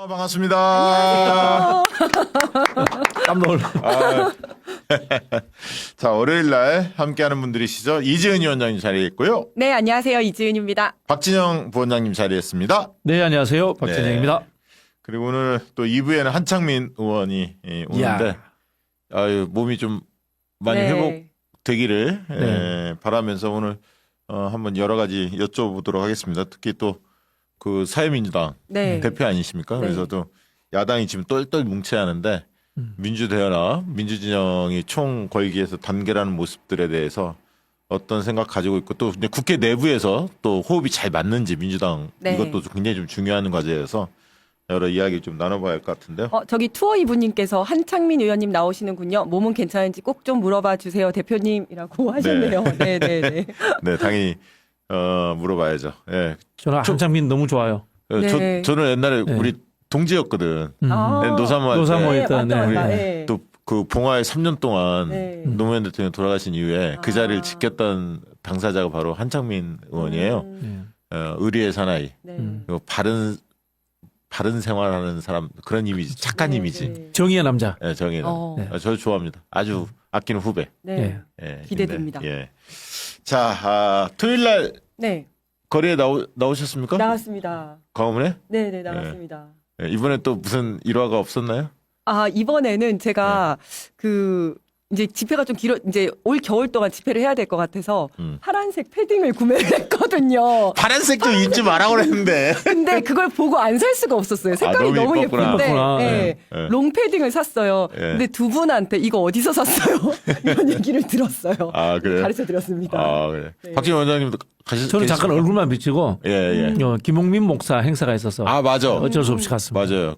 반갑습니다. 안녕하세요. 깜짝 놀라. 자, 월요일 날 함께하는 분들이시죠. 이지은 위원장님 자리에 있고요. 네, 안녕하세요. 이지은입니다. 박진영 부원장님 자리했습니다. 네, 안녕하세요. 박진영입니다. 그리고 오늘 또 2부에는 한창민 의원이 오는데 아유, 몸이 좀 많이 네. 회복되기를 네. 바라면서 오늘 한번 여러 가지 여쭤보도록 하겠습니다. 특히 또 그 사회민주당 네. 대표 아니십니까? 네. 그래서 또 야당이 지금 똘똘 뭉쳐야 하는데 민주대연합, 민주진영이 총 걸기에서 단결하는 모습들에 대해서 어떤 생각 가지고 있고 또 이제 국회 내부에서 또 호흡이 잘 맞는지 민주당 네. 이것도 굉장히 좀 중요한 과제여서 여러 이야기 좀 나눠봐야 할 것 같은데요. 저기 투어 이브님께서 한창민 의원님 나오시는군요. 몸은 괜찮은지 꼭 좀 물어봐 주세요. 대표님이라고 하셨네요. 네, 네, 네. 네, 당연히 물어봐야죠. 예. 저는 한창민 너무 좋아요. 네. 저는 옛날에 네. 우리 동지였거든. 아. 네, 노사모 노사모 네, 있던, 맞다, 네. 맞다. 우리 네. 또 그 봉화에 3년 동안 네. 노무현 대통령 돌아가신 이후에 그 자리를 아. 지켰던 당사자가 바로 한창민 의원이에요. 네. 의리의 사나이, 네. 그리고 바른 생활하는 사람 그런 이미지, 착한 네, 이미지. 네. 정의의 남자. 예, 정의는. 네. 저 좋아합니다. 아주 아끼는 후배. 네. 예, 기대됩니다. 근데, 예. 자, 토요일 날 네. 거리에 나오셨습니까? 나왔습니다. 광화문에? 네, 네, 나왔습니다. 예, 이번에 또 무슨 일화가 없었나요? 이번에는 제가 이제 집회가 좀 이제 올 겨울 동안 집회를 해야 될 것 같아서 파란색 패딩을 구매를 했거든요. 파란색 좀 입지 말라고 그랬는데. 근데 그걸 보고 안 살 수가 없었어요. 색깔이 너무 너무 이뻤구나. 예쁜데 이뻤구나. 네. 네. 롱 패딩을 샀어요. 네. 근데 두 분한테 이거 어디서 샀어요? 이런 얘기를 들었어요. 아, 그래요? 가르쳐 드렸습니다. 그래. 네. 박진영 원장님도 저는 잠깐 얼굴만 비치고 예. 김홍민 목사 행사가 있어서 맞아. 어쩔 수 없이 갔습니다. 맞아요.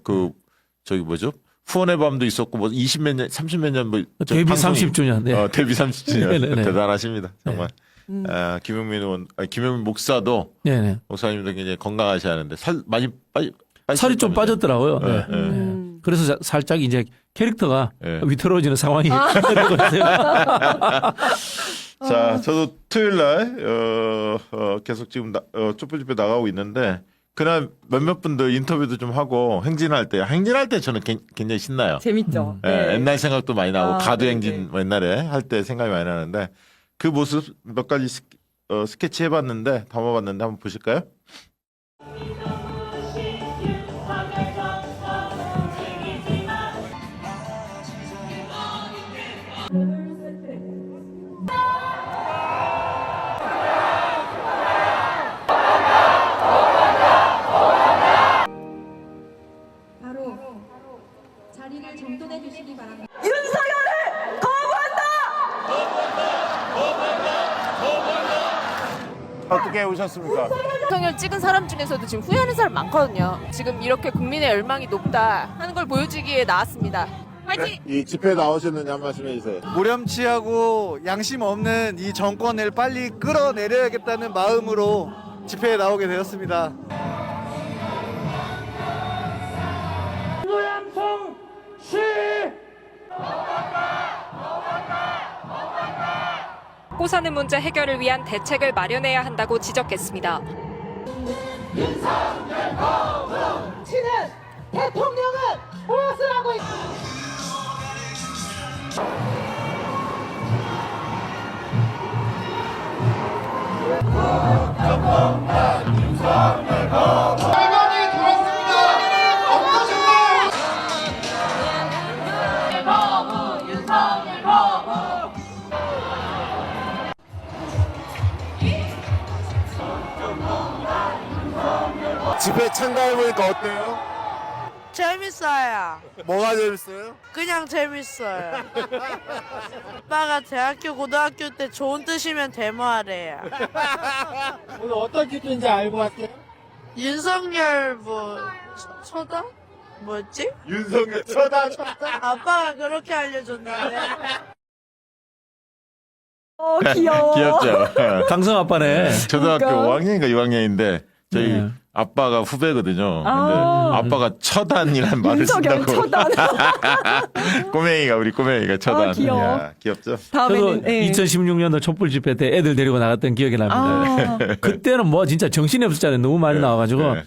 저기 뭐죠? 후원의 밤도 있었고 뭐 20몇 년, 30몇 년 뭐 데뷔 30주년. 네. 데뷔 30주년. 네네네. 대단하십니다. 정말. 김용민 의원, 김용민 목사도 네네. 목사님도 굉장히 건강하셔야 하는데 살 많이 살이 좀 빠졌더라고요. 네. 네. 네. 그래서 살짝 이제 캐릭터가 네. 위태로워지는 상황이 되고 있어요. 자, 저도 토요일 날 계속 지금 촛불 집회 나가고 있는데 그날 몇몇 분들 인터뷰도 좀 하고 행진할 때 저는 굉장히 신나요. 재밌죠? 예, 네. 옛날 생각도 많이 나고 가도 네, 행진 뭐 옛날에 할 때 생각이 많이 나는데 그 모습 몇 가지 스케치 해봤는데 담아봤는데 한번 보실까요? 바로 자리를 정돈해 주시기 바랍니다. 어떻게 오셨습니까? 대통령 찍은 사람 중에서도 지금 후회하는 사람 많거든요. 지금 이렇게 국민의 열망이 높다 하는 걸 보여주기에 나왔습니다. 화이팅! 이 집회 나오셨는지 한 말씀 해주세요. 무렴치하고 양심 없는 이 정권을 빨리 끌어내려야겠다는 마음으로 집회에 나오게 되었습니다. 먹고 사는 문제 해결을 위한 대책을 마련해야 한다고 지적했습니다. 치는 대통령은 무엇을 하고 있... 집회 참가해보니까 어때요? 재밌어요. 뭐가 재밌어요? 그냥 재밌어요. 오빠가 대학교, 고등학교 때 좋은 뜻이면 데모하래요. 오늘 어떤 기준인지 알고 갈게요. 윤석열 처단? 뭐였지? 윤석열 처단. 아빠가 그렇게 알려줬는데. 귀여워. 귀엽죠? 강성 아빠네. 초등학교 그러니까. 5학년인가 6학년인데 저희 네. 아빠가 후배거든요. 근데 아. 아빠가 처단이라는 말을 윤석열 쓴다고. 초단. 우리 꼬맹이가 처단. 귀여워. 야, 귀엽죠? 저도 다음에는 2016년도 촛불 집회 때 애들 데리고 나갔던 기억이 납니다. 그때는 뭐 진짜 정신이 없었잖아요. 너무 많이 나와가지고. 네.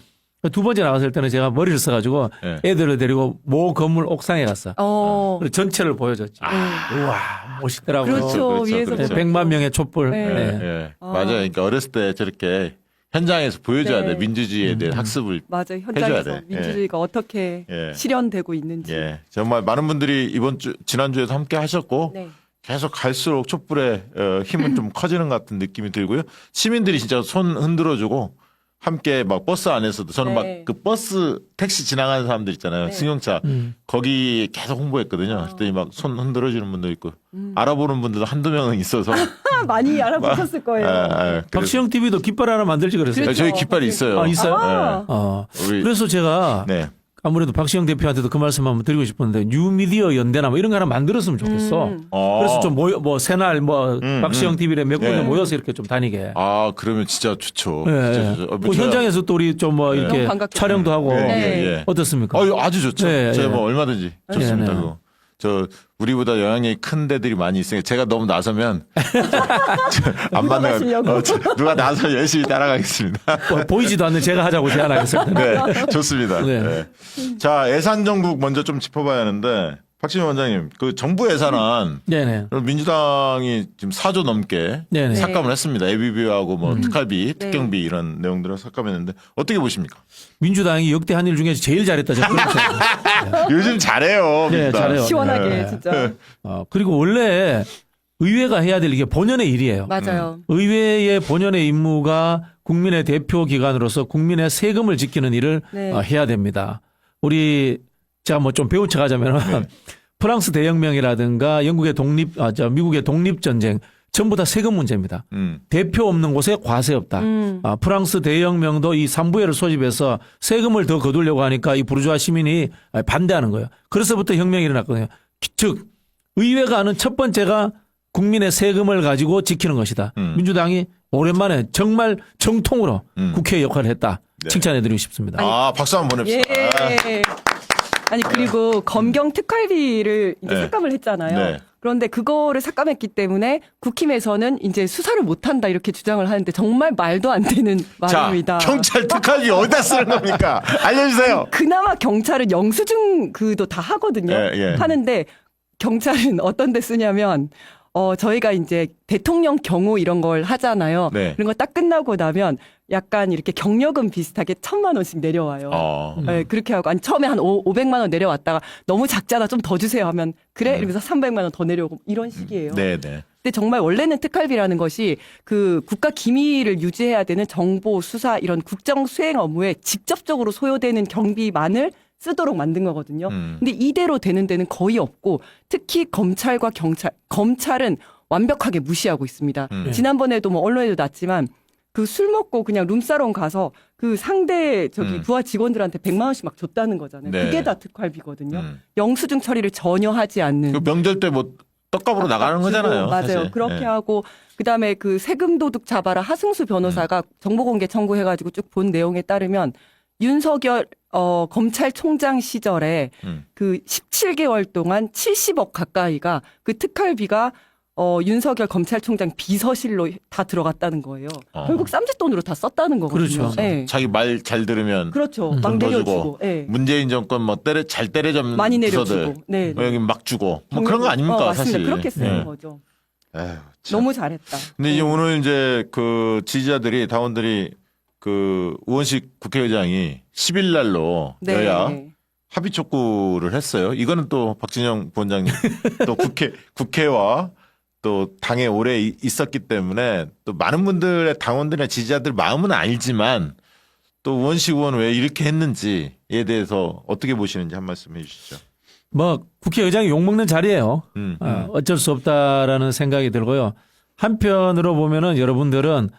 두 번째 나갔을 때는 제가 머리를 써가지고 네. 애들을 데리고 모 건물 옥상에 갔어. 어. 그리고 전체를 보여줬지. 우와, 멋있더라고요. 그렇죠. 위에서 그렇죠. 100만 명의 촛불. 네. 네. 예. 맞아요. 그러니까 어렸을 때 저렇게 현장에서 보여줘야 네. 돼. 민주주의에 대한 학습을. 맞아요. 해줘야 현장에서 돼. 민주주의가 어떻게 예. 실현되고 있는지. 예. 정말 많은 분들이 지난주에도 함께 하셨고 네. 계속 갈수록 촛불의 힘은 좀 커지는 것 같은 느낌이 들고요. 시민들이 진짜 손 흔들어주고 함께 막 버스 안에서도 저는 네. 막 그 버스 택시 지나가는 사람들 있잖아요. 네. 승용차 거기 계속 홍보했거든요. 그랬더니 막 손 흔들어주는 분도 있고 알아보는 분들도 한두 명은 있어서 많이 알아보셨을 거예요. 그래서- 박시영 TV도 깃발 하나 만들지 그랬어요. 그렇죠. 저희 깃발이 있어요. 아, 있어요? 예. 우리 그래서 제가 네. 아무래도 박시영 대표한테도 그 말씀 한번 드리고 싶었는데 뉴미디어 연대나 뭐 이런 거 하나 만들었으면 좋겠어. 그래서 좀 새날 박시영 TV에 몇 군데 예. 모여서 이렇게 좀 다니게. 아 그러면 진짜 좋죠. 예, 진짜 예. 좋죠. 뭐 현장에서 또 우리 좀 뭐 이렇게 너무 반갑겠다. 촬영도 하고 예, 네. 예, 예. 어떻습니까? 아주 좋죠. 네, 제가 예. 뭐 얼마든지 좋습니다. 네, 네. 그거. 저 우리보다 영향력이 큰 데들이 많이 있으니까 제가 너무 나서면 안 맞는 가시려고? 누가 나서 열심히 따라가겠습니다. 뭐 보이지도 않는 제가 하자고 제안하겠습니다. 네, 좋습니다. 네. 네. 자, 예산 정국 먼저 좀 짚어봐야 하는데 박진영 원장님, 그 정부 예산안 네네. 민주당이 지금 4조 넘게 네네. 삭감을 했습니다. 예비비하고 뭐 특활비, 네. 특경비 이런 내용들을 삭감했는데 어떻게 보십니까? 민주당이 역대 한 일 중에서 제일 잘했다. 저는 그렇게 생각해요. 요즘 잘해요. 네, 민주당. 잘해요. 시원하게 네. 진짜. 그리고 원래 의회가 해야 될 이게 본연의 일이에요. 맞아요. 의회의 본연의 임무가 국민의 대표 기관으로서 국민의 세금을 지키는 일을 네. 해야 됩니다. 우리 제가 뭐 좀 배운 척 하자면 프랑스 대혁명이라든가 영국의 미국의 독립전쟁 전부 다 세금 문제입니다. 대표 없는 곳에 과세 없다. 프랑스 대혁명도 이 삼부회를 소집해서 세금을 더 거두려고 하니까 이 부르주아 시민이 반대하는 거예요. 그래서부터 혁명이 일어났거든요. 즉 의회가 하는 첫 번째가 국민의 세금을 가지고 지키는 것이다. 민주당이 오랜만에 정말 정통으로 국회의 역할을 했다. 네. 칭찬해드리고 싶습니다. 아, 박수 한번 예. 보냅시다. 아니 그리고 검경 특활비를 이제 네. 삭감을 했잖아요. 네. 그런데 그거를 삭감했기 때문에 국힘에서는 이제 수사를 못한다 이렇게 주장을 하는데 정말 말도 안 되는 말입니다. 자, 경찰 특활비 어디다 쓰는 겁니까? 알려주세요. 그나마 경찰은 영수증 그도 다 하거든요. 예, 예. 하는데 경찰은 어떤 데 쓰냐면 저희가 이제 대통령 경호 이런 걸 하잖아요. 네. 그런 거 딱 끝나고 나면 약간 이렇게 경력금 비슷하게 1,000만 원씩 내려와요. 네, 그렇게 하고 아니 처음에 한 500만 원 내려왔다가 너무 작잖아 좀 더 주세요 하면 그래 이러면서 300만 원 더 내려오고 이런 식이에요. 네, 네. 근데 정말 원래는 특활비라는 것이 그 국가 기밀을 유지해야 되는 정보 수사 이런 국정 수행 업무에 직접적으로 소요되는 경비만을 쓰도록 만든 거거든요. 근데 이대로 되는 데는 거의 없고 특히 검찰과 검찰은 완벽하게 무시하고 있습니다. 지난번에도 뭐 언론에도 났지만 그 술 먹고 그냥 룸사롱 가서 그 상대 부하 직원들한테 100만 원씩 막 줬다는 거잖아요. 네. 그게 다 특활비거든요. 영수증 처리를 전혀 하지 않는. 그 명절 때 뭐 떡값으로 나가는 거잖아요. 맞아요. 사실. 그렇게 네. 하고 그다음에 그 세금 도둑 잡아라 하승수 변호사가 정보공개 청구해가지고 쭉 본 내용에 따르면 윤석열 검찰총장 시절에 그 17개월 동안 70억 가까이가 그 특활비가 윤석열 검찰총장 비서실로 다 들어갔다는 거예요. 결국 쌈짓돈으로 다 썼다는 거거든요. 그렇죠. 네. 자기 말 잘 들으면 그렇죠. 막 돈 더 내려주고. 주고 네. 문재인 정권 뭐 잘 때려잡는 많이 부서들 내려주고. 네. 여기 막 주고 뭐 그런 거 아닙니까 맞습니다. 사실. 그렇게 쓰는 네. 거죠. 에휴, 참. 너무 잘했다. 근데 이제 네. 오늘 이제 그 지지자들이 당원들이 그 우원식 국회의장이 10일 날로 네. 여야 합의 촉구를 했어요. 이거는 또 박진영 부원장님 또 국회와 또 당에 오래 있었기 때문에 또 많은 분들의 당원들이나 지지자들 마음은 알지만 또 우원식 의원 왜 이렇게 했는지에 대해서 어떻게 보시는지 한 말씀 해주시죠. 뭐 국회의장이 욕먹는 자리예요. 음. 어쩔 수 없다라는 생각이 들고요. 한편으로 보면은 여러분들은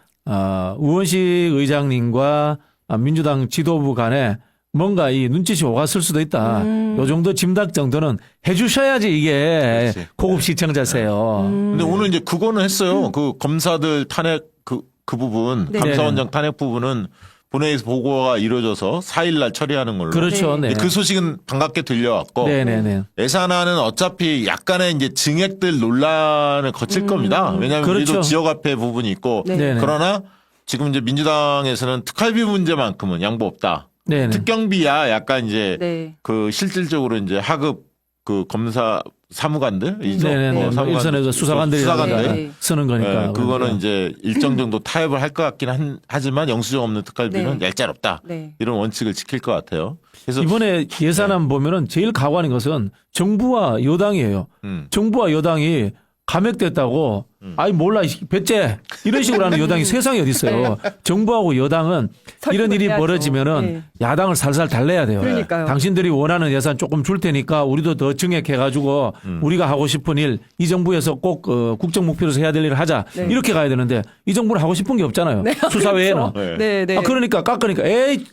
우원식 의장님과 민주당 지도부 간에 뭔가 이 눈짓이 오갔을 수도 있다. 요 정도 짐작 정도는 해주셔야지 이게 그렇지. 고급 시청자세요. 근데 오늘 이제 그거는 했어요. 그 검사들 탄핵 그 부분 네. 감사원장 탄핵 부분은 본회의에서 보고가 이루어져서 4일날 처리하는 걸로. 그렇죠. 네. 네. 그 소식은 반갑게 들려왔고 네네네. 예산안은 어차피 약간의 이제 증액들 논란을 거칠 겁니다. 왜냐하면 그렇죠. 우리도 지역화폐 부분이 있고 네. 네네. 그러나 지금 이제 민주당에서는 특활비 문제만큼은 양보 없다. 네네. 특경비야 약간 이제 네. 그 실질적으로 이제 하급 그 검사 사무관들 이죠. 네네. 뭐 일선의 그 수사관들이 네. 쓰는 거니까. 네, 그거는 이제 일정 정도 타협을 할 것 같긴 하지만 영수증 없는 특활비는 네. 얄짤없다. 네. 이런 원칙을 지킬 것 같아요. 그래서 이번에 예산안 보면은 제일 가관인 것은 정부와 여당이에요. 정부와 여당이 감액됐다고 아이 몰라 배째 이런 식으로 하는 여당이 세상에 어디 있어요. 정부하고 여당은 이런 일이 해야죠. 벌어지면은 네. 야당을 살살 달래야 돼요. 그러니까요. 당신들이 원하는 예산 조금 줄 테니까 우리도 더 증액해가지고 우리가 하고 싶은 일 이 정부에서 꼭 국정 목표로서 해야 될 일을 하자 네. 이렇게 가야 되는데 이 정부는 하고 싶은 게 없잖아요. 수사 외에는. 네. 네, 네. 그러니까 깎으니까 에이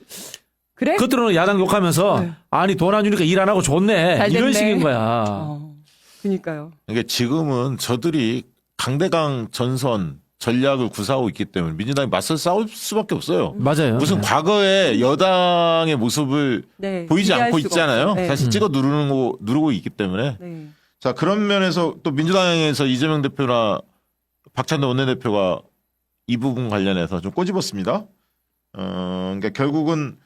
그래? 겉으로는 야당 욕하면서 네. 아니 돈 안 주니까 일 안 하고 좋네 잘 이런 됐네. 식인 거야. 그러니까요. 그러니까 지금은 저들이 강대강 전선 전략을 구사하고 있기 때문에 민주당이 맞서 싸울 수밖에 없어요. 맞아요. 무슨 과거의 여당의 모습을 네. 보이지 기대할 않고 수가 있잖아요. 없죠. 네. 사실 찍어 누르고 있기 때문에. 네. 자, 그런 면에서 또 민주당에서 이재명 대표나 박찬대 원내대표가 이 부분 관련해서 좀 꼬집었습니다. 그러니까 결국은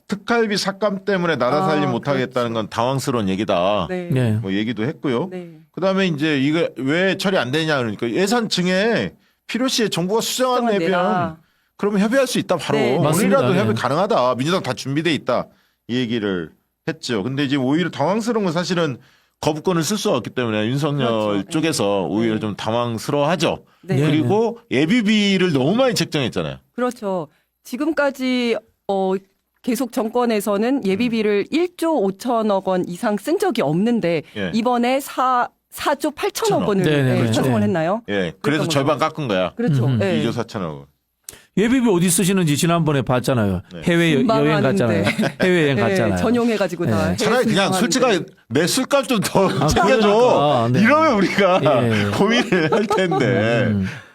특활비 삭감 때문에 나라 살림 아, 못하겠다는 건 당황스러운 얘기다. 네. 네. 뭐 얘기도 했고요. 네. 그다음에 이제 이거 왜 처리 안 되냐 그러니까 예산 증액 필요시에 정부가 수정안 수정안 내면 내라. 그러면 협의할 수 있다 바로 네. 맞습니다. 오늘이라도 네. 협의 가능하다. 민주당 다 준비돼 있다. 이 얘기를 했죠. 근데 이제 오히려 당황스러운 건 사실은 거부권을 쓸 수가 없기 때문에 윤석열 그렇죠. 쪽에서 오히려 네. 좀 당황스러워하죠. 네. 그리고 예비비를 너무 많이 책정했잖아요. 그렇죠. 지금까지 계속 정권에서는 예비비를 1조 5천억 원 이상 쓴 적이 없는데 예. 이번에 4조 8천억 원을 네네. 편성을 네. 했나요? 예, 그래서 그랬던 절반 거죠. 깎은 거야. 그렇죠. 네. 2조 4천억 원. 예비비 어디 쓰시는지 지난번에 봤잖아요. 네. 해외 여행 신방하는데. 갔잖아요. 해외 여행 네, 갔잖아요. 전용해가지고 네. 다. 해외 차라리 그냥 순방하는데. 솔직하게 내 술값 좀 더 챙겨줘. 그러니까. 네. 이러면 우리가 예. 고민을 할 텐데.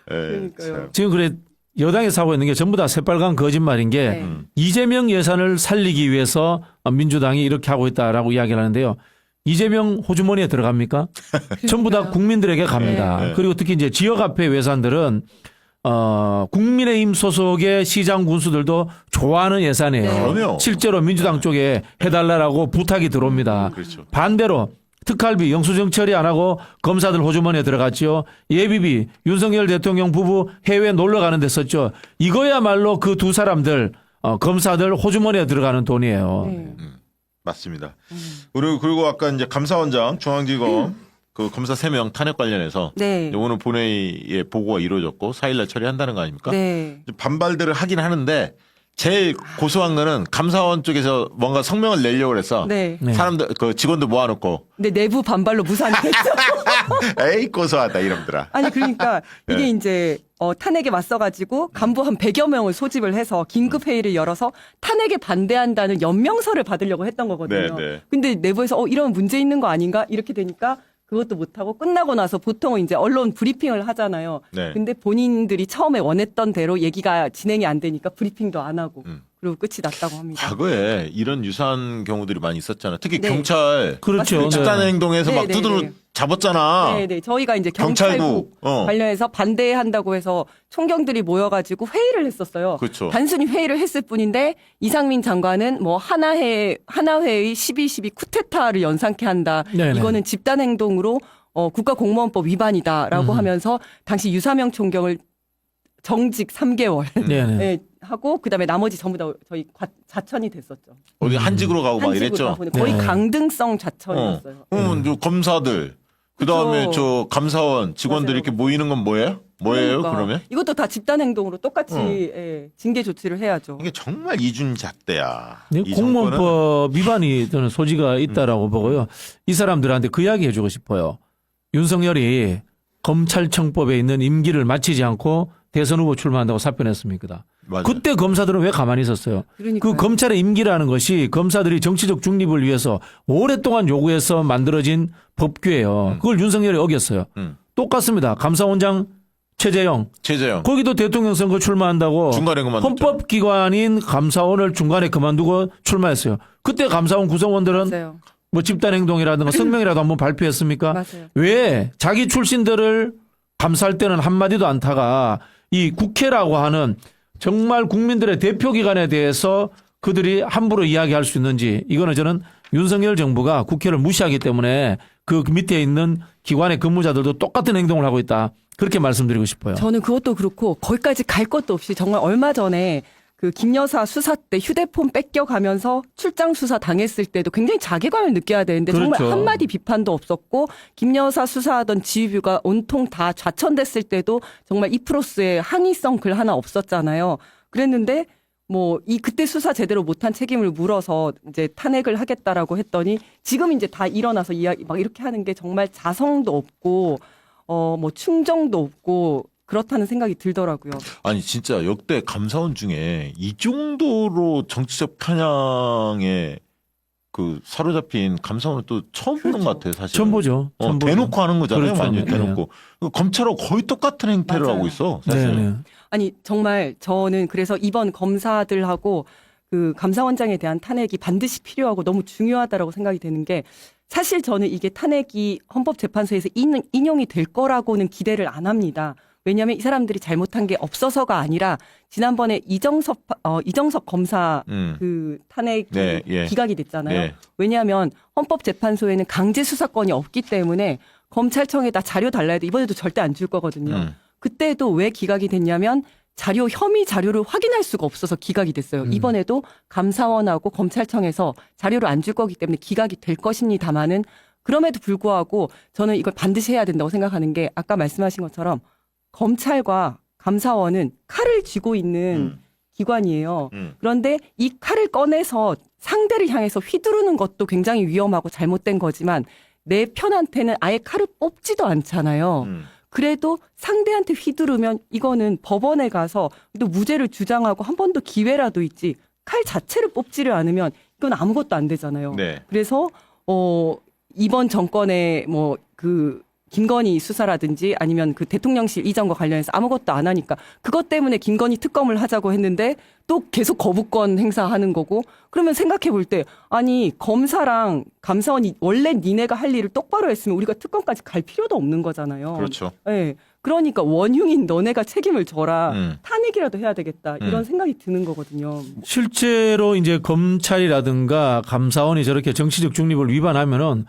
예, 그러니까요. 참. 지금 그래 여당에서 하고 있는 게 전부 다 새빨간 거짓말인 게 네. 이재명 예산을 살리기 위해서 민주당이 이렇게 하고 있다라고 이야기를 하는데요. 이재명 호주머니에 들어갑니까? 전부 다 국민들에게 갑니다. 네, 네. 그리고 특히 이제 지역화폐 예산들은 국민의힘 소속의 시장 군수들도 좋아하는 예산이에요. 네. 그럼요. 실제로 민주당 쪽에 해달라고 부탁이 들어옵니다. 그렇죠. 반대로 특활비 영수증 처리 안 하고 검사들 호주머니에 들어갔죠. 예비비 윤석열 대통령 부부 해외 놀러 가는 데 썼죠. 이거야말로 그 두 사람들 검사들 호주머니에 들어가는 돈이에요. 네. 맞습니다. 그리고 아까 이제 감사원장 중앙지검 그 검사 3명 탄핵 관련해서 네. 오늘 본회의에 보고가 이루어졌고 4일날 처리한다는 거 아닙니까? 네. 반발들을 하긴 하는데 제일 고소한 거는 감사원 쪽에서 뭔가 성명을 내려고 그래서 네. 네. 사람들 그 직원들 모아놓고 근데 내부 반발로 무산이 됐죠. 에이 고소하다 이놈들아. 아니 그러니까 이게 네. 이제 탄핵에 맞서가지고 간부 한 100여 명을 소집을 해서 긴급 회의를 열어서 탄핵에 반대한다는 연명서를 받으려고 했던 거거든요. 네, 네. 근데 내부에서 이런 문제 있는 거 아닌가 이렇게 되니까 그것도 못하고 끝나고 나서 보통은 이제 언론 브리핑을 하잖아요. 네. 근데 본인들이 처음에 원했던 대로 얘기가 진행이 안 되니까 브리핑도 안 하고 그리고 끝이 났다고 합니다. 과거에 이런 유사한 경우들이 많이 있었잖아. 특히 네. 경찰 그렇죠. 집단 네. 행동에서 네, 막 네, 두드러 네. 잡았잖아. 네, 저희가 이제 경찰국. 경찰국 관련해서 반대한다고 해서 총경들이 모여가지고 회의를 했었어요. 그렇죠. 단순히 회의를 했을 뿐인데 이상민 장관은 뭐 하나회의 12.12 쿠데타를 연상케 한다. 네네. 이거는 집단 행동으로 국가공무원법 위반이다라고 하면서 당시 유사명 총경을 정직 3개월 네네. 네, 하고 그다음에 나머지 전부 다 저희 자천이 됐었죠. 어디 한직으로 가고 막 한직으로 이랬죠. 가보니 거의 네. 강등성 자천이었어요. 저 검사들 그다음에 그쵸. 저 감사원 직원들 맞아요. 이렇게 모이는 건 뭐예요? 뭐예요? 그러니까. 그러면 이것도 다 집단 행동으로 똑같이 어. 예, 징계 조치를 해야죠. 이게 정말 이준잣대야. 네, 이 공무원법 위반이 저는 소지가 있다라고 보고요. 이 사람들한테 그 이야기 해주고 싶어요. 윤석열이 검찰청법에 있는 임기를 마치지 않고 대선 후보 출마한다고 사표냈습니까? 맞아요. 그때 검사들은 왜 가만히 있었어요? 그러니까요. 그 검찰의 임기라는 것이 검사들이 정치적 중립을 위해서 오랫동안 요구해서 만들어진 법규예요. 그걸 윤석열이 어겼어요. 똑같습니다. 감사원장 최재형. 거기도 대통령 선거 출마한다고 중간에 그만뒀죠. 헌법기관인 감사원을 중간에 그만두고 출마했어요. 그때 감사원 구성원들은 맞아요. 뭐 집단행동이라든가 성명이라도 한번 발표했습니까? 맞아요. 왜 자기 출신들을 감사할 때는 한마디도 안 타가 이 국회라고 하는 정말 국민들의 대표기관에 대해서 그들이 함부로 이야기할 수 있는지 이거는 저는 윤석열 정부가 국회를 무시하기 때문에 그 밑에 있는 기관의 근무자들도 똑같은 행동을 하고 있다. 그렇게 말씀드리고 싶어요. 저는 그것도 그렇고 거기까지 갈 것도 없이 정말 얼마 전에 그 김 여사 수사 때 휴대폰 뺏겨가면서 출장 수사 당했을 때도 굉장히 자괴감을 느껴야 되는데 그렇죠. 정말 한마디 비판도 없었고 김 여사 수사하던 지휘부가 온통 다 좌천됐을 때도 정말 이프로스의 항의성 글 하나 없었잖아요. 그랬는데 뭐 이 그때 수사 제대로 못한 책임을 물어서 이제 탄핵을 하겠다라고 했더니 지금 이제 다 일어나서 이야기 막 이렇게 하는 게 정말 자성도 없고 뭐 충정도 없고 그렇다는 생각이 들더라고요. 아니 진짜 역대 감사원 중에 이 정도로 정치적 편향에 그 사로잡힌 감사원은 또 처음 보는 것 같아요, 사실. 처음 보죠. 처음 보죠. 대놓고 하는 거잖아요, 그렇죠. 완전 네. 대놓고. 검찰하고 거의 똑같은 행태를 맞아요. 하고 있어, 사실. 네. 아니 정말 저는 그래서 이번 검사들하고 그 감사원장에 대한 탄핵이 반드시 필요하고 너무 중요하다라고 생각이 되는 게 사실 저는 이게 탄핵이 헌법재판소에서 인용이 될 거라고는 기대를 안 합니다. 왜냐하면 이 사람들이 잘못한 게 없어서가 아니라 지난번에 이정석 검사 그 탄핵이 네, 예. 기각이 됐잖아요. 예. 왜냐하면 헌법재판소에는 강제 수사권이 없기 때문에 검찰청에다 자료 달라야 돼. 이번에도 절대 안 줄 거거든요. 그때도 왜 기각이 됐냐면 혐의 자료를 확인할 수가 없어서 기각이 됐어요. 이번에도 감사원하고 검찰청에서 자료를 안 줄 거기 때문에 기각이 될 것입니다만은 그럼에도 불구하고 저는 이걸 반드시 해야 된다고 생각하는 게 아까 말씀하신 것처럼 검찰과 감사원은 칼을 쥐고 있는 기관이에요. 그런데 이 칼을 꺼내서 상대를 향해서 휘두르는 것도 굉장히 위험하고 잘못된 거지만 내 편한테는 아예 칼을 뽑지도 않잖아요. 그래도 상대한테 휘두르면 이거는 법원에 가서 또 무죄를 주장하고 한 번 더 기회라도 있지 칼 자체를 뽑지를 않으면 이건 아무것도 안 되잖아요. 네. 그래서 이번 정권의 뭐 그 김건희 수사라든지 아니면 그 대통령실 이전과 관련해서 아무것도 안 하니까 그것 때문에 김건희 특검을 하자고 했는데 또 계속 거부권 행사하는 거고 그러면 생각해 볼 때 아니 검사랑 감사원이 원래 니네가 할 일을 똑바로 했으면 우리가 특검까지 갈 필요도 없는 거잖아요. 그렇죠. 네. 그러니까 원흉인 너네가 책임을 져라. 탄핵이라도 해야 되겠다. 이런 생각이 드는 거거든요. 실제로 이제 검찰이라든가 감사원이 저렇게 정치적 중립을 위반하면은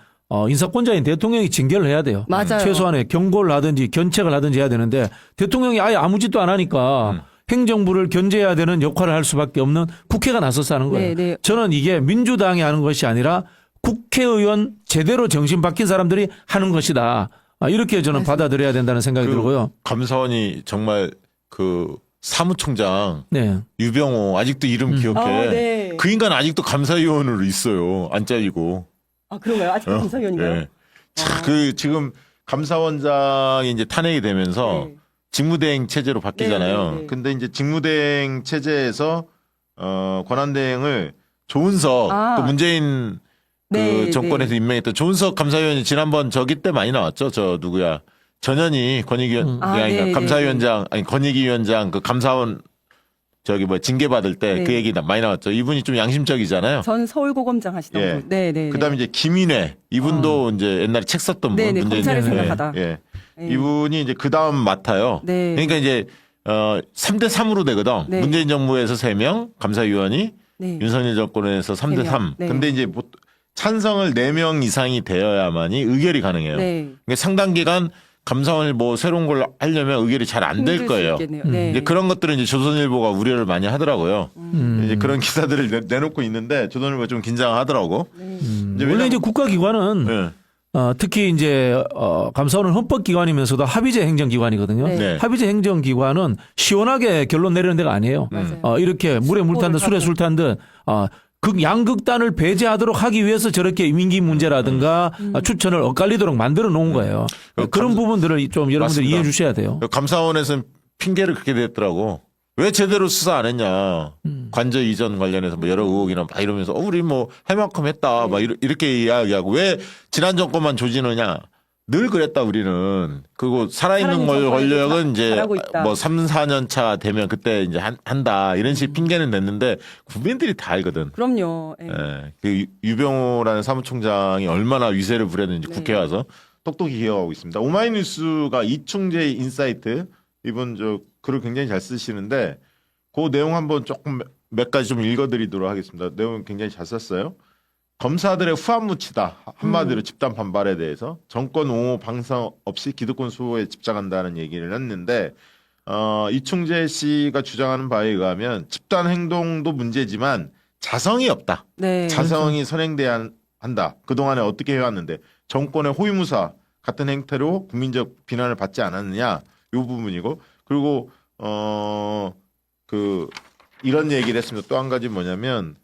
인사권자인 대통령이 징계를 해야 돼요. 맞아요. 최소한의 경고를 하든지 견책을 하든지 해야 되는데 대통령이 아예 아무 짓도 안 하니까 행정부를 견제해야 되는 역할을 할 수밖에 없는 국회가 나서서 하는 거예요. 네, 네. 저는 이게 민주당이 하는 것이 아니라 국회의원 제대로 정신 박힌 사람들이 하는 것이다. 이렇게 저는 받아들여야 된다는 생각이 들고요. 감사원이 정말 그 사무총장 네. 유병호 아직도 이름 기억해. 네. 그 인간 아직도 감사위원으로 있어요. 안 잘리고. 아, 그런가요? 아직도 감사위원인가요? 네. 자, 그 지금 감사원장이 이제 탄핵이 되면서 네. 직무대행 체제로 바뀌잖아요. 네, 네, 네. 근데 이제 직무대행 체제에서 권한대행을 조은석 또 문재인 그 네, 정권에서 네. 임명했던 조은석 감사위원이 지난번 저기 때 많이 나왔죠. 저 누구야? 전현희 권익위원 네, 감사위원장 아니 권익위원장 그 감사원 저기 뭐 징계 받을 때 그 네. 얘기 많이 나왔죠. 이분이 좀 양심적이잖아요. 전 서울고검장 하시던 예. 분. 네, 네. 그다음에 이제 김인혜 이분도 이제 옛날에 책 썼던 분. 네네, 문재인 검찰을 정부에. 생각하다. 예. 네. 이분이 이제 그다음 맡아요. 네. 그러니까 이제 3대 3으로 되거든. 네. 문재인 정부에서 3명, 감사위원이 네. 윤석열 정권에서 3대 3. 3명. 네. 근데 이제 찬성을 4명 이상이 되어야만이 의결이 가능해요. 네. 그러니까 상당 기간 감사원을 뭐 새로운 걸 하려면 의결이 잘 안 될 힘들 수 거예요. 있겠네요. 네. 이제 그런 것들은 이제 조선일보가 우려를 많이 하더라고요. 이제 그런 기사들을 내놓고 있는데 조선일보가 좀 긴장하더라고. 이제 원래 이제 국가기관은 네. 특히 이제 감사원은 헌법기관이면서도 합의제 행정기관이거든요. 네. 합의제 행정기관은 시원하게 결론 내리는 데가 아니에요. 맞아요. 이렇게 물에 물 탄듯 술에 술 탄듯 양극단을 배제하도록 하기 위해서 저렇게 임기 문제라든가 추천을 엇갈리도록 만들어 놓은 거예요. 그런 부분들을 좀 여러분들 맞습니다. 이해해 주셔야 돼요. 감사원에서는 핑계를 그렇게 냈더라고. 왜 제대로 수사 안 했냐. 관저 이전 관련해서 뭐 여러 의혹이나 막 이러면서 우리 뭐 할 만큼 했다. 막 이렇게 이야기하고 왜 지난 정권만 조지느냐. 늘 그랬다 우리는. 그리고 살아있는 살아있는 권력은 이제 잘하고 있다. 뭐 3, 4년 차 되면 그때 이제 한다. 이런 식 핑계는 냈는데 국민들이 다 알거든. 그럼요. 예. 예. 그 유병호라는 사무총장이 얼마나 위세를 부렸는지 네. 국회에 와서 똑똑히 기억하고 있습니다. 오마이뉴스가 이충재 인사이트 이분 저 글을 굉장히 잘 쓰시는데 그 내용 한번 조금 몇 가지 좀 읽어드리도록 하겠습니다. 내용 굉장히 잘 썼어요. 검사들의 후한무치다. 한마디로 집단 반발에 대해서 정권 옹호 방상 없이 기득권 수호에 집착한다는 얘기를 했는데 이충재 씨가 주장하는 바에 의하면 집단 행동도 문제지만 자성이 없다. 네. 자성이 선행돼야 한다. 그동안에 어떻게 해왔는데 정권의 호위무사 같은 행태로 국민적 비난을 받지 않았느냐. 이 부분이고 그리고 이런 얘기를 했습니다. 또 한 가지 뭐냐면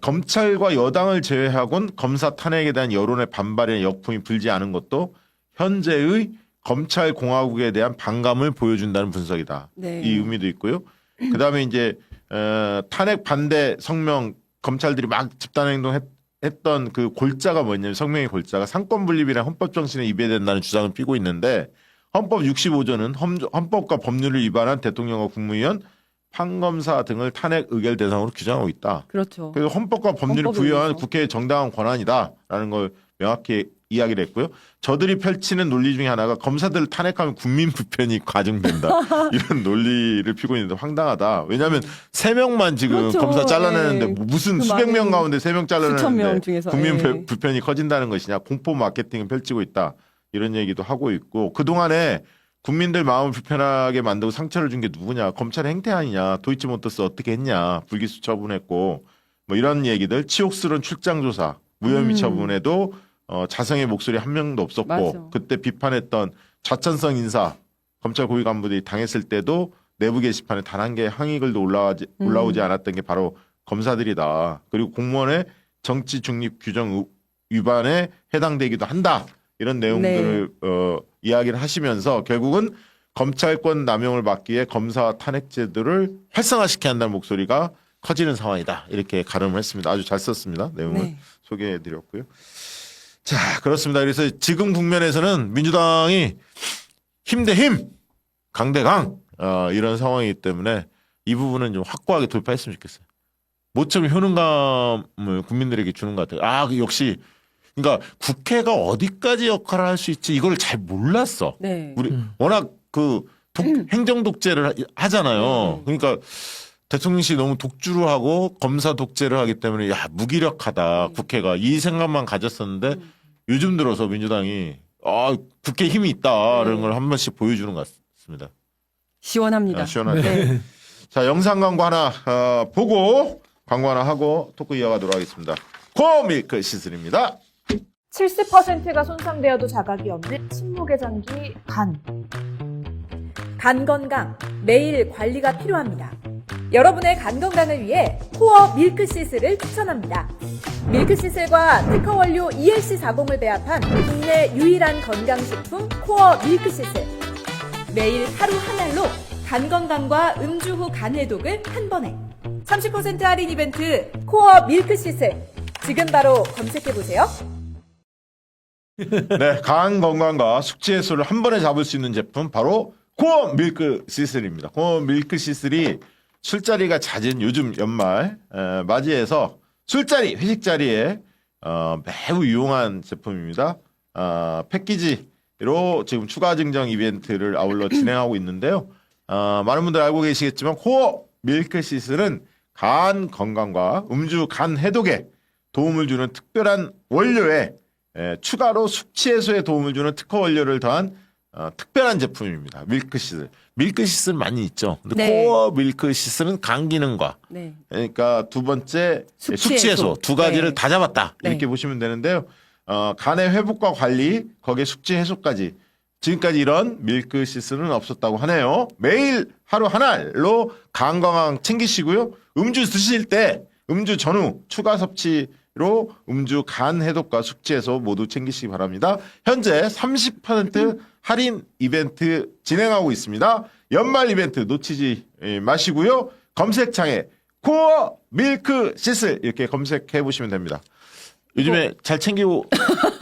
검찰과 여당을 제외하곤 검사 탄핵에 대한 여론의 반발의 역풍이 불지 않은 것도 현재의 검찰 공화국에 대한 반감을 보여준다는 분석이다. 네. 이 의미도 있고요. 그다음에 이제 탄핵 반대 성명 검찰들이 막 집단 행동했던 그 골자가 뭐냐면 성명의 골자가 상권 분립이랑 헌법 정신에 위배된다는 주장을 피고 있는데 헌법 65조는 헌법과 법률을 위반한 대통령과 국무위원 판검사 등을 탄핵 의결 대상으로 규정하고 있다. 그렇죠. 그래서 헌법과 법률을 헌법에 부여한 의해서. 국회의 정당한 권한이다라는 걸 명확히 이야기를 했고요. 저들이 펼치는 논리 중에 하나가 검사들을 탄핵하면 국민 불편이 가중된다. 이런 논리를 피고 있는데 황당하다. 왜냐하면 3명만 지금 그렇죠. 검사 잘라내는데 예. 무슨 그 수백 명 많은 가운데 3명 수천 명 잘라내는데 중에서, 국민 예. 불편이 커진다는 것이냐. 공포 마케팅을 펼치고 있다. 이런 얘기도 하고 있고 그동안에 국민들 마음을 불편하게 만들고 상처를 준 게 누구냐. 검찰의 행태 아니냐. 도이치모터스 어떻게 했냐. 불기소 처분했고 뭐 이런 얘기들. 치욕스러운 출장조사. 무혐의 처분에도 자성의 목소리 한 명도 없었고 맞아. 그때 비판했던 좌천성 인사 검찰 고위 간부들이 당했을 때도 내부 게시판에 단 한 개의 항의글도 올라오지 않았던 게 바로 검사들이다. 그리고 공무원의 정치 중립 규정 위반에 해당되기도 한다. 이런 내용들을 이야기를 하시면서 결국은 검찰권 남용을 막기 위해 검사 탄핵 제도를 활성화시켜야 한다는 목소리가 커지는 상황이다. 이렇게 가름을 했습니다. 아주 잘 썼습니다. 내용을 네. 소개해드렸고요. 자, 그렇습니다. 그래서 지금 국면에서는 민주당이 힘 대 힘, 강 대 강 이런 상황이기 때문에 이 부분은 좀 확고하게 돌파했으면 좋겠어요. 모처럼 효능감을 국민들에게 주는 것 같아요. 아, 역시 그러니까 국회가 어디까지 역할을 할 수 있지 이걸 잘 몰랐어. 네. 우리 워낙 행정 독재를 하잖아요. 그러니까 대통령실이 너무 독주를 하고 검사 독재를 하기 때문에 야 무기력하다 국회가 이 생각만 가졌었는데 요즘 들어서 민주당이 국회에 힘이 있다라는 걸 한 번씩 보여주는 것 같습니다. 시원합니다. 시원하죠. 네. 자 영상 광고 하나 보고 광고 하나 하고 토크 이어가도록 하겠습니다. 코밀크 시슬입니다. 70%가 손상되어도 자각이 없는 침묵의 장기 간. 간 건강, 매일 관리가 필요합니다. 여러분의 간 건강을 위해 코어 밀크시슬을 추천합니다. 밀크시슬과 특허 원료 ELC40을 배합한 국내 유일한 건강식품 코어 밀크시슬. 매일 하루 한 알로 간 건강과 음주 후 간 해독을 한 번에. 30% 할인 이벤트 코어 밀크시슬. 지금 바로 검색해보세요. 네, 간 건강과 숙취 해소를 한 번에 잡을 수 있는 제품 바로 코어 밀크 시슬입니다. 코어 밀크 시슬이 술자리가 잦은 요즘 연말 맞이해서 술자리, 회식 자리에 매우 유용한 제품입니다. 패키지로 지금 추가 증정 이벤트를 아울러 진행하고 있는데요. 많은 분들 알고 계시겠지만 코어 밀크 시슬은 간 건강과 음주 간 해독에 도움을 주는 특별한 원료에 추가로 숙취 해소에 도움을 주는 특허 원료를 더한 특별한 제품입니다. 밀크시슬. 밀크시슬 많이 있죠. 근데 네. 코어 밀크시슬은 간 기능과 네. 그러니까 두 번째 숙취 숙취 해소 해소. 두 가지를 네. 다 잡았다. 이렇게 네. 보시면 되는데요. 간의 회복과 관리, 거기에 숙취 해소까지 지금까지 이런 밀크시슬은 없었다고 하네요. 매일 하루 한 알로 간 건강 챙기시고요. 음주 드실 때 음주 전후 추가 섭취로 음주 간 해독과 숙취 해소 모두 챙기시기 바랍니다. 현재 30% 할인 이벤트 진행하고 있습니다. 연말 이벤트 놓치지 마시고요. 검색창에 코어 밀크 시슬 이렇게 검색해 보시면 됩니다. 요즘에 잘 챙기고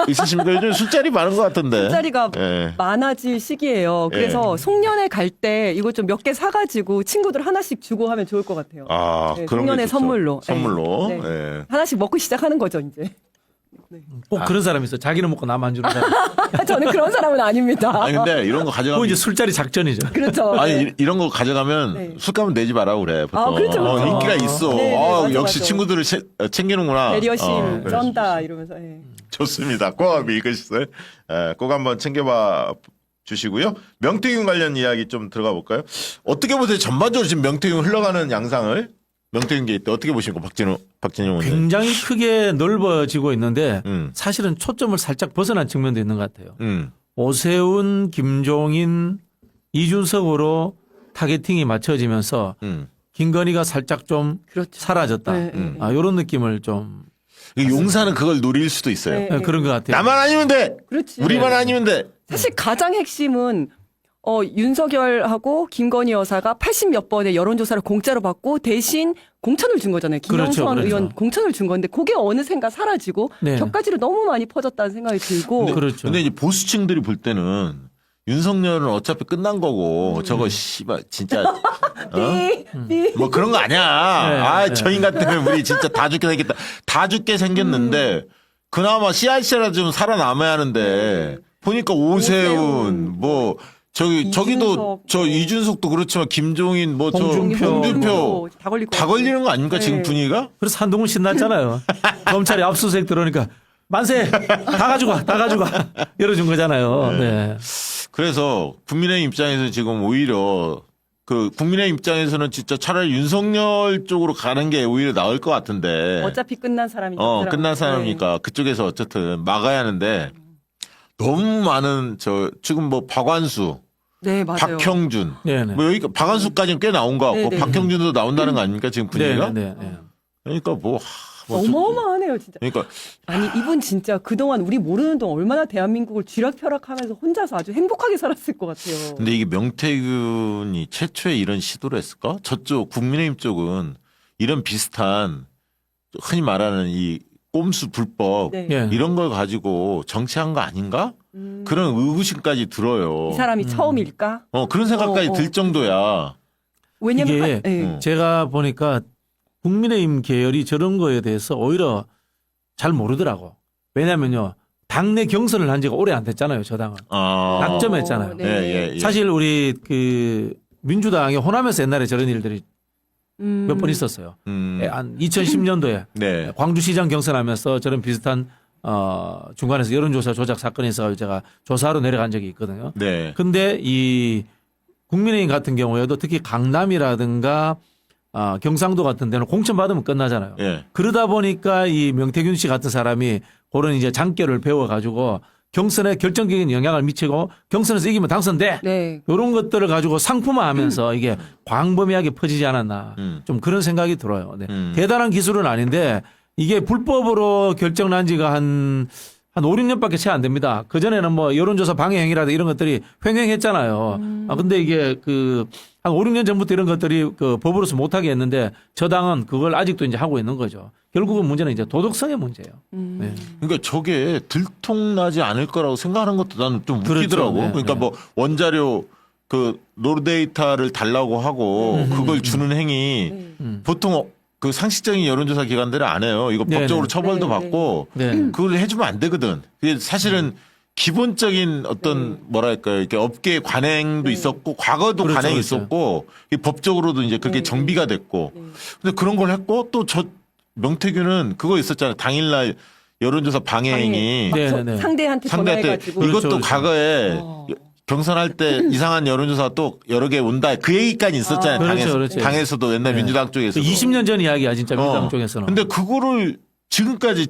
있으십니까? 요즘 술자리 많은 것 같던데. 술자리가 예. 많아질 시기예요. 그래서 송년회 갈 때 이거 좀 몇 개 사가지고 친구들 하나씩 주고 하면 좋을 것 같아요. 아, 네, 그런 게 송년회 좋죠. 선물로. 선물로. 네. 예. 하나씩 먹고 시작하는 거죠, 이제. 네. 꼭 그런 사람이 있어. 자기는 먹고 남 안 주는 사람. 저는 그런 사람은 아닙니다. 아니 근데 이런 거 그건 가져가면 이제 술자리 작전이죠. 그렇죠. 아니 네. 이런 거 가져가면 네. 술값은 내지 마라 그래. 보통. 아, 그렇죠, 그렇죠. 인기가 있어. 네, 네, 아, 맞아, 역시 맞아. 친구들을 챙기는구나. 배려심 그래. 쩐다 이러면서. 예. 좋습니다. 꼭 읽으시어요. 꼭 한번 챙겨봐 주시고요. 명태균 관련 이야기 좀 들어가 볼까요? 어떻게 보세요? 전반적으로 지금 명태균 흘러가는 양상을 명태균 게이트 어떻게 보십니까? 박진영 원장님. 굉장히 크게 넓어지고 있는데 음. 사실은 초점을 살짝 벗어난 측면도 있는 것 같아요. 오세훈, 김종인, 이준석으로 타겟팅이 맞춰지면서 김건희가 살짝 좀 그렇죠. 사라졌다. 네, 네. 이런 느낌을 좀 용사는 그걸 노릴 수도 있어요. 네. 그런 것 같아요. 나만 아니면 돼. 그렇지. 우리만 아니면 돼. 사실 가장 핵심은 윤석열하고 김건희 여사가 80몇 번의 여론조사를 공짜로 받고 대신 공천을 준 거잖아요. 김영선 그렇죠. 의원 공천을 준 건데 그게 어느샌가 사라지고 네. 격가지로 너무 많이 퍼졌다는 생각이 들고 그렇죠. 근데 이제 보수층들이 볼 때는 윤석열은 어차피 끝난 거고 저거 씨발 진짜 뭐 그런 거 아니야. 저 인간 때문에 우리 진짜 다 죽게 생겼다. 다 죽게 생겼는데 그나마 씨앗이라도 좀 살아남아야 하는데 보니까 오세훈 뭐 저기도 저 이준석도 그렇지만 김종인 뭐 저 홍준표 다 걸리는 거 아닙니까 지금 분위기가? 그래서 한동훈 신났잖아요. 검찰이 압수수색 들어오니까 만세 다 가져가 열어준 거잖아요. 네. 그래서 국민의힘 입장에서 지금 오히려 그 국민의힘 입장에서는 진짜 차라리 윤석열 쪽으로 가는 게 오히려 나을 것 같은데. 어차피 끝난 사람이니까. 끝난 사람이니까 그쪽에서 어쨌든 막아야 하는데 너무 많은 지금 뭐 박완수, 네, 맞아요. 박형준, 네네. 뭐 여기 박완수까지는 꽤 나온 것 같고 네네. 박형준도 나온다는 거 아닙니까 지금 분위기가? 네. 그러니까 뭐 어마어마하네요, 진짜. 그러니까 아니, 이분 진짜 그동안 우리 모르는 동안 얼마나 대한민국을 쥐락펴락하면서 혼자서 아주 행복하게 살았을 것 같아요. 근데 이게 명태균이 최초에 이런 시도를 했을까? 저쪽 국민의힘 쪽은 이런 비슷한 흔히 말하는 이 꼼수 불법 네. 예. 이런 걸 가지고 정치한 거 아닌가? 그런 의구심까지 들어요. 이 사람이 처음일까? 그런 생각까지 어. 들 정도야. 왜냐면 이게 네. 제가 보니까 국민의힘 계열이 저런 거에 대해서 오히려 잘 모르더라고. 왜냐면요. 당내 경선을 한 지가 오래 안 됐잖아요. 저 당은. 낙점했잖아요. 네. 예. 사실 우리 그 민주당이 호남에서 옛날에 저런 일들이 몇 번 있었어요. 한 2010년도에 네. 광주시장 경선하면서 저런 비슷한 중간에서 여론조사 조작 사건이 있어서 제가 조사하러 내려간 적이 있거든요. 네. 근데 이 국민의힘 같은 경우에도 특히 강남이라든가 경상도 같은 데는 공천 받으면 끝나잖아요. 예. 그러다 보니까 이 명태균 씨 같은 사람이 그런 이제 장결을 배워가지고 경선에 결정적인 영향을 미치고 경선에서 이기면 당선돼. 네. 이런 것들을 가지고 상품화하면서 이게 광범위하게 퍼지지 않았나. 좀 그런 생각이 들어요. 네. 대단한 기술은 아닌데 이게 불법으로 결정난 지가 한 5, 6년밖에 채 안 됩니다. 그전에는 뭐 여론조사 방해 행위라든가 이런 것들이 횡행했잖아요. 근데 이게 한 5, 6년 전부터 이런 것들이 법으로서 못하게 했는데 저 당은 그걸 아직도 이제 하고 있는 거죠. 결국은 문제는 이제 도덕성의 문제예요. 네. 그러니까 저게 들통나지 않을 거라고 생각하는 것도 나는 좀 그렇죠. 웃기더라고. 네, 그러니까 네. 뭐 원자료 노르데이터를 달라고 하고 그걸 주는 행위 보통 그 상식적인 여론조사 기관들은 안 해요. 이거 네, 법적으로 네. 처벌도 네, 받고 네. 그걸 해주면 안 되거든. 그게 사실은 기본적인 어떤 뭐랄까요, 이렇게 업계 관행도 있었고 과거도 그렇죠, 관행이 그렇죠. 있었고 이 법적으로도 이제 그렇게 정비가 됐고 근데 그런 걸 했고 또 명태균은 그거 있었잖아요. 당일날 여론조사 방해 행위. 네. 상대한테 상대한테 전화해가지고 이것도 그렇죠. 과거에 경선할 때 이상한 여론조사 또 여러 개 온다. 그 얘기까지 있었잖아요. 그렇죠, 그렇죠. 당에서도 옛날 네. 민주당 쪽에서. 20년 전 이야기야 진짜 민주당 쪽에서는. 근데 그거를 지금까지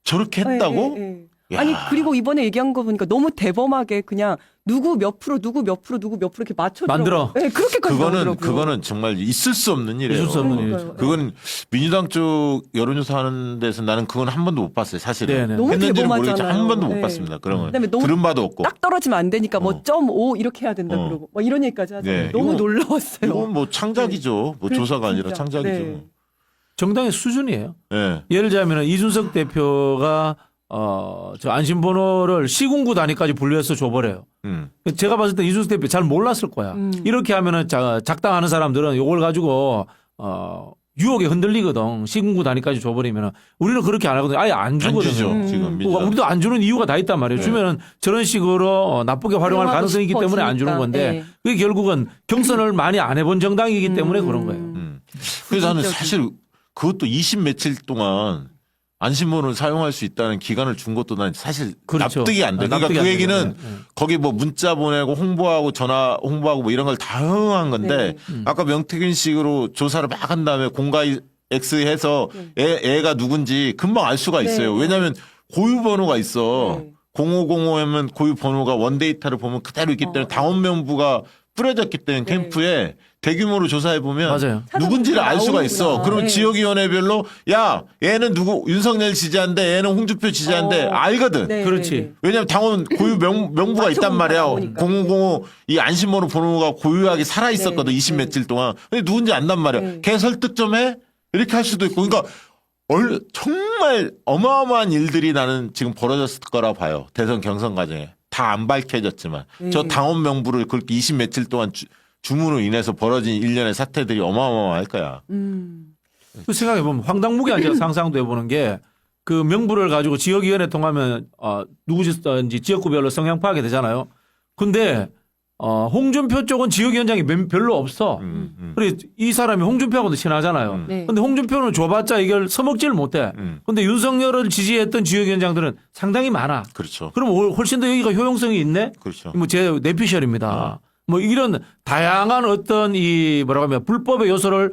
저렇게 했다고? 네. 야. 아니 그리고 이번에 얘기한 거 보니까 너무 대범하게 그냥 누구 몇 프로 이렇게 맞춰 만들어. 네, 그렇게까지 나오더라고요. 그거는 정말 있을 수 없는 일이에요. 있을 수 없는 그러니까요. 일이죠. 그건 민주당 쪽 여론조사 하는 데서 나는 그건 한 번도 못 봤어요. 사실은. 네네. 너무 했는지는 모르겠지만 대범하잖아요. 한 번도 못 네. 봤습니다. 그런 건. 그다음에 너무 들은 바도 없고. 딱 떨어지면 안 되니까 뭐 어. 0.5 이렇게 해야 된다 그러고 막 이런 얘기까지 하잖아요. 네, 너무 이거- 놀라웠어요. 이건 뭐 창작이죠. 뭐 그래, 조사가 아니라 진짜. 창작이죠. 네. 정당의 수준이에요. 네. 예를 들자면 이준석 대표가 저 안심번호를 시군구 단위까지 분류해서 줘버려요. 제가 봤을 때 이준석 대표 잘 몰랐을 거야. 이렇게 하면은 작당하는 사람들은 이걸 가지고 유혹에 흔들리거든. 시군구 단위까지 줘버리면 우리는 그렇게 안 하거든. 아예 안 안 주거든요. 주죠. 지금 민주당. 우리도 안 주는 이유가 다 있단 말이에요. 네. 주면은 저런 식으로 나쁘게 활용할 활용하고 가능성이 있기 때문에 안 주는 싶어지니까. 건데 네. 그게 결국은 경선을 많이 안 해본 정당이기 때문에 그런 거예요. 그래서 나는 사실 그것도 20 며칠 동안 안심번호를 사용할 수 있다는 기간을 준 것도 난 사실 그렇죠. 납득이 안 돼. 그러니까 납득이 그 안 얘기는 되죠. 네. 거기 뭐 문자 보내고 홍보하고 전화 홍보하고 뭐 이런 걸 다 허용한 건데 아까 명태균 식으로 조사를 막 한 다음에 공가 X 해서 애가 누군지 금방 알 수가 있어요. 네. 왜냐하면 고유 번호가 있어. 네. 0505 하면 고유 번호가 원데이터를 보면 그대로 있기 때문에 당원 명부가 뿌려졌기 때문에 네. 캠프에 대규모로 조사해 보면 맞아요. 누군지를 알 수가 있어. 나오는구나. 그러면 네. 지역위원회별로 야 얘는 누구 윤석열 지지한데 얘는 홍준표 지지한데 알거든. 네, 그렇지. 네, 네. 왜냐하면 당원 고유 명부가 있단 말이야. 나오니까. 0505 이 안심번호 번호가 고유하게 살아 있었거든. 네, 20 네. 며칠 동안. 근데 누군지 안단 말이야. 네. 걔 설득 좀 해. 이렇게 할 수도 있고. 그러니까 정말 어마어마한 일들이 나는 지금 벌어졌을 거라 봐요. 대선 경선 과정에. 다 안 밝혀졌지만. 저 당원 명부를 그렇게 20 며칠 동안 주문으로 인해서 벌어진 일련의 사태들이 어마어마할 거야. 그 생각해보면 황당무계 아니라 상상도 해보는 게 그 명부를 가지고 지역위원회 통하면 누구든지 지역구별로 성향 파악이 되잖아요. 근데 홍준표 쪽은 지역위원장이 별로 없어. 그래 이 사람이 홍준표하고도 친하잖아요. 네. 근데 홍준표는 줘봤자 이걸 써먹지를 못해. 근데 윤석열을 지지했던 지역위원장들은 상당히 많아. 그렇죠. 그럼 훨씬 더 여기가 효용성이 있네. 그렇죠. 뭐 제 내피셜입니다. 뭐 이런 다양한 어떤 이 뭐라고 하면 불법의 요소를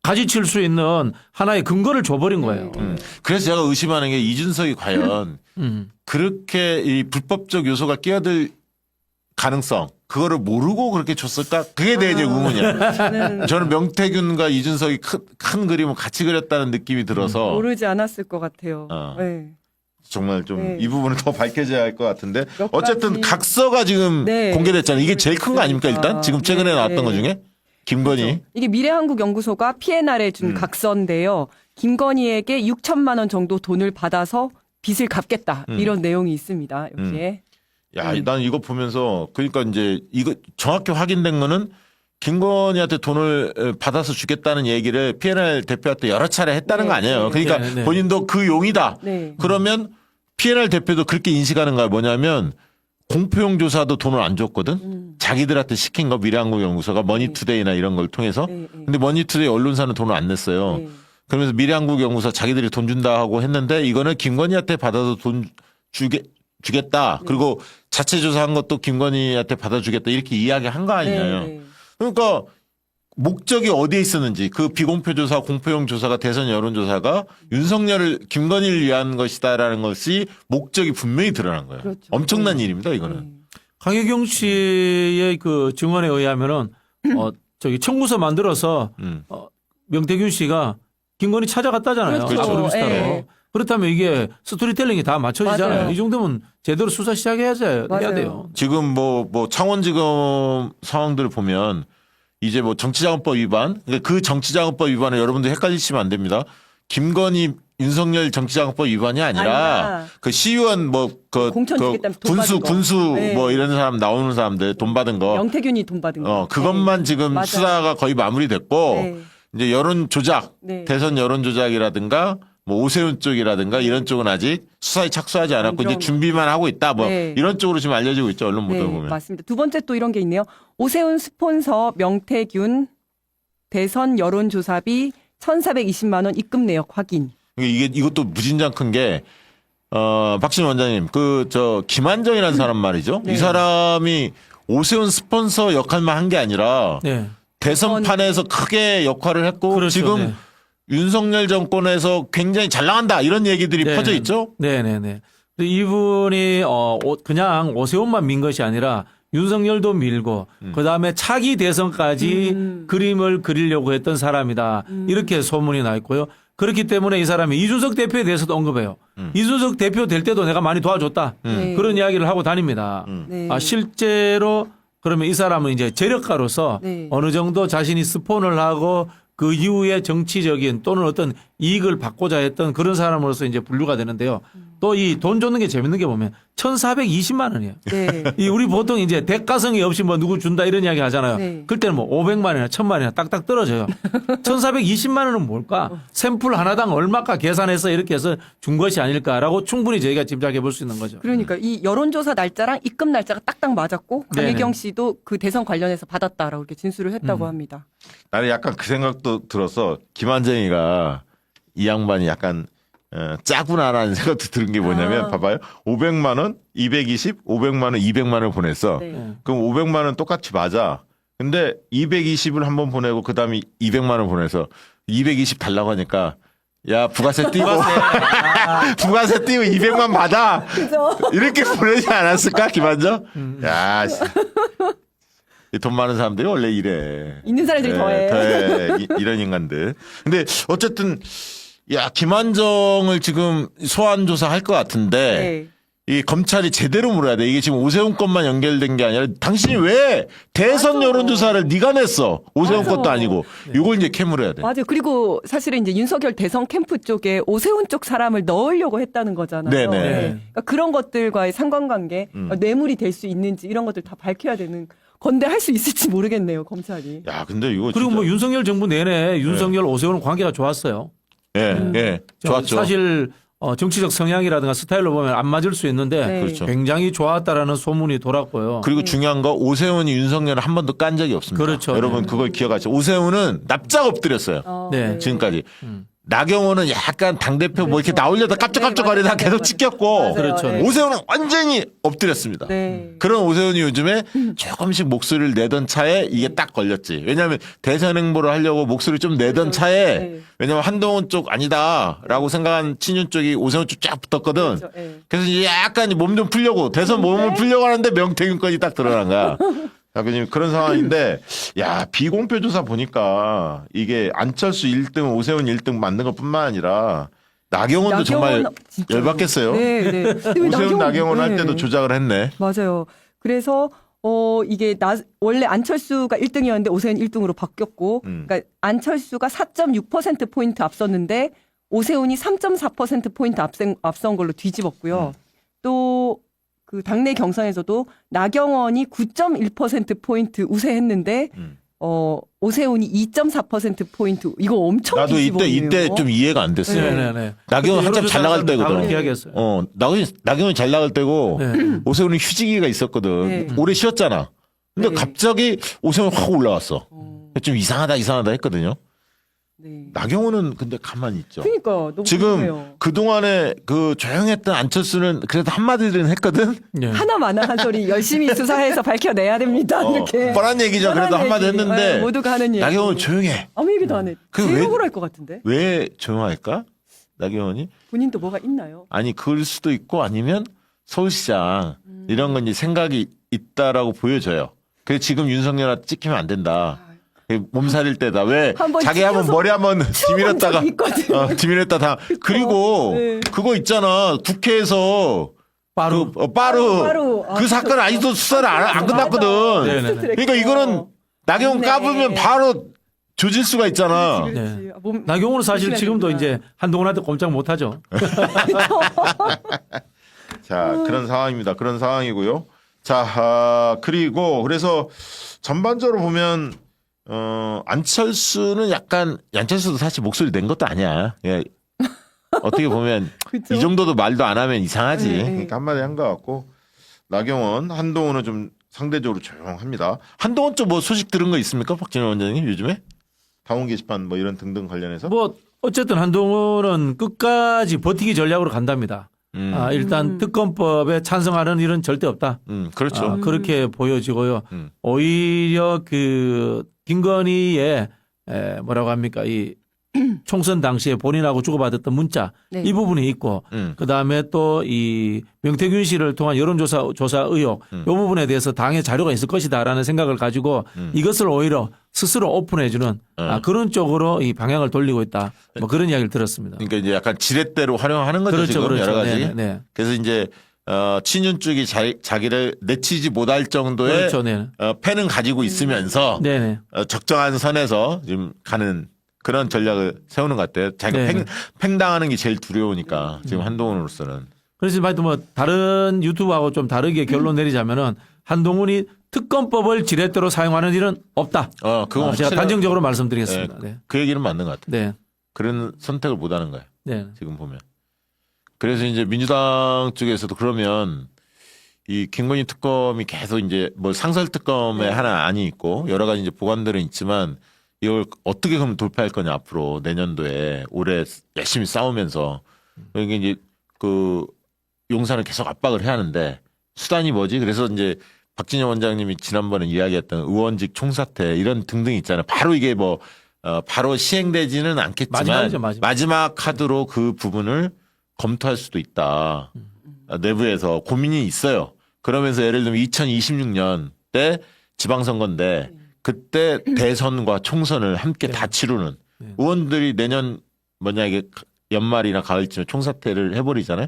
가지칠 수 있는 하나의 근거를 줘버린 거예요. 그래서 제가 의심하는 게 이준석이 과연 그렇게 이 불법적 요소가 끼어들 가능성 그거를 모르고 그렇게 줬을까? 그게 내 이제 의문이야. 저는 명태균과 이준석이 큰 그림을 같이 그렸다는 느낌이 들어서 모르지 않았을 것 같아요. 네. 정말 좀 네. 이 부분을 더 밝혀져야 할 것 같은데 몇 어쨌든 가지- 각서가 지금 네. 공개됐잖아요. 이게 제일 큰 거 아닙니까 일단? 지금 최근에 네, 나왔던 네. 것 중에 김건희. 이게 미래한국연구소가 PNR에 준 각서인데요. 김건희에게 6천만 원 정도 돈을 받아서 빚을 갚겠다. 이런 내용이 있습니다. 여기에. 야, 난 이거 보면서 그러니까 이제 이거 정확히 확인된 거는 김건희한테 돈을 받아서 주겠다는 얘기를 PNR 대표한테 여러 차례 했다는 네, 거 아니에요. 네. 그러니까 네, 네. 본인도 그 용이다. 네. 그러면 PNR 대표도 그렇게 인식하는 거야. 뭐냐면 공표용 조사도 돈을 안 줬거든. 자기들한테 시킨 거 미래한국연구소가 머니투데이나 이런 걸 통해서. 네, 네. 근데 머니투데이 언론사는 돈을 안 냈어요. 네. 그러면서 미래한국연구소 자기들이 돈 준다 하고 했는데 이거는 김건희한테 받아서 돈 주겠다. 그리고 자체 조사한 것도 김건희한테 받아주겠다. 이렇게 이야기한 거 아니냐요. 네, 네. 그러니까 목적이 어디에 있었는지 그 비공표 조사, 공표용 조사가 대선 여론조사가 윤석열을 김건희를 위한 것이다라는 것이 목적이 분명히 드러난 거예요. 그렇죠. 엄청난 네. 일입니다. 이거는. 네. 강혜경 씨의 그 증언에 의하면은 저기 청구서 만들어서 명태균 씨가 김건희 찾아갔다잖아요. 그렇죠. 오르비스타로. 네. 그렇다면 이게 스토리텔링이 다 맞춰지잖아요. 맞아요. 이 정도면 제대로 수사 시작해야 해야 맞아요. 돼요. 지금 뭐 창원지검 상황들을 보면 이제 뭐 정치자금법 위반, 그러니까 그 정치자금법 위반을 여러분들 헷갈리시면 안 됩니다. 김건희 윤석열 정치자금법 위반이 아니라 아니라 그 시의원 뭐그 공천 주겠다면서 돈 받은 거. 군수 네. 뭐 이런 사람 나오는 사람들 돈 받은 거. 명태균이 돈 받은 거. 그것만 네. 지금 맞아요. 수사가 거의 마무리됐고 네. 이제 여론 조작, 네. 대선 여론 조작이라든가 뭐 오세훈 쪽이라든가 이런 쪽은 아직 수사에 착수하지 않았고 이런- 이제 준비만 하고 있다. 뭐 네. 이런 쪽으로 지금 알려지고 있죠. 언론 보도 네, 보면. 맞습니다. 두 번째 또 이런 게 있네요. 오세훈 스폰서 명태균 대선 여론조사비 1,420만 원 입금 내역 확인. 이것도 무진장 큰 게 박신 원장님 김한정이라는 사람 말이죠. 네. 이 사람이 오세훈 스폰서 역할만 한 게 아니라 네. 대선판에서 크게 역할을 했고 그렇죠. 지금 네. 윤석열 정권에서 굉장히 잘 나간다 이런 얘기들이 네. 퍼져 있죠. 네네네. 이분이 그냥 오세훈만 민 것이 아니라 윤석열도 밀고 그다음에 차기 대선까지 그림을 그리려고 했던 사람이다. 이렇게 소문이 나 있고요. 그렇기 때문에 이 사람이 이준석 대표에 대해서도 언급해요. 이준석 대표 될 때도 내가 많이 도와줬다. 네. 그런 이야기를 하고 다닙니다. 네. 실제로 그러면 이 사람은 이제 재력가로서 네. 어느 정도 자신이 스폰을 하고 그 이후에 정치적인 또는 어떤 이익을 받고자 했던 그런 사람으로서 이제 분류가 되는데요. 또 또 이 돈 줬는 게 재밌는 게 보면 1,420만 원이에요. 네. 이 우리 보통 이제 대가성이 없이 뭐 누구 준다 이런 이야기 하잖아요. 네. 그때는 뭐 500만 원이나 1,000만 원이나 딱딱 떨어져요. 1,420만 원은 뭘까? 샘플 하나당 얼마까 계산해서 이렇게 해서 준 것이 아닐까라고 충분히 저희가 짐작해 볼 수 있는 거죠. 그러니까 이 여론조사 날짜랑 입금 날짜가 딱딱 맞았고 네네. 강혜경 씨도 그 대선 관련해서 받았다라고 이렇게 진술을 했다고 합니다. 나는 약간 그 생각도 들어서 김한정이가 이 양반이 약간 짜구나라는 생각도 들은 게 뭐냐면 봐봐요. 500만 원, 220, 500만 원, 200만 원을 보냈어. 네. 그럼 500만 원 똑같이 맞아. 근데 220을 한 번 보내고 그다음에 200만 원 보내서 220 달라고 하니까 야 부가세 띄고 부가세 띄고 200만 받아. 이렇게 보내지 않았을까 김한정? 야. 이돈 많은 사람들이 원래 이래. 있는 사람들이 더해. 더해. 이런 인간들. 근데 어쨌든 야 김한정을 지금 소환 조사할 것 같은데 네. 이 검찰이 제대로 물어야 돼. 이게 지금 오세훈 것만 연결된 게 아니라 당신이 왜 대선 맞아. 여론조사를 네가 냈어? 오세훈 맞아. 것도 아니고 이걸 이제 캐물어야 돼. 맞아요. 그리고 사실은 이제 윤석열 대선 캠프 쪽에 오세훈 쪽 사람을 넣으려고 했다는 거잖아요. 네네. 그러니까 그런 것들과의 상관관계, 뇌물이 될 수 있는지 이런 것들 다 밝혀야 되는 건데 할 수 있을지 모르겠네요, 검찰이. 야 근데 이거 그리고 진짜. 뭐 윤석열 정부 내내 윤석열 오세훈 관계가 좋았어요. 예, 좋았죠. 사실 정치적 성향이라든가 스타일로 보면 안 맞을 수 있는데 네. 그렇죠. 굉장히 좋았다라는 소문이 돌았고요. 그리고 중요한 거 오세훈이 윤석열을 한 번도 깐 적이 없습니다. 그렇죠. 여러분 네. 그걸 기억하세요. 오세훈은 납작 엎드렸어요. 네. 지금까지. 나경원은 약간 당대표 뭐 이렇게 나오려다 깝짝깝짝거리다 네, 계속 맞아요. 찍혔고 맞아요. 그렇죠. 네. 오세훈은 완전히 엎드렸습니다. 네. 그런 오세훈이 요즘에 조금씩 목소리를 내던 차에 이게 딱 걸렸지. 왜냐하면 대선 행보를 하려고 목소리 좀 내던 차에 네. 왜냐하면 한동훈 쪽 아니다라고 생각한 친윤 쪽이 오세훈 쪽 쫙 붙었거든. 그렇죠. 네. 그래서 이제 약간 몸 좀 풀려고 대선 몸을 풀려고 하는데 명태균까지 딱 드러난 거야. 그러니까 그런 상황인데 야 비공표 조사 보니까 이게 안철수 1등 오세훈 1등 만든 것뿐만 아니라 나경원도 정말 진짜. 열받겠어요. 네, 네. 오세훈 나경원 할 네. 때도 조작을 했네. 맞아요. 그래서 이게 원래 안철수가 1등이었는데 오세훈 1등으로 바뀌었고, 그러니까 안철수가 4.6% 포인트 앞섰는데 오세훈이 3.4% 포인트 앞선 걸로 뒤집었고요. 또 그 당내 경선에서도 나경원이 9.1% 포인트 우세했는데 오세훈이 2.4% 포인트 이거 엄청 나도 뒤집어지네요. 이때 좀 이해가 안 됐어요. 네네네. 나경원 한참 잘 나갈 때거든. 이야기했어요. 나경원이 잘 나갈 때고 네. 오세훈이 휴지기가 있었거든. 네. 오래 쉬었잖아. 근데 네. 갑자기 오세훈 확 올라왔어. 좀 이상하다 했거든요. 네. 나경원은 근데 가만히 있죠. 그러니까 너무 지금 궁금해요. 그동안에 그 조용했던 안철수는 그래도 한마디는 했거든. 네. 하나마나 한 소리 열심히 수사해서 밝혀내야 됩니다. 이렇게. 뻔한 얘기죠. 그래도 뻔한 한마디 얘기. 했는데 네, 모두가 하는 얘기. 나경원 조용해. 아무 얘기도 안 해. 그 제일 왜- 억울할 것 같은데. 왜 조용할까? 나경원이? 본인도 뭐가 있나요? 아니 그럴 수도 있고 아니면 서울시장 이런 건 이제 생각이 있다라고 보여져요. 그래서 지금 윤석열한테 찍히면 안 된다. 몸살일 때다. 왜 한번 자기 한번 찍혀서 머리 한번 디밀었다가 적이 있거든. 디밀었다 다. 그리고 네. 그거 있잖아. 국회에서 빠루. 빠루. 그 사건 아직도 수사를 안 끝났거든. 네네네. 그러니까 이거는 나경원 맞네. 까불면 바로 조질 수가 있잖아. 그렇지. 네. 몸- 나경원은 사실 조심해야 지금도 되구나. 이제 한동훈한테 꼼짝 못하죠. 자, 그런 상황입니다. 그런 상황이고요. 자, 그리고 그래서 전반적으로 보면 안철수는 약간 안철수도 사실 목소리 낸 것도 아니야. 예. 어떻게 보면 그쵸? 이 정도도 말도 안 하면 이상하지. 네. 그러니까 한마디 한 것 같고 나경원, 한동훈은 좀 상대적으로 조용합니다. 한동훈 쪽 뭐 소식 들은 거 있습니까, 박진영 원장님 요즘에? 당원 게시판 뭐 이런 등등 관련해서? 뭐 어쨌든 한동훈은 끝까지 버티기 전략으로 간답니다. 일단 특검법에 찬성하는 일은 절대 없다. 그렇죠. 그렇게 보여지고요. 음. 오히려 그 김건희의 뭐라고 합니까 이 총선 당시에 본인하고 주고받았던 문자 네. 이 부분이 있고 그 다음에 또 이 명태균 씨를 통한 여론조사 의혹 이 부분에 대해서 당의 자료가 있을 것이다라는 생각을 가지고 이것을 오히려 스스로 오픈해주는 그런 쪽으로 이 방향을 돌리고 있다. 뭐 그런 이야기를 들었습니다. 그러니까 이제 약간 지렛대로 활용하는 거죠. 그렇죠, 지금 그렇죠. 여러 가지. 네, 네. 그래서 이제 친윤 쪽이 자기를 내치지 못할 정도의 그렇죠, 네. 패는 가지고 있으면서 네네. 적정한 선에서 지금 가는 그런 전략을 세우는 것 같아요. 자기가 네네. 팽당하는 게 제일 두려우니까 지금 한동훈으로서는. 그래서 하여튼 뭐 다른 유튜브하고 좀 다르게 결론 내리자면은 한동훈이 특검법을 지렛대로 사용하는 일은 없다. 그건 제가 확실한- 단정적으로 말씀드리겠습니다. 네, 네. 그 얘기는 맞는 것 같아요. 네. 그런 선택을 못 하는 거예요. 네. 지금 보면. 그래서 이제 민주당 쪽에서도 그러면 이 김건희 특검이 계속 이제 뭐 상설 특검에 하나 안이 있고 여러 가지 이제 보관들은 있지만 이걸 어떻게 그럼 돌파할 거냐 앞으로 내년도에 올해 열심히 싸우면서 이게 이제 그 용산을 계속 압박을 해야 하는데 수단이 뭐지? 그래서 이제 박진영 원장님이 지난번에 이야기했던 의원직 총사퇴 이런 등등 있잖아요. 바로 이게 뭐 바로 시행되지는 않겠지만 마지막이죠, 마지막. 카드로 그 부분을 검토할 수도 있다. 내부에서 고민이 있어요. 그러면서 예를 들면 2026년 때 지방선거인데 그때 대선과 총선을 함께 다 치르는 의원들이 내년 뭐냐 이게 연말이나 가을쯤에 총사퇴를 해버리잖아요.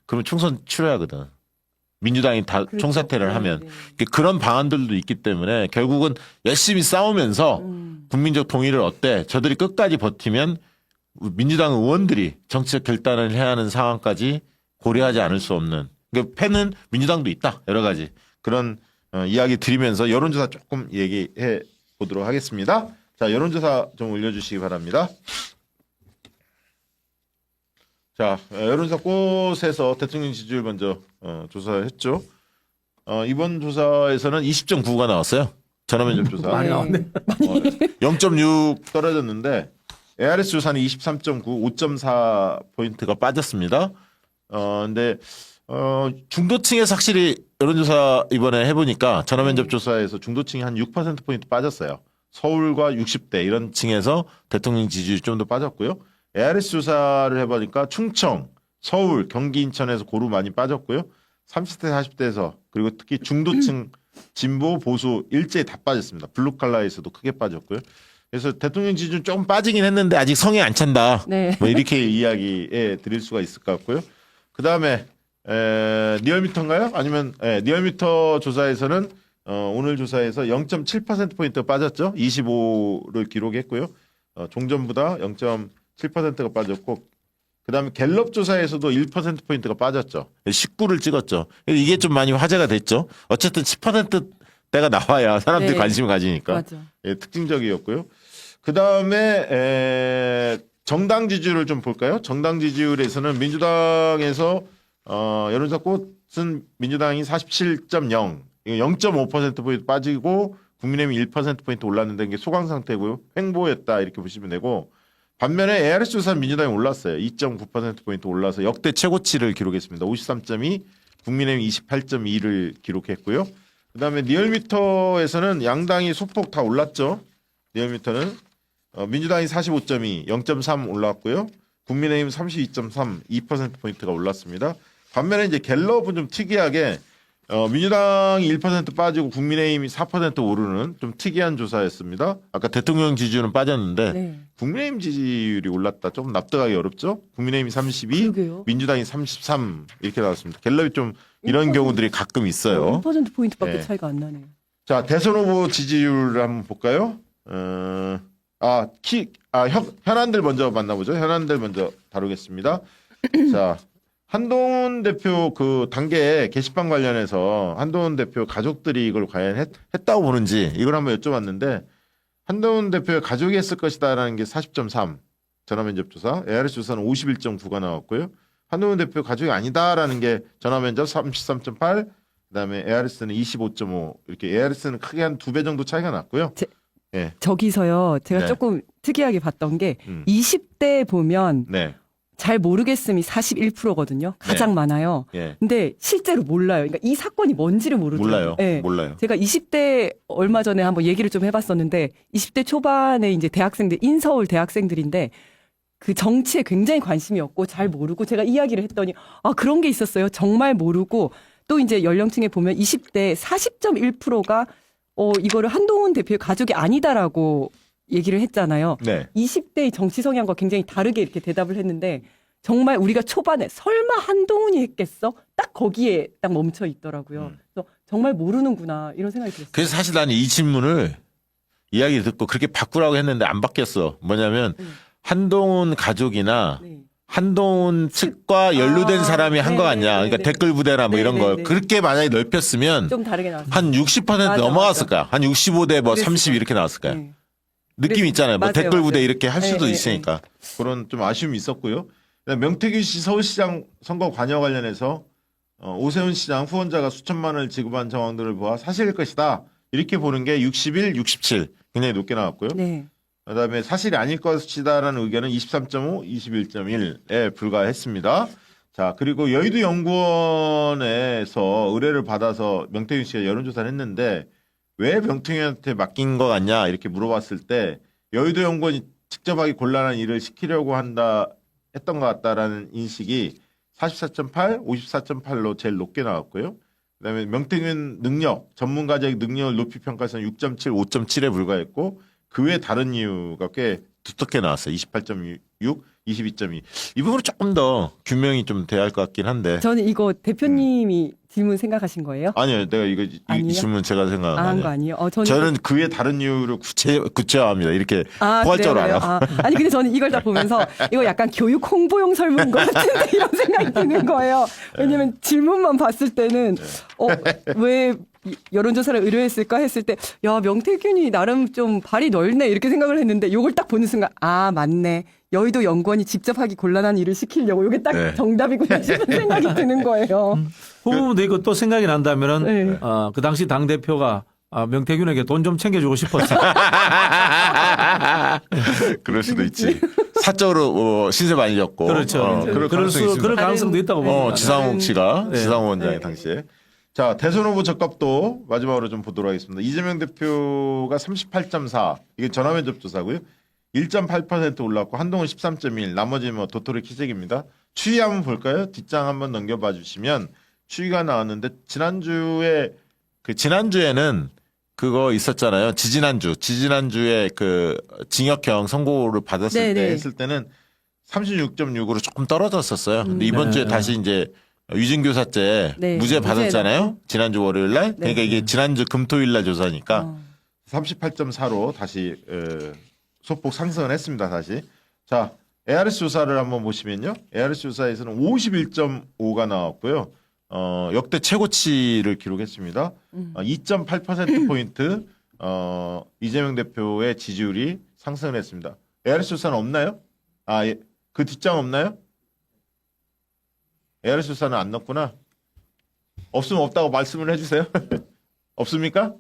그러면 총선 치러야 하거든. 민주당이 다 그렇죠. 총사퇴를 하면 네. 그런 방안들도 있기 때문에 결국은 열심히 싸우면서 국민적 동의를 얻되 저들이 끝까지 버티면 민주당 의원들이 정치적 결단을 해야 하는 상황까지 고려하지 않을 수 없는 그러니까 패는 민주당도 있다 여러 가지 그런 이야기 드리면서 여론조사 조금 얘기해 보도록 하겠습니다. 자 여론조사 좀 올려주시기 바랍니다. 자 여론조사 꽃에서 대통령 지지율 먼저 조사했죠. 이번 조사에서는 20.9가 나왔어요. 전화면접 조사. 많이 나왔네. 0.6 떨어졌는데 ARS 조사는 23.9, 5.4포인트가 빠졌습니다. 근데 중도층에서 확실히 여론조사 이번에 해보니까 전화면접 조사에서 중도층이 한 6%포인트 빠졌어요. 서울과 60대 이런 층에서 대통령 지지율이 좀 더 빠졌고요. ARS 조사를 해보니까 충청, 서울, 경기, 인천에서 고루 많이 빠졌고요. 30대, 40대에서 그리고 특히 중도층, 진보, 보수 일제히 다 빠졌습니다. 블루칼라에서도 크게 빠졌고요. 그래서 대통령 지지율 조금 빠지긴 했는데 아직 성에 안 찬다. 네. 뭐 이렇게 이야기해 드릴 수가 있을 것 같고요. 그 다음에 리얼미터인가요? 아니면 리얼미터 조사에서는 오늘 조사에서 0.7%포인트 빠졌죠. 25를 기록했고요. 종전보다 0.7%가 빠졌고 그 다음에 갤럽 조사에서도 1%포인트가 빠졌죠. 19를 찍었죠. 이게 좀 많이 화제가 됐죠. 어쨌든 10%대가 나와야 사람들이 네. 관심을 가지니까. 맞아. 예, 특징적이었고요. 그 다음에 정당 지지율을 좀 볼까요? 정당 지지율에서는 민주당에서 여론조사 꽃은 민주당이 47.0, 이거 0.5%포인트 빠지고 국민의힘이 1%포인트 올랐는데 이게 소강 상태고요. 횡보였다 이렇게 보시면 되고 반면에 ARS 조사는 민주당이 올랐어요. 2.9%포인트 올라서 역대 최고치를 기록했습니다. 53.2, 국민의힘 28.2를 기록했고요. 그다음에 리얼미터에서는 양당이 소폭 다 올랐죠. 리얼미터는 민주당이 45.2, 0.3 올랐고요. 국민의힘 32.3, 2%포인트가 올랐습니다. 반면에 이제 갤럽은 좀 특이하게 민주당이 1% 빠지고 국민의힘이 4% 오르는 좀 특이한 조사였습니다. 아까 대통령 지지율은 빠졌는데 네. 국민의힘 지지율이 올랐다. 좀 납득하기 어렵죠. 국민의힘이 32, 그러게요. 민주당이 33 이렇게 나왔습니다. 갤럽이 좀 이런 경우들이 가끔 있어요. 1%포인트밖에 네. 차이가 안 나네요. 자, 대선 후보 지지율을 한번 볼까요? 현안들 먼저 만나보죠. 현안들 먼저 다루겠습니다. 자, 한동훈 대표 그 단계 게시판 관련해서 한동훈 대표 가족들이 이걸 과연 했다고 보는지 이걸 한번 여쭤봤는데 한동훈 대표의 가족이 했을 것이다라는 게 40.3 전화면접 조사, ARS 조사는 51.9가 나왔고요. 한동훈 대표 가족이 아니다라는 게 전화면접 33.8, 그다음에 ARS는 25.5 이렇게 ARS는 크게 한 2배 정도 차이가 났고요. 저기서요, 제가 네. 조금 특이하게 봤던 게 20대 20대 보면 네, 잘 모르겠음이 41%거든요. 가장 네. 많아요. 예, 근데 실제로 몰라요. 그러니까 이 사건이 뭔지를 모르더라고요. 몰라요, 네. 몰라요. 제가 20대 얼마 전에 한번 얘기를 좀 해봤었는데 20대 초반에 이제 대학생들, 인서울 대학생들인데 그 정치에 굉장히 관심이었고 잘 모르고 제가 이야기를 했더니 그런 게 있었어요. 정말 모르고 또 이제 연령층에 보면 20대 40.1%가 이거를 한동훈 대표의 가족이 아니다라고 얘기를 했잖아요. 네. 20대의 정치 성향과 굉장히 다르게 이렇게 대답을 했는데 정말 우리가 초반에 설마 한동훈이 했겠어? 딱 거기에 딱 멈춰 있더라고요. 그래서 정말 모르는구나 이런 생각이 들었어요. 그래서 사실 나는 이 질문을 이야기 듣고 그렇게 바꾸라고 했는데 안 바뀌었어. 뭐냐면 한동훈 가족이나 네. 한동훈 측과 연루된 사람이 한 거 같냐. 그러니까 댓글 부대나 뭐 이런 거. 네네네. 그렇게 만약에 넓혔으면 좀 다르게 나왔어요. 한 60% 맞아, 넘어갔을 맞아. 거야. 한 65대 뭐 그랬을 30 거예요. 이렇게 나왔을 거야. 네. 느낌 있잖아요. 뭐 맞아요, 댓글 부대 맞아요. 이렇게 할 수도 네, 있으니까. 그런 좀 아쉬움이 있었고요. 그다음에 명태균 씨 서울시장 선거 관여 관련해서 오세훈 시장 후원자가 수천만 원을 지급한 정황들을 보아 사실일 것이다. 이렇게 보는 게 61, 67 굉장히 높게 나왔고요. 네. 그다음에 사실이 아닐 것이다라는 의견은 23.5, 21.1에 불과했습니다. 자, 그리고 여의도 연구원에서 의뢰를 받아서 명태균 씨가 여론조사를 했는데 왜 명태균한테 맡긴 것 같냐 이렇게 물어봤을 때 여의도 연구원이 직접 하기 곤란한 일을 시키려고 했던 것 같다라는 인식이 44.8, 54.8로 제일 높게 나왔고요. 그다음에 명태균 능력, 전문가적 능력을 높이 평가해서는 6.7, 5.7에 불과했고 그 외 다른 이유가 꽤 두텁게 나왔어요. 28.6, 22.2. 이 부분은 조금 더 규명이 좀 돼야 할 것 같긴 한데. 저는 이거 대표님이 질문 생각하신 거예요? 아니요, 내가 이 아니에요? 질문 제가 생각 한 안 거 해요. 아니에요? 저는 그 외 다른 이유를 구체화합니다. 이렇게 포괄적으로 안 그래요? 하고. 아니 근데 저는 이걸 다 보면서 이거 약간 교육 홍보용 설문인 것 같은데 이런 생각이 드는 거예요. 왜냐면 질문만 봤을 때는 왜 여론조사를 의뢰했을까 했을 때 야 명태균이 나름 좀 발이 넓네 이렇게 생각을 했는데 이걸 딱 보는 순간 아 맞네. 여의도 연구원이 직접 하기 곤란한 일을 시키려고 이게 딱 네. 정답이구나 싶은 생각이 드는 거예요. 그 부분도 있고 또 생각이 난다면은 네. 그 당시 당 대표가 명태균에게 돈 좀 챙겨주고 싶었어. 그럴 수도 있지. 사적으로 신세 많이 졌고. 그렇죠. 그럴 가능성이 있습니다. 그럴 가능성도 있다고 봅니다. 지상욱 씨가 네. 지상욱 원장의 네. 당시에. 자, 대선 후보 적합도 마지막으로 좀 보도록 하겠습니다. 이재명 대표가 38.4. 이게 전화면접 조사고요. 1.8% 올랐고 한동훈 13.1. 나머지 뭐 도토리 키재기입니다. 추이 한번 볼까요? 뒷장 한번 넘겨봐 주시면 추이가 나왔는데 지난주에는 그거 있었잖아요. 지지난주에 그 징역형 선고를 받았을 때 네네. 했을 때는 36.6으로 조금 떨어졌었어요. 근데 이번 네. 주에 다시 이제 위증교사죄 네. 무죄 받았잖아요. 무죄 지난주 월요일 날. 그러니까 네. 이게 지난주 금토일 날 조사니까 38.4로 다시 소폭 상승을 했습니다. 다시. 자, ARS 조사를 한번 보시면요. ARS 조사에서는 51.5가 나왔고요. 역대 최고치를 기록했습니다. 2.8%포인트 이재명 대표의 지지율이 상승을 했습니다. ARS 조사는 없나요? 예. 그 뒷장 없나요? ARS 조사는 안 넣었구나. 없으면 없다고 말씀을 해주세요. 없습니까?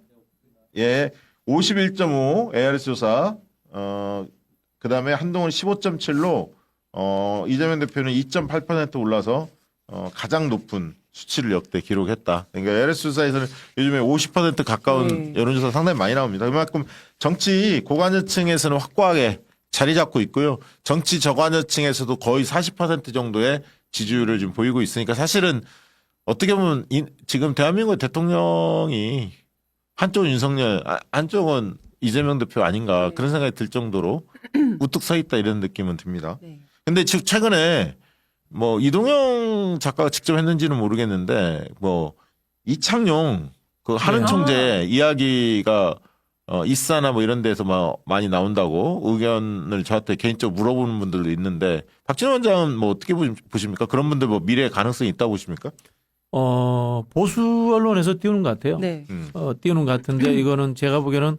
예. 51.5 ARS 조사. 그 다음에 한동훈 15.7로 이재명 대표는 2.8% 올라서 가장 높은 수치를 역대 기록했다. 그러니까 ARS 조사에서는 요즘에 50% 가까운 여론조사 상당히 많이 나옵니다. 그만큼 정치 고관여층에서는 확고하게 자리 잡고 있고요. 정치 저관여층에서도 거의 40% 정도의 지지율을 좀 보이고 있으니까 사실은 어떻게 보면 지금 대한민국 대통령이 한쪽은 윤석열, 한쪽은 이재명 대표 아닌가 그런 생각이 들 정도로 우뚝 서 있다 이런 느낌은 듭니다. 근데 즉 최근에 뭐 이동영 작가가 직접 했는지는 모르겠는데 뭐 이창용 그 하는 총재 이야기가 이사나 뭐 이런 데서 막 많이 나온다고 의견을 저한테 개인적으로 물어보는 분들도 있는데 박진원 원장은 뭐 어떻게 보십니까? 그런 분들 뭐 미래의 가능성이 있다고 보십니까? 보수 언론에서 띄우는 것 같아요. 네. 띄우는 것 같은데 이거는 제가 보기에는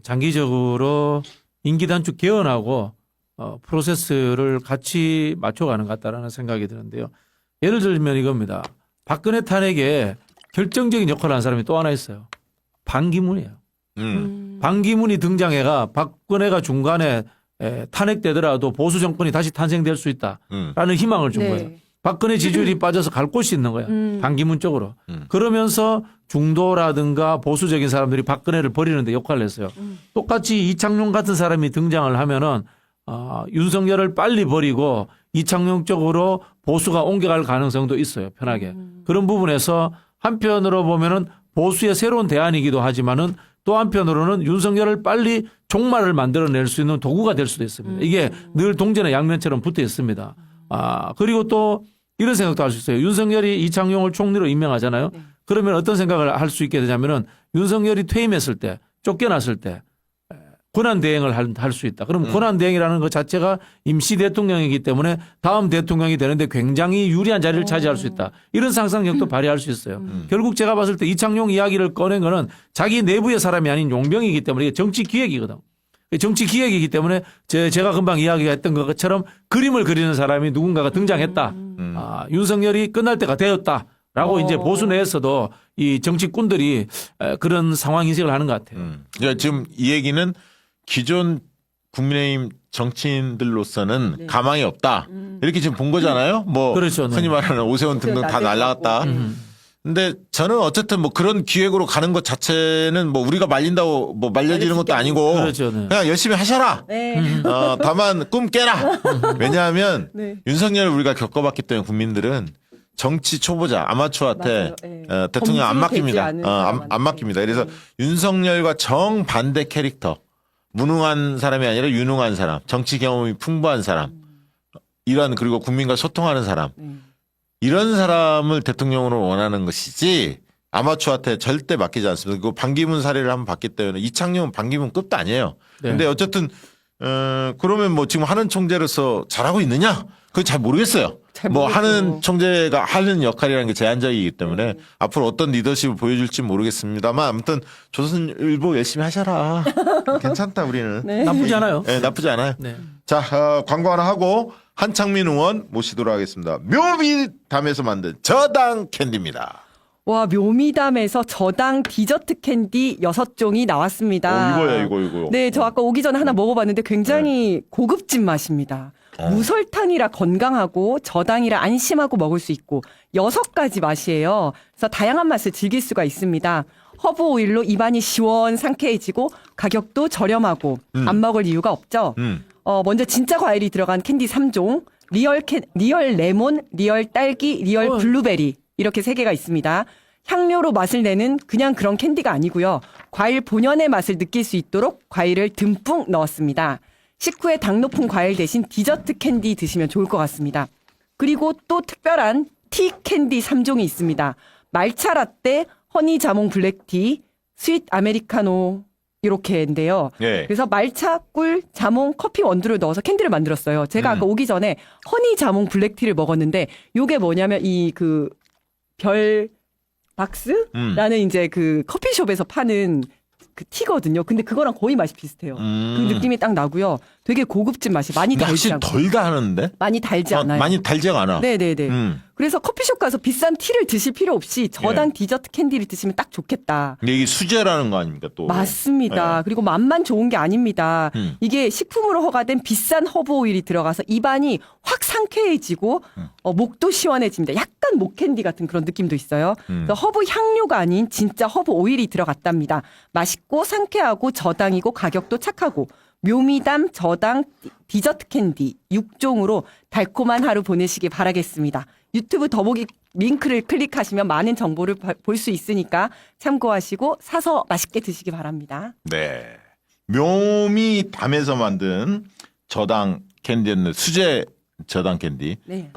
장기적으로 임기 단축 개헌하고 프로세스를 같이 맞춰가는 것 같다라는 생각이 드는데요. 예를 들면 이겁니다. 박근혜 탄핵에 결정적인 역할을 한 사람이 또 하나 있어요. 반기문이에요. 반기문이 등장해가 박근혜가 중간에 탄핵되더라도 보수 정권이 다시 탄생될 수 있다라는 희망을 준 거예요. 박근혜 지지율이 빠져서 갈 곳이 있는 거야. 반기문 쪽으로. 그러면서 중도라든가 보수적인 사람들이 박근혜를 버리는데 역할을 했어요. 똑같이 이창용 같은 사람이 등장을 하면은 윤석열을 빨리 버리고 이창용 쪽으로 보수가 옮겨갈 가능성도 있어요. 편하게. 그런 부분에서 한편으로 보면은 보수의 새로운 대안이기도 하지만은 또 한편으로는 윤석열을 빨리 종말을 만들어낼 수 있는 도구가 될 수도 있습니다. 이게 늘 동전의 양면처럼 붙어 있습니다. 그리고 또 이런 생각도 할 수 있어요. 윤석열이 이창용을 총리로 임명하잖아요. 그러면 어떤 생각을 할 수 있게 되냐면은 윤석열이 퇴임했을 때, 쫓겨났을 때 권한 대행을 할 수 있다. 그럼 권한 대행이라는 것 자체가 임시 대통령이기 때문에 다음 대통령이 되는데 굉장히 유리한 자리를 차지할 수 있다. 이런 상상력도 발휘할 수 있어요. 결국 제가 봤을 때 이창용 이야기를 꺼낸 거는 자기 내부의 사람이 아닌 용병이기 때문에 이게 정치 기획이거든. 정치 기획이기 때문에 제가 금방 이야기했던 것처럼 그림을 그리는 사람이 누군가가 등장했다. 윤석열이 끝날 때가 되었다라고 이제 보수 내에서도 이 정치꾼들이 그런 상황 인식을 하는 것 같아요. 그러니까 지금 이 얘기는 기존 국민의힘 정치인들로서는 가망이 없다. 이렇게 지금 본 거잖아요. 뭐 그렇죠. 네. 흔히 말하는 오세훈 등등 다 날라갔다. 근데 저는 어쨌든 뭐 그런 기획으로 가는 것 자체는 뭐 우리가 말린다고 뭐 말려지는 것도 아니고 그렇죠. 네. 그냥 열심히 하셔라. 네. 다만 꿈 깨라. 왜냐하면 네. 윤석열을 우리가 겪어봤기 때문에 국민들은 정치 초보자 아마추어한테 맞아요. 대통령 안 검증이 되지 맡깁니다. 않은 안 사람한테. 맡깁니다. 그래서 윤석열과 정반대 캐릭터, 무능한 사람이 아니라 유능한 사람, 정치 경험이 풍부한 사람, 이런 그리고 국민과 소통하는 사람, 이런 사람을 대통령으로 원하는 것이지 아마추어한테 절대 맡기지 않습니다. 그리고 반기문 사례를 한번 봤기 때문에 이창용은 반기문급도 아니에요. 네. 근데 어쨌든 그러면 뭐 지금 하는 총재로서 잘하고 있느냐? 그건 잘 모르겠어요. 뭐 모르겠죠. 하는 총재가 하는 역할이라는 게 제한적이기 때문에 앞으로 어떤 리더십을 보여줄지 모르겠습니다만 아무튼 조선일보 열심히 하셔라. 괜찮다 우리는. 네. 나쁘지 않아요. 네, 나쁘지 않아요. 네. 자, 광고 하나 하고 한창민 의원 모시도록 하겠습니다. 묘미담에서 만든 저당 캔디입니다. 와, 묘미담에서 저당 디저트 캔디 6종이 나왔습니다. 이거요. 네, 저 아까 오기 전에 하나 먹어봤는데 굉장히 고급진 맛입니다. 무설탕이라 건강하고 저당이라 안심하고 먹을 수 있고 6가지 맛이에요. 그래서 다양한 맛을 즐길 수가 있습니다. 허브 오일로 입안이 시원 상쾌해지고 가격도 저렴하고 안 먹을 이유가 없죠. 먼저 진짜 과일이 들어간 캔디 3종, 리얼 레몬, 리얼 딸기, 리얼 블루베리 이렇게 3개가 있습니다. 향료로 맛을 내는 그냥 그런 캔디가 아니고요. 과일 본연의 맛을 느낄 수 있도록 과일을 듬뿍 넣었습니다. 식후에 당 높은 과일 대신 디저트 캔디 드시면 좋을 것 같습니다. 그리고 또 특별한 티 캔디 3종이 있습니다. 말차 라떼, 허니 자몽 블랙티, 스윗 아메리카노 이렇게인데요. 예. 그래서 말차, 꿀, 자몽, 커피 원두를 넣어서 캔디를 만들었어요. 제가 아까 오기 전에 허니 자몽 블랙티를 먹었는데 요게 뭐냐면 이 그 별 박스라는 이제 그 커피숍에서 파는 그 티거든요. 근데 그거랑 거의 맛이 비슷해요. 그 느낌이 딱 나고요. 되게 고급진 맛이 많이 근데 달지 확실히 않고. 덜 다하는데? 많이 달지 않아요. 많이 달지가 않아. 네네네. 음. 그래서 커피숍 가서 비싼 티를 드실 필요 없이 저당 디저트 캔디를 드시면 딱 좋겠다. 근데 이게 수제라는 거 아닙니까 또? 맞습니다. 네. 그리고 맛만 좋은 게 아닙니다. 이게 식품으로 허가된 비싼 허브 오일이 들어가서 입안이 확 상쾌해지고 목도 시원해집니다. 약간 목캔디 같은 그런 느낌도 있어요. 그래서 허브 향료가 아닌 진짜 허브 오일이 들어갔답니다. 맛있고 상쾌하고 저당이고 가격도 착하고 묘미담 저당 디저트 캔디 6종으로 달콤한 하루 보내시기 바라겠습니다. 유튜브 더보기 링크를 클릭하시면 많은 정보를 볼 수 있으니까 참고하시고 사서 맛있게 드시기 바랍니다. 네. 묘미담에서 만든 저당 캔디였는데 수제 저당 캔디. 네.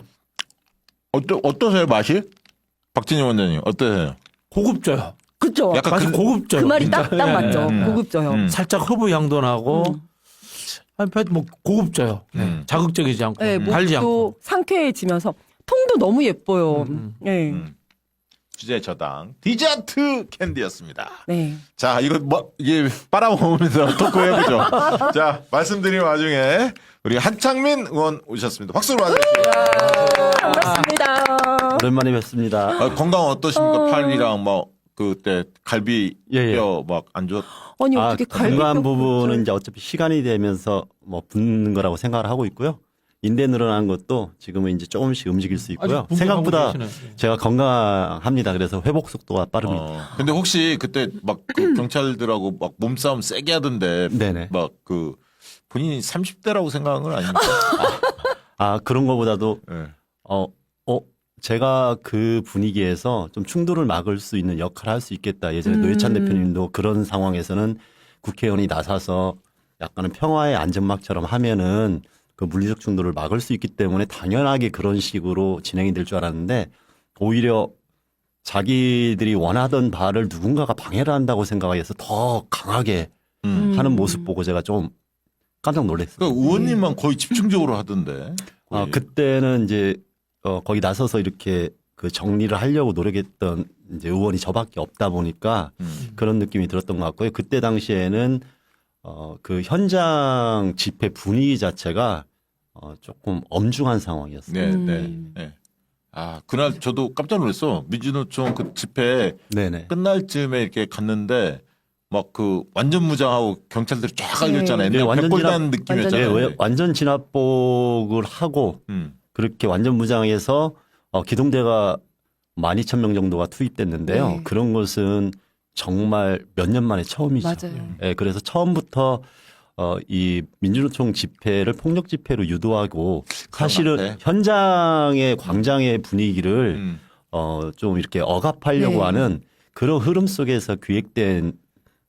어떠세요 맛이? 박진영 원장님 어떠세요? 고급져요. 그죠? 약간 맛이 고급져요. 그 말이 진짜. 딱 맞죠. 예. 고급져요. 살짝 허브 향도 나고 뭐 고급져요. 자극적이지 않고 네, 달지 않고. 목도 상쾌해지면서 통도 너무 예뻐요. 네. 수제 저당 디저트 캔디였습니다. 네. 자, 이거 뭐 이게 빨아먹으면서 토크 해보죠. 자, 말씀드린 와중에 우리 한창민 의원 오셨습니다. 박수로 맞아주세요. 반갑습니다. 오랜만에 뵙습니다. 건강 어떠십니까? 팔이랑 뭐 그때 갈비 예. 뼈 막 안 좋. 아니 어떻게 건강한 부분은 이제 어차피 시간이 되면서 뭐 붙는 거라고 생각을 하고 있고요. 인대 늘어나는 것도 지금은 이제 조금씩 움직일 수 있고요. 아주 생각보다 분명하고 계시네. 제가 건강합니다. 그래서 회복 속도가 빠릅니다. 근데 혹시 그때 막 그 경찰들하고 막 몸싸움 세게 하던데 네네. 막 그 본인이 30대라고 생각한 건 아닙니까? 그런 거보다도 네. 제가 그 분위기에서 좀 충돌을 막을 수 있는 역할을 할 수 있겠다. 예전에 노회찬 대표님도 그런 상황에서는 국회의원이 나서서 약간은 평화의 안전막처럼 하면은 그 물리적 충돌을 막을 수 있기 때문에 당연하게 그런 식으로 진행이 될 줄 알았는데 오히려 자기들이 원하던 바를 누군가가 방해를 한다고 생각해서 더 강하게 하는 모습 보고 제가 좀 깜짝 놀랐어요. 그러니까 의원님만 거의 집중적으로 하던데. 거의. 그때는 이제 거기 나서서 이렇게 그 정리를 하려고 노력했던 이제 의원이 저밖에 없다 보니까 그런 느낌이 들었던 것 같고요. 그때 당시에는 그 현장 집회 분위기 자체가 조금 엄중한 상황이었어요. 네, 네, 네. 아, 그날 저도 깜짝 놀랐어. 민주노총 그 집회 네네. 끝날 즈음에 이렇게 갔는데 막 그 완전 무장하고 경찰들이 쫙 깔렸잖아요. 네, 옛날 완전 백골단 느낌이었잖아요. 네, 완전 진압복을 하고 그렇게 완전 무장해서 기동대가 12,000명 정도가 투입됐는데요. 네. 그런 것은 정말 몇 년 만에 처음이죠. 맞아요. 네, 그래서 처음부터 이 민주노총 집회를 폭력 집회로 유도하고 사실은 같아. 현장의 광장의 분위기를 좀 이렇게 억압하려고 네. 하는 그런 흐름 속에서 기획된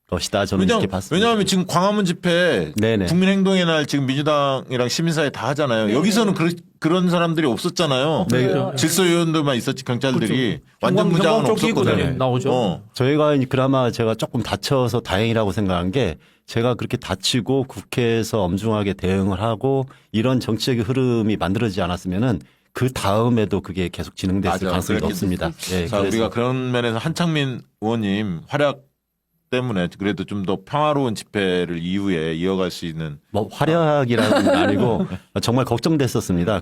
것이다. 저는 이렇게 봤습니다. 왜냐하면 지금 광화문 집회 네네. 국민행동의 날 지금 민주당이랑 시민사회 다 하잖아요. 네. 여기서는 그런 사람들이 없었잖아요. 네. 그래요. 질서위원들만 있었지 경찰들이 그렇죠. 완전 무장은 형광 조끼 입고 없었거든요. 나오죠. 저희가 그나마 제가 조금 다쳐서 다행이라고 생각한 게 제가 그렇게 다치고 국회에서 엄중하게 대응을 하고 이런 정치적인 흐름이 만들어지지 않았으면은 그 다음에도 그게 계속 진행됐을 맞아, 가능성이 그랬겠지. 높습니다. 예, 자, 그래서 우리가 그런 면에서 한창민 의원님 활약 때문에 그래도 좀 더 평화로운 집회를 이후에 이어갈 수 있는 뭐 화려하기라는 건 아니고 정말 걱정됐었습니다.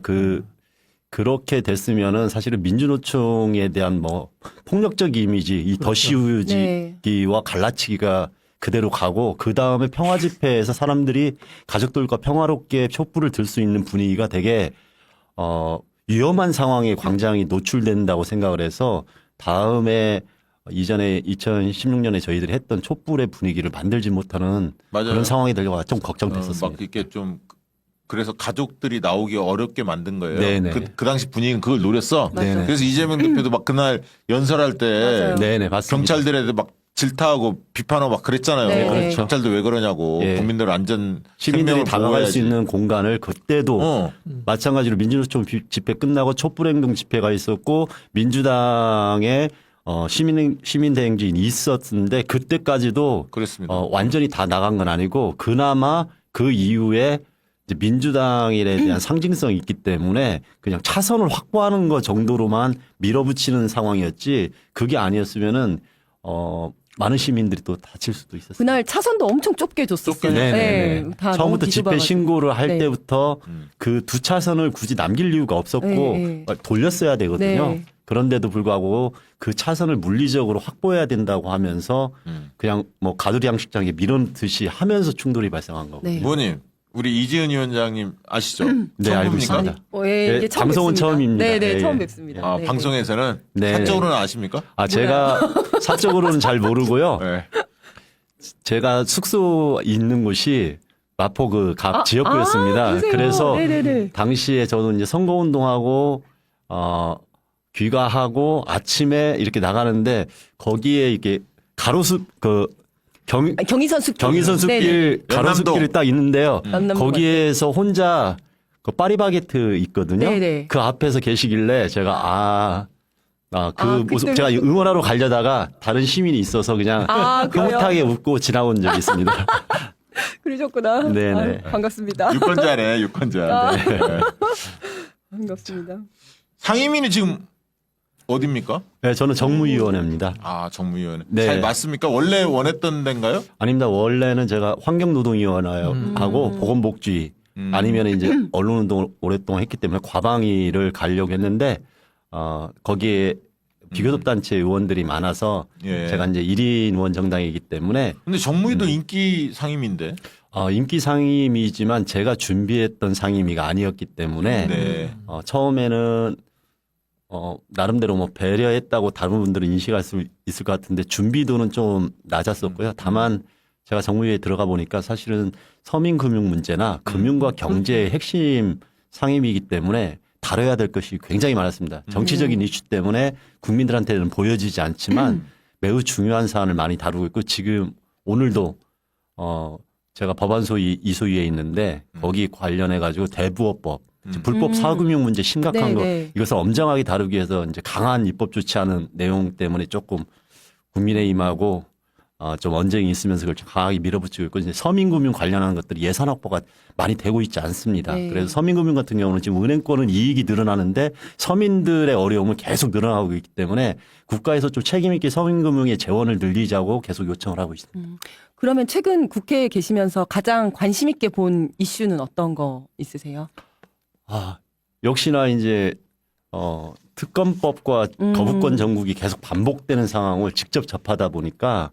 그렇게 됐으면은 사실은 민주노총에 대한 뭐 폭력적 이미지, 이 더시우지기와 갈라치기가 그대로 가고 그 다음에 평화 집회에서 사람들이 가족들과 평화롭게 촛불을 들 수 있는 분위기가 되게 위험한 상황에 광장이 노출된다고 생각을 해서 다음에 이전에 2016년에 저희들이 했던 촛불의 분위기를 만들지 못하는 맞아요. 그런 상황이 되려고 좀 막 걱정됐었습니다. 이렇게 좀 그래서 가족들이 나오기 어렵게 만든 거예요. 네네. 그 당시 분위기는 그걸 노렸어. 네네. 그래서 이재명 대표도 막 그날 연설할 때 맞아요. 네네, 맞습니다. 경찰들에 막 질타하고 비판하고 막 그랬잖아요. 네. 그렇죠. 경찰들 왜 그러냐고. 예. 국민들 안전 시민들이 생명을 다가갈 보호해야지. 수 있는 공간을 그때도 마찬가지로 민주노총 집회 끝나고 촛불행동 집회가 있었고 민주당의 시민대행진이 있었는데 그때까지도 그랬습니다. 완전히 다 나간 건 아니고 그나마 그 이후에 이제 민주당에 대한 상징성이 있기 때문에 그냥 차선을 확보하는 것 정도로만 밀어붙이는 상황이었지 그게 아니었으면은 많은 시민들이 또 다칠 수도 있었어요. 그날 차선도 엄청 좁게 줬었어요. 네네네. 다 처음부터 너무 집회 뒤집어가지고. 신고를 할 네. 때부터 그 두 차선을 굳이 남길 이유가 없었고 네. 돌렸어야 되거든요. 네. 그런데도 불구하고 그 차선을 물리적으로 확보해야 된다고 하면서 그냥 뭐 가두리 양식장에 밀어넣듯이 하면서 충돌이 발생한 거고. 네. 의원님, 우리 이지은 위원장님 아시죠? 네, 처음 알고 봅니까? 있습니다. 이제 네, 처음 방송은 뵙습니다. 처음입니다. 네네, 예, 처음 예. 뵙습니다. 아, 네. 방송에서는 네. 사적으로는 아십니까? 제가 사적으로는 잘 모르고요. 네. 제가 숙소 있는 곳이 마포 그 갑 지역구였습니다. 그러세요? 그래서 네네네. 당시에 저도 이제 선거운동하고 귀가하고 아침에 이렇게 나가는데 거기에 이렇게 가로수 경의선 숲길. 경의선 숲길 가로수길이 딱 있는데요. 연남동 거기에서 혼자 그 파리바게트 있거든요. 네네. 그 앞에서 계시길래 제가 그 모습 그때- 제가 응원하러 가려다가 다른 시민이 있어서 그냥 그래요? 흐뭇하게 웃고 지나온 적이 있습니다. 그러셨구나. 네네. 아유, 반갑습니다. 유권자네, 유권자. 네. 반갑습니다. 상임위는 지금 어딥니까? 네, 저는 정무위원회입니다. 아, 정무위원회. 네. 잘 맞습니까? 원래 원했던 데인가요? 아닙니다. 원래는 제가 환경노동위원회하고 보건복지 아니면 이제 언론운동을 오랫동안 했기 때문에 과방위를 가려고 했는데 거기에 비교섭 단체 의원들이 많아서 예. 제가 이제 1인 의원 정당이기 때문에 근데 정무위도 인기 상임인데. 인기 상임이지만 제가 준비했던 상임위가 아니었기 때문에 네. 처음에는 나름대로 뭐 배려했다고 다른 분들은 인식할 수 있을 것 같은데 준비도는 좀 낮았었고요. 다만 제가 정무위에 들어가 보니까 사실은 서민금융 문제나 금융과 경제의 핵심 상임위이기 때문에 다뤄야 될 것이 굉장히 많았습니다. 정치적인 이슈 때문에 국민들한테는 보여지지 않지만 매우 중요한 사안을 많이 다루고 있고 지금 오늘도 제가 법안소위 이소위에 있는데 거기 관련해 가지고 대부업법 불법 사금융 문제 심각한 거 네네. 이것을 엄정하게 다루기 위해서 이제 강한 입법 조치하는 내용 때문에 조금 국민의힘하고 좀 언쟁이 있으면서 그걸 강하게 밀어붙이고 있고 이제 서민금융 관련한 것들이 예산 확보가 많이 되고 있지 않습니다. 네. 그래서 서민금융 같은 경우는 지금 은행권은 이익이 늘어나는데 서민들의 어려움은 계속 늘어나고 있기 때문에 국가에서 좀 책임 있게 서민금융의 재원을 늘리자고 계속 요청을 하고 있습니다. 그러면 최근 국회에 계시면서 가장 관심 있게 본 이슈는 어떤 거 있으세요? 역시나 이제 특검법과 거부권 정국이 계속 반복되는 상황을 직접 접하다 보니까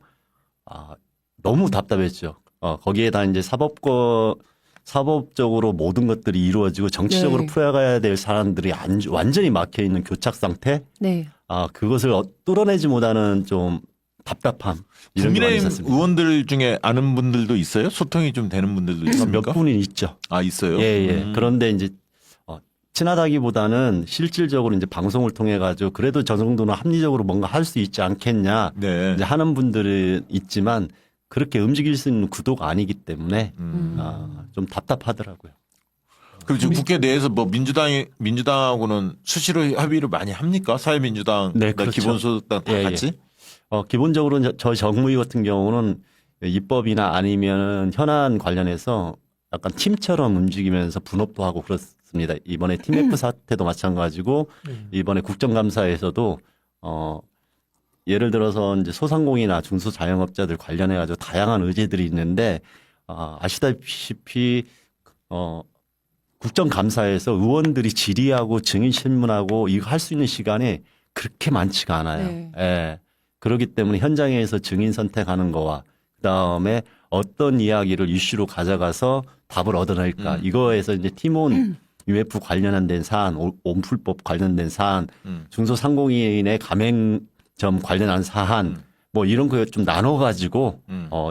너무 답답했죠. 거기에다 이제 사법적으로 모든 것들이 이루어지고 정치적으로 네. 풀어가야 될 사람들이 완전히 막혀 있는 교착 상태. 네. 그것을 뚫어내지 못하는 좀 답답함. 이런 게 많이 국민의힘 있었습니다. 의원들 중에 아는 분들도 있어요? 소통이 좀 되는 분들도 있습니까? 몇 분이 있죠. 있어요? 예. 그런데 이제 친하다기보다는 실질적으로 이제 방송을 통해 가지고 그래도 저 정도는 합리적으로 뭔가 할 수 있지 않겠냐 네. 이제 하는 분들은 있지만 그렇게 움직일 수 있는 구도가 아니기 때문에 좀 답답하더라고요. 그리고 지금 국회 내에서 뭐 민주당하고는 수시로 합의를 많이 합니까? 사회민주당, 네, 그렇죠. 기본소득당 다 예, 같이? 기본적으로 저 정무위 같은 경우는 입법이나 아니면 현안 관련해서 약간 팀처럼 움직이면서 분업도 하고 그렇습니다. 이번에 TMF 사태도 마찬가지고 이번에 국정감사에서도 예를 들어서 이제 소상공인이나 중소자영업자들 관련해 가지고 다양한 의제들이 있는데 아시다시피 국정감사에서 의원들이 질의하고 증인 신문하고 이거 할 수 있는 시간이 그렇게 많지가 않아요. 네. 예. 그렇기 때문에 현장에서 증인 선택하는 거와 그다음에 어떤 이야기를 이슈로 가져가서 답을 얻어낼까 이거에서 이제 팀원 UF 관련된 사안, 온풀법 관련된 사안, 중소상공인의 가맹점 관련한 사안 뭐 이런 거 좀 나눠가지고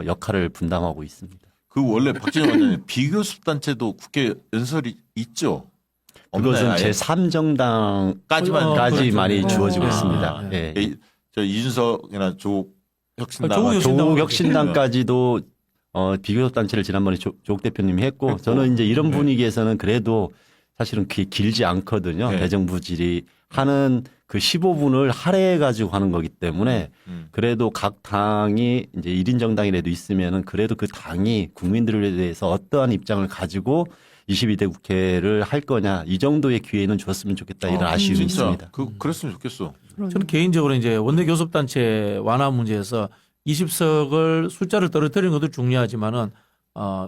역할을 분담하고 있습니다. 그 원래 박진영 원장님 비교섭단체도 국회 연설이 있죠? 그것은 없나요? 아예? 제3정당까지 그렇죠. 많이 주어지고 아, 있습니다. 네. 예. 저 이준석이나 조국혁신당, 조국혁신당까지도 비교섭단체를 지난번에 조국 대표님이 했고 저는 이제 이런 분위기에서는 그래도 사실은 그게 길지 않거든요. 네. 대정부질이 하는 그 15분을 할애해 가지고 하는 거기 때문에 그래도 각 당이 이제 1인 정당이라도 있으면은 그래도 그 당이 국민들에 대해서 어떠한 입장을 가지고 22대 국회를 할 거냐 이 정도의 기회는 줬으면 좋겠다 이런 아쉬움이 진짜 있습니다. 그랬으면 좋겠어. 저는 개인적으로 이제 원내교섭단체 완화 문제에서 20석을 숫자를 떨어뜨리는 것도 중요하지만은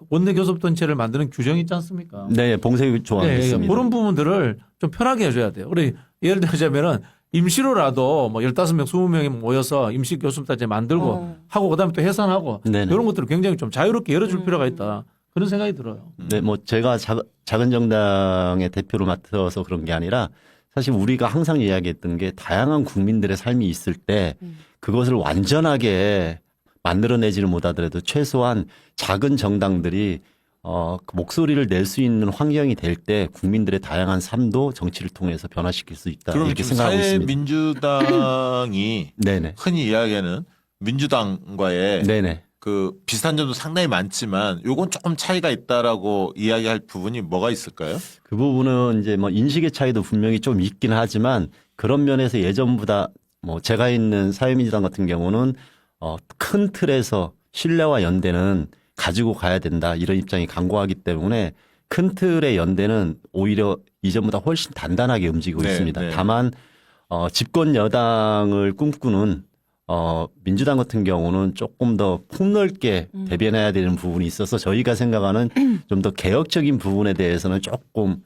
원내교섭단체를 만드는 규정이 있지 않습니까? 네, 봉쇄 조항이 네, 있습니다. 그런 부분들을 좀 편하게 해줘야 돼요. 우리 예를 들자면은 임시로라도 뭐 15명, 20명이 모여서 임시교섭단체 만들고 하고 그다음에 또 해산하고 네네. 이런 것들을 굉장히 좀 자유롭게 열어줄 필요가 있다. 그런 생각이 들어요. 네, 뭐 제가 작은 정당의 대표로 맡아서 그런 게 아니라 사실 우리가 항상 이야기했던 게 다양한 국민들의 삶이 있을 때 그것을 완전하게 만들어내지를 못하더라도 최소한 작은 정당들이 그 목소리를 낼 수 있는 환경이 될 때 국민들의 다양한 삶도 정치를 통해서 변화시킬 수 있다 그럼 이렇게 지금 생각하고 있습니다. 사회민주당이 네네. 흔히 이야기하는 민주당과의 네네. 그 비슷한 점도 상당히 많지만 요건 조금 차이가 있다라고 이야기할 부분이 뭐가 있을까요? 그 부분은 이제 뭐 인식의 차이도 분명히 좀 있긴 하지만 그런 면에서 예전보다 뭐 제가 있는 사회민주당 같은 경우는 큰 틀에서 신뢰와 연대는 가지고 가야 된다 이런 입장이 강고하기 때문에 큰 틀의 연대는 오히려 이전보다 훨씬 단단하게 움직이고 네, 있습니다. 네. 다만 집권 여당을 꿈꾸는 민주당 같은 경우는 조금 더 폭넓게 대변해야 되는 부분이 있어서 저희가 생각하는 좀 더 개혁적인 부분에 대해서는 조금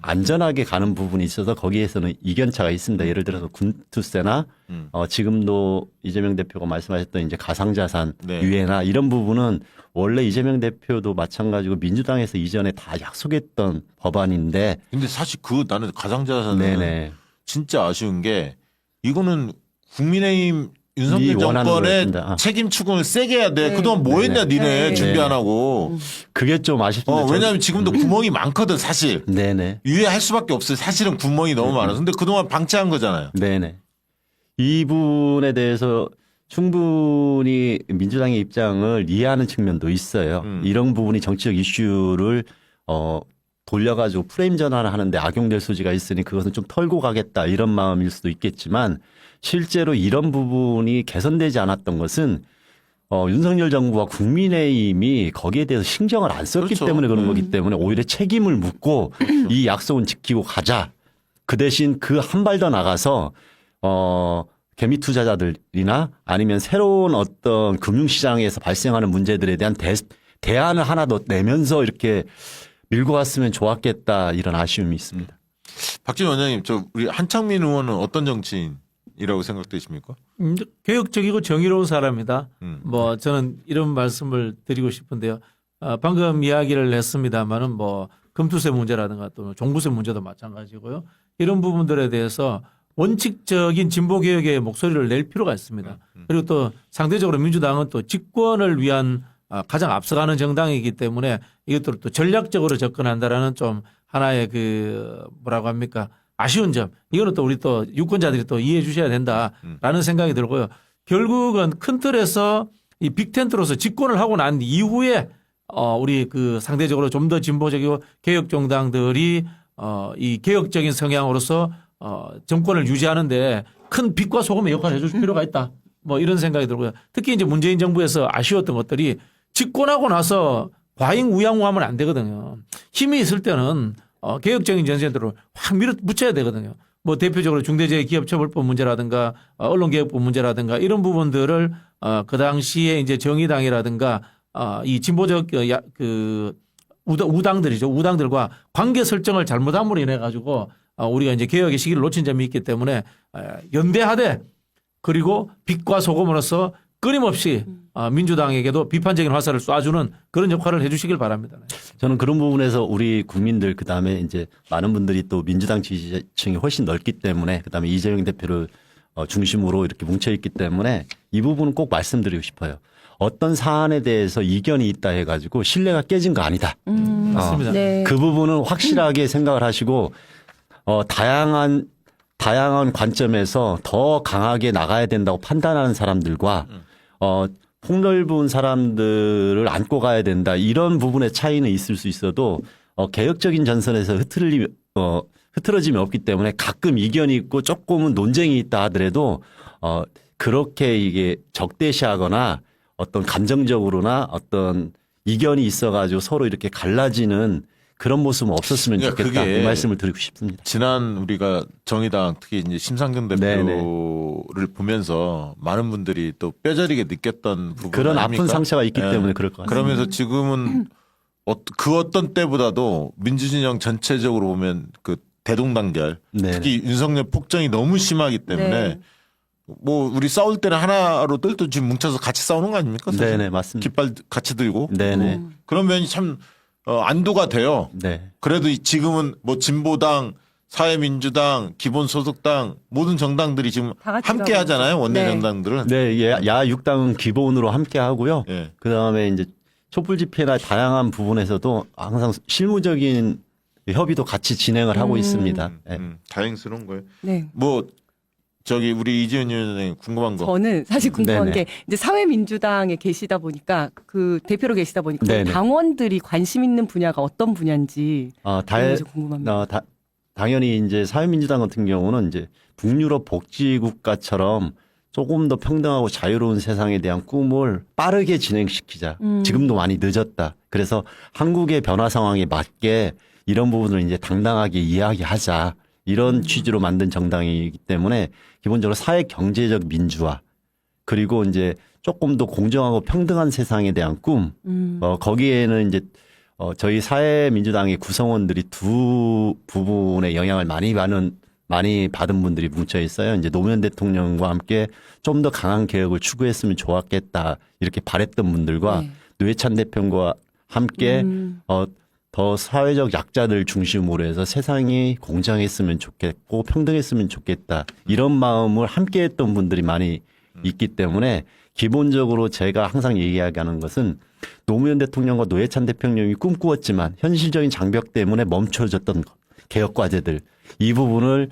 안전하게 가는 부분이 있어서 거기에서는 이견차가 있습니다. 예를 들어서 군투세나 지금도 이재명 대표가 말씀하셨던 이제 가상자산 네. 유예나 이런 부분은 원래 이재명 대표도 마찬가지고 민주당에서 이전에 다 약속했던 법안인데 근데 사실 나는 가상자산은 네네. 진짜 아쉬운 게 이거는 국민의힘 윤석열 원하는 정권의 거였습니다. 책임 추궁을 세게 해야 돼. 그동안 뭐 했냐 니네 네. 준비 안 하고. 그게 좀 아쉽습니다. 왜냐하면 지금도 구멍이 많거든 사실. 네네. 유예할 수밖에 없어요. 사실은 구멍이 너무 많아서. 근데 그동안 방치한 거잖아요. 네네. 이 부분에 대해서 충분히 민주당의 입장을 이해하는 측면도 있어요. 이런 부분이 정치적 이슈를 돌려가지고 프레임 전환을 하는데 악용될 소지가 있으니 그것은 좀 털고 가겠다 이런 마음일 수도 있겠지만 실제로 이런 부분이 개선되지 않았던 것은 윤석열 정부와 국민의힘이 거기에 대해서 신경을 안 썼기 그렇죠. 때문에 그런 거기 때문에 오히려 책임을 묻고 이 약속은 지키고 가자. 그 대신 그 한 발 더 나가서 개미 투자자들이나 아니면 새로운 어떤 금융시장에서 발생하는 문제들에 대한 대안을 하나 더 내면서 이렇게 밀고 갔으면 좋았겠다 이런 아쉬움이 있습니다. 박진 원장님, 우리 한창민 의원은 어떤 정치인이라고 생각되십니까? 개혁적이고 정의로운 사람이다. 뭐 저는 이런 말씀을 드리고 싶은데요. 방금 이야기를 했습니다만은 금투세 문제라든가 또 종부세 문제도 마찬가지고요. 이런 부분들에 대해서 원칙적인 진보 개혁의 목소리를 낼 필요가 있습니다. 그리고 또 상대적으로 민주당은 또 집권을 위한 가장 앞서가는 정당이기 때문에 이것들을 또 전략적으로 접근한다라는 좀 하나의 뭐라고 합니까? 아쉬운 점. 이거는 또 우리 또 유권자들이 또 이해해 주셔야 된다라는 생각이 들고요. 결국은 큰 틀에서 이 빅텐트로서 집권을 하고 난 이후에 우리 상대적으로 좀 더 진보적이고 개혁 정당들이 이 개혁적인 성향으로서 정권을 유지하는데 큰 빛과 소금의 역할을 해줄 필요가 있다. 이런 생각이 들고요. 특히 이제 문재인 정부에서 아쉬웠던 것들이 집권하고 나서 과잉우양우하면 안 되거든요. 힘이 있을 때는 개혁적인 전쟁들을 확 밀어붙여야 되거든요. 대표적으로 중대재해기업처벌법 문제라든가 언론개혁법 문제라든가 이런 부분들을 그 당시에 이제 정의당이라든가 이 진보적 우당들이죠. 우당들과 관계 설정을 잘못함으로 인해 가지고 우리가 이제 개혁의 시기를 놓친 점이 있기 때문에 연대하되 그리고 빛과 소금으로서 끊임없이 민주당에게도 비판적인 화살을 쏴주는 그런 역할을 해 주시길 바랍니다. 저는 그런 부분에서 우리 국민들 그다음에 이제 많은 분들이 또 민주당 지지층이 훨씬 넓기 때문에 그다음에 이재명 대표를 중심으로 이렇게 뭉쳐 있기 때문에 이 부분은 꼭 말씀드리고 싶어요. 어떤 사안에 대해서 이견이 있다 해가지고 신뢰가 깨진 거 아니다. 맞습니다. 네. 그 부분은 확실하게 생각을 하시고 다양한 관점에서 더 강하게 나가야 된다고 판단하는 사람들과 폭넓은 사람들을 안고 가야 된다. 이런 부분의 차이는 있을 수 있어도 개혁적인 전선에서 흐트러짐이 없기 때문에 가끔 이견이 있고 조금은 논쟁이 있다 하더라도 그렇게 이게 적대시하거나 어떤 감정적으로나 어떤 이견이 있어가지고 서로 이렇게 갈라지는 그런 모습은 없었으면 그러니까 좋겠다. 그게 이 말씀을 드리고 싶습니다. 지난 우리가 정의당 특히 이제 심상정 대표를 보면서 많은 분들이 또 뼈저리게 느꼈던 부분 그런 아닙니까? 아픈 상처가 있기 예. 때문에 그럴 것 같습니다. 그러면서 지금은 그 어떤 때보다도 민주진영 전체적으로 보면 대동단결 네. 특히 윤석열 폭정이 너무 심하기 때문에 네. 우리 싸울 때는 하나로 뜰도 지금 뭉쳐서 같이 싸우는 거 아닙니까? 사실? 네네 맞습니다. 깃발 같이 들고 네네. 그런 면이 참 안도가 돼요. 네. 그래도 지금은 진보당, 사회민주당, 기본소득당 모든 정당들이 지금 다 같이 함께 가고 하잖아요. 원내 네. 정당들은. 네, 야6당은 기본으로 함께 하고요. 예. 그 다음에 이제 촛불 집회나 다양한 부분에서도 항상 실무적인 협의도 같이 진행을 하고 있습니다. 네. 다행스러운 거예요. 네. 우리 이지은 위원장님 궁금한 거. 저는 사실 궁금한 네네. 게 이제 사회민주당에 계시다 보니까 대표로 계시다 보니까 네네. 당원들이 관심 있는 분야가 어떤 분야인지 좀 궁금합니다. 당연히 이제 사회민주당 같은 경우는 이제 북유럽 복지국가처럼 조금 더 평등하고 자유로운 세상에 대한 꿈을 빠르게 진행시키자. 지금도 많이 늦었다. 그래서 한국의 변화 상황에 맞게 이런 부분을 이제 당당하게 이야기하자. 이런 취지로 만든 정당이기 때문에 기본적으로 사회 경제적 민주화 그리고 이제 조금 더 공정하고 평등한 세상에 대한 꿈 거기에는 이제 저희 사회민주당의 구성원들이 두 부분의 영향을 많이 받은 분들이 뭉쳐 있어요. 이제 노무현 대통령과 함께 좀 더 강한 개혁을 추구했으면 좋았겠다 이렇게 바랬던 분들과 네. 노회찬 대표와 함께 더 사회적 약자들 중심으로 해서 세상이 공정했으면 좋겠고 평등했으면 좋겠다. 이런 마음을 함께 했던 분들이 많이 있기 때문에 기본적으로 제가 항상 얘기하는 것은 노무현 대통령과 노회찬 대통령이 꿈꾸었지만 현실적인 장벽 때문에 멈춰졌던 개혁 과제들 이 부분을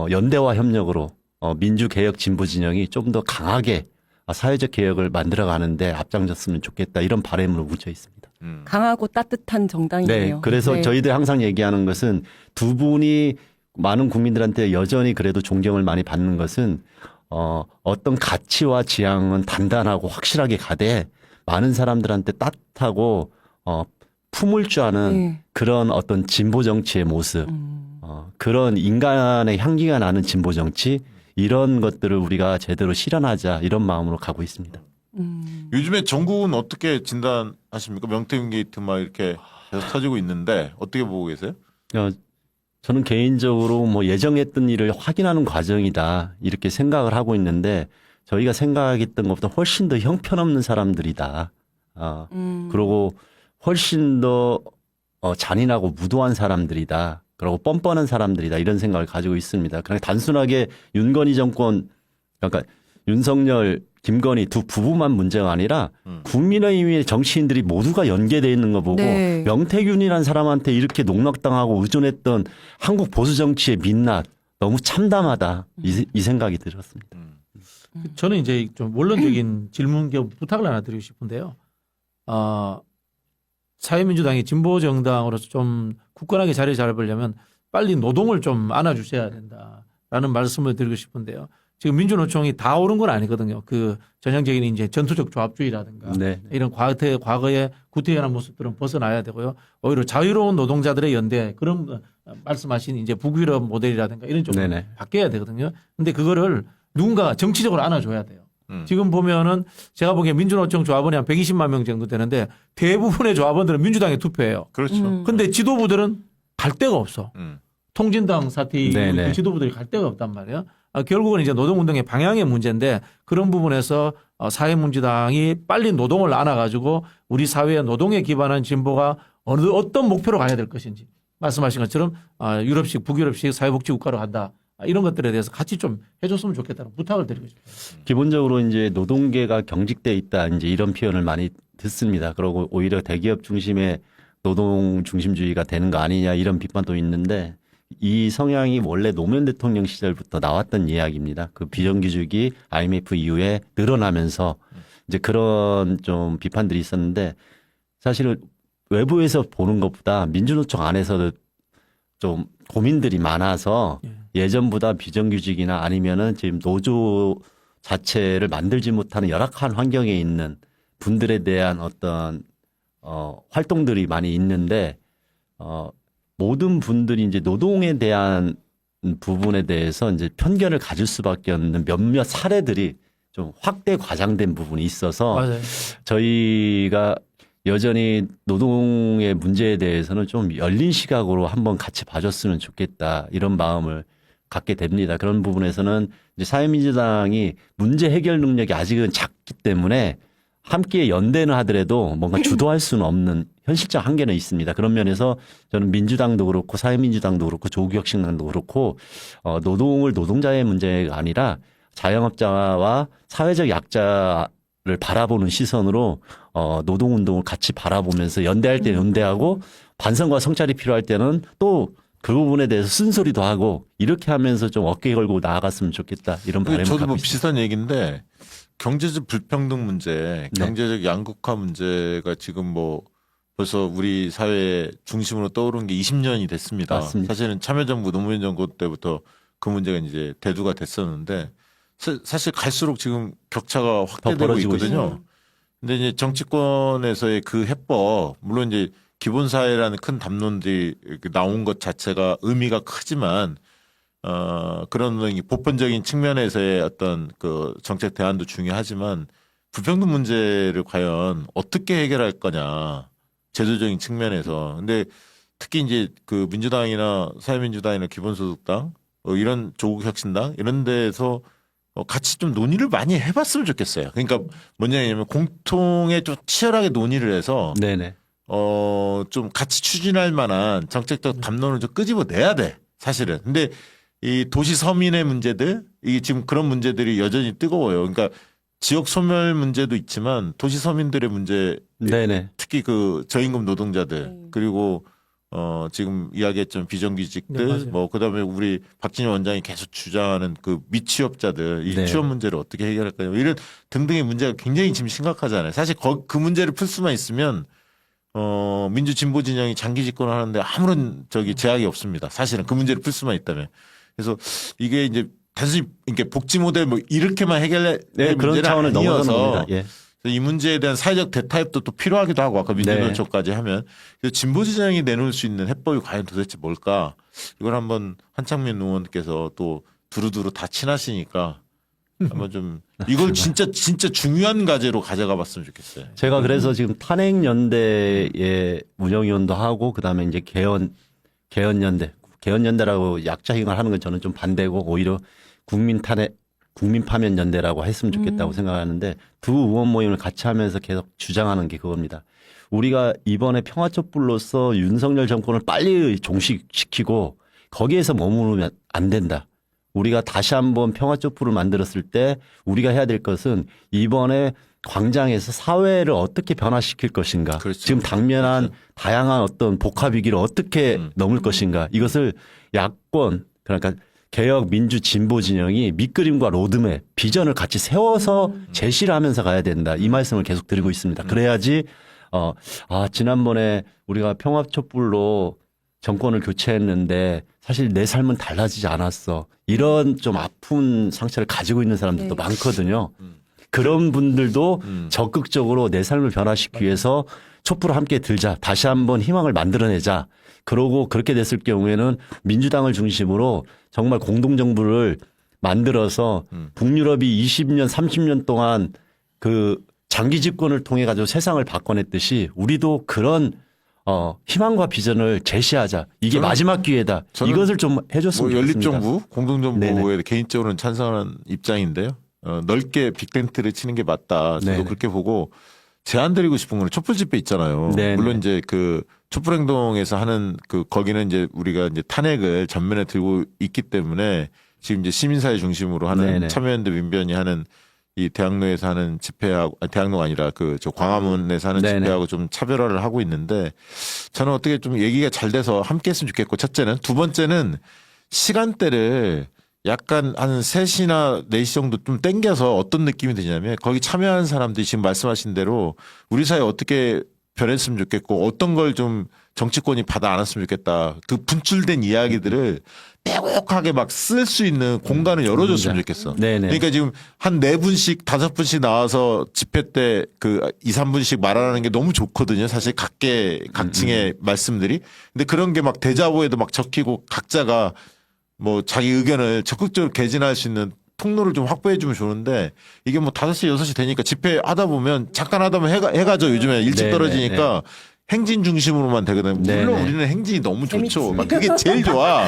연대와 협력으로 민주개혁 진보 진영이 좀 더 강하게 사회적 개혁을 만들어가는데 앞장섰으면 좋겠다. 이런 바람으로 뭉쳐 있습니다. 강하고 따뜻한 정당이네요. 네. 그래서 네. 저희들 항상 얘기하는 것은 두 분이 많은 국민들한테 여전히 그래도 존경을 많이 받는 것은 어떤 가치와 지향은 단단하고 확실하게 가되 많은 사람들한테 따뜻하고 품을 줄 아는 네. 그런 어떤 진보 정치의 모습, 그런 인간의 향기가 나는 진보 정치 이런 것들을 우리가 제대로 실현하자 이런 마음으로 가고 있습니다. 요즘에 전국은 어떻게 진단하십니까? 명태균 게이트 막 이렇게 계속 터지고 있는데 어떻게 보고 계세요? 저는 개인적으로 뭐 예정했던 일을 확인하는 과정이다 이렇게 생각을 하고 있는데 저희가 생각했던 것보다 훨씬 더 형편없는 사람들이다. 그리고 훨씬 더 잔인하고 무도한 사람들이다. 그리고 뻔뻔한 사람들이다. 이런 생각을 가지고 있습니다. 그냥 단순하게 윤건희 정권, 그러니까 윤석열, 김건희 두 부부만 문제가 아니라 국민의힘의 정치인들이 모두가 연계되어 있는 거 보고 네. 명태균이라는 사람한테 이렇게 농락당하고 의존했던 한국 보수 정치의 민낯 너무 참담하다. 이 생각이 들었습니다. 저는 이제 좀 원론적인 질문 겸 부탁을 하나 드리고 싶은데요. 사회민주당이 진보 정당으로서 좀 굳건하게 자리 잡으려면 빨리 노동을 좀 안아주셔야 된다라는 말씀을 드리고 싶은데요. 지금 민주노총이 다 옳은 건 아니거든요. 그 전형적인 이제 전투적 조합주의라든가 네. 이런 과거의 구태연한 모습들은 벗어나야 되고요. 오히려 자유로운 노동자들의 연대 그런 말씀하신 이제 북유럽 모델이라든가 이런 쪽으로 네네. 바뀌어야 되거든요. 근데 그거를 누군가 정치적으로 안아줘야 돼요. 지금 보면은 제가 보기에 민주노총 조합원이 한 120만 명 정도 되는데 대부분의 조합원들은 민주당에 투표해요. 그렇죠. 근데 지도부들은 갈 데가 없어. 통진당 사태 네네. 그 지도부들이 갈 데가 없단 말이에요. 결국은 이제 노동운동의 방향의 문제인데 그런 부분에서 사회민주당이 빨리 노동을 안아가지고 우리 사회의 노동에 기반한 진보가 어떤 목표로 가야 될 것인지 말씀하신 것처럼 유럽식, 북유럽식 사회복지 국가로 간다. 이런 것들에 대해서 같이 좀 해줬으면 좋겠다는 부탁을 드리고 싶어요. 기본적으로 이제 노동계가 경직돼 있다 이제 이런 표현을 많이 듣습니다. 그리고 오히려 대기업 중심의 노동 중심주의가 되는 거 아니냐 이런 비판도 있는데 이 성향이 원래 노무현 대통령 시절부터 나왔던 이야기입니다. 그 비정규직이 IMF 이후에 늘어나면서 이제 그런 좀 비판들이 있었는데 사실은 외부에서 보는 것보다 민주노총 안에서도 좀 고민들이 많아서 예전보다 비정규직이나 아니면은 지금 노조 자체를 만들지 못하는 열악한 환경에 있는 분들에 대한 어떤 활동들이 많이 있는데 모든 분들이 이제 노동에 대한 부분에 대해서 이제 편견을 가질 수밖에 없는 몇몇 사례들이 좀 확대 과장된 부분이 있어서 맞아요. 저희가 여전히 노동의 문제에 대해서는 좀 열린 시각으로 한번 같이 봐줬으면 좋겠다 이런 마음을 갖게 됩니다. 그런 부분에서는 이제 사회민주당이 문제 해결 능력이 아직은 작기 때문에 함께 연대는 하더라도 뭔가 주도할 수는 없는 현실적 한계는 있습니다. 그런 면에서 저는 민주당도 그렇고 사회민주당도 그렇고 조국혁신당도 그렇고 노동을 노동자의 문제가 아니라 자영업자와 사회적 약자를 바라보는 시선으로 노동운동을 같이 바라보면서 연대할 때 연대하고 반성과 성찰이 필요할 때는 또 그 부분에 대해서 쓴소리도 하고 이렇게 하면서 좀 어깨 걸고 나아갔으면 좋겠다 이런 바람을 저도 갖고 뭐 있습니다. 비슷한 얘기인데 경제적 불평등 문제, 네. 경제적 양극화 문제가 지금 뭐 벌써 우리 사회 중심으로 떠오른 게 20년이 됐습니다. 맞습니다. 사실은 참여정부 노무현 정부 때부터 그 문제가 이제 대두가 됐었는데 사실 갈수록 지금 격차가 확대되고 벌어지고 있거든요. 있습니다. 근데 이제 정치권에서의 그 해법, 물론 이제 기본사회라는 큰 담론들이 나온 것 자체가 의미가 크지만 그런 보편적인 측면에서의 어떤 그 정책 대안도 중요하지만 불평등 문제를 과연 어떻게 해결할 거냐 제도적인 측면에서. 근데 특히 이제 그 민주당이나 사회민주당이나 기본소득당 이런 조국혁신당 이런 데서 같이 좀 논의를 많이 해봤으면 좋겠어요. 그러니까 뭐냐면 공통에 좀 치열하게 논의를 해서 네네. 좀 같이 추진할 만한 정책적 담론을 좀 끄집어내야 돼, 사실은. 근데 이 도시 서민의 문제들, 이게 지금 그런 문제들이 여전히 뜨거워요. 그러니까 지역 소멸 문제도 있지만 도시 서민들의 문제, 네네. 특히 그 저임금 노동자들, 그리고 지금 이야기했던 비정규직들, 네, 맞아요. 뭐 그다음에 우리 박진영 원장이 계속 주장하는 그 미취업자들, 이 네. 취업 문제를 어떻게 해결할까요? 이런 등등의 문제가 굉장히 지금 심각하잖아요. 사실 그 문제를 풀 수만 있으면 민주 진보 진영이 장기 집권을 하는데 아무런 제약이 없습니다. 사실은 그 문제를 풀 수만 있다면. 그래서 이게 이제 단순히 이렇게 복지 모델 뭐 이렇게만 해결할 네, 그런 문제는 차원을 넘어서는 아니어서 겁니다. 예. 이 문제에 대한 사회적 대타협도 또 필요하기도 하고 아까 민주노총까지 하면 그래서 진보진영이 내놓을 수 있는 해법이 과연 도대체 뭘까? 이걸 한번 한창민 의원께서 또 두루두루 다 친하시니까 한번 좀 이걸 진짜 중요한 과제로 가져가 봤으면 좋겠어요. 제가 그래서 지금 탄핵연대의 운영위원도 하고 그다음에 이제 개헌연대라고 약자행을 하는 건 저는 좀 반대고 오히려 국민파면연대라고 했으면 좋겠다고 생각하는데 두 의원 모임을 같이 하면서 계속 주장하는 게 그겁니다. 우리가 이번에 평화촛불로서 윤석열 정권을 빨리 종식시키고 거기에서 머무르면 안 된다. 우리가 다시 한번 평화촛불을 만들었을 때 우리가 해야 될 것은 이번에 광장에서 사회를 어떻게 변화시킬 것인가. 그렇죠. 지금 당면한 다양한 어떤 복합 위기를 어떻게 넘을 것인가. 이것을 야권 그러니까 개혁 민주 진보 진영이 밑그림과 로드맵 비전을 같이 세워서 제시를 하면서 가야 된다. 이 말씀을 계속 드리고 있습니다. 그래야지 지난번에 우리가 평화촛불로 정권을 교체했는데 사실 내 삶은 달라지지 않았어. 이런 좀 아픈 상처를 가지고 있는 사람들도 많거든요. 그런 분들도 적극적으로 내 삶을 변화시키기 위해서 촛불을 함께 들자. 다시 한번 희망을 만들어내자. 그러고 그렇게 됐을 경우에는 민주당을 중심으로 정말 공동정부를 만들어서 북유럽이 20년, 30년 동안 그 장기 집권을 통해 가지고 세상을 바꿔냈듯이 우리도 그런 희망과 비전을 제시하자. 이게 마지막 기회다. 이것을 좀 해줬으면 좋겠습니다. 연립정부, 공동정부에 네네. 개인적으로는 찬성하는 입장인데요. 넓게 빅텐트를 치는 게 맞다. 저도 네네. 그렇게 보고 제안 드리고 싶은 거는 촛불 집회 있잖아요. 네네. 물론 이제 그 촛불 행동에서 하는 그 거기는 이제 우리가 이제 탄핵을 전면에 들고 있기 때문에 지금 이제 시민사회 중심으로 하는 네네. 참여연대 민변이 하는 이 대학로에서 하는 집회하고 대학로가 아니라 그 저 광화문에서 하는 네네. 집회하고 좀 차별화를 하고 있는데 저는 어떻게 좀 얘기가 잘 돼서 함께 했으면 좋겠고 첫째는 두 번째는 시간대를 약간 한 3시나 4시 정도 좀 땡겨서 어떤 느낌이 드냐면 거기 참여한 사람들이 지금 말씀하신 대로 우리 사회 어떻게 변했으면 좋겠고 어떤 걸 좀 정치권이 받아 안았으면 좋겠다. 그 분출된 이야기들을 빼곡하게 막 쓸 수 있는 공간을 열어줬으면 좋겠어. 네네. 그러니까 지금 한 4분씩 5분씩 나와서 집회 때 그 2, 3분씩 말하는 게 너무 좋거든요. 사실 각층의 말씀들이. 근데 그런 게 막 대자보에도 막 적히고 각자가 뭐 자기 의견을 적극적으로 개진할 수 있는 통로를 좀 확보해 주면 좋은데 이게 뭐 5시, 6시 되니까 집회 하다 보면 잠깐 하다 보면 해가 져 요즘에 일찍 네, 떨어지니까 행진 중심으로만 되거든. 네, 물론 네. 우리는 행진이 너무 좋죠. 막 그게 제일 좋아.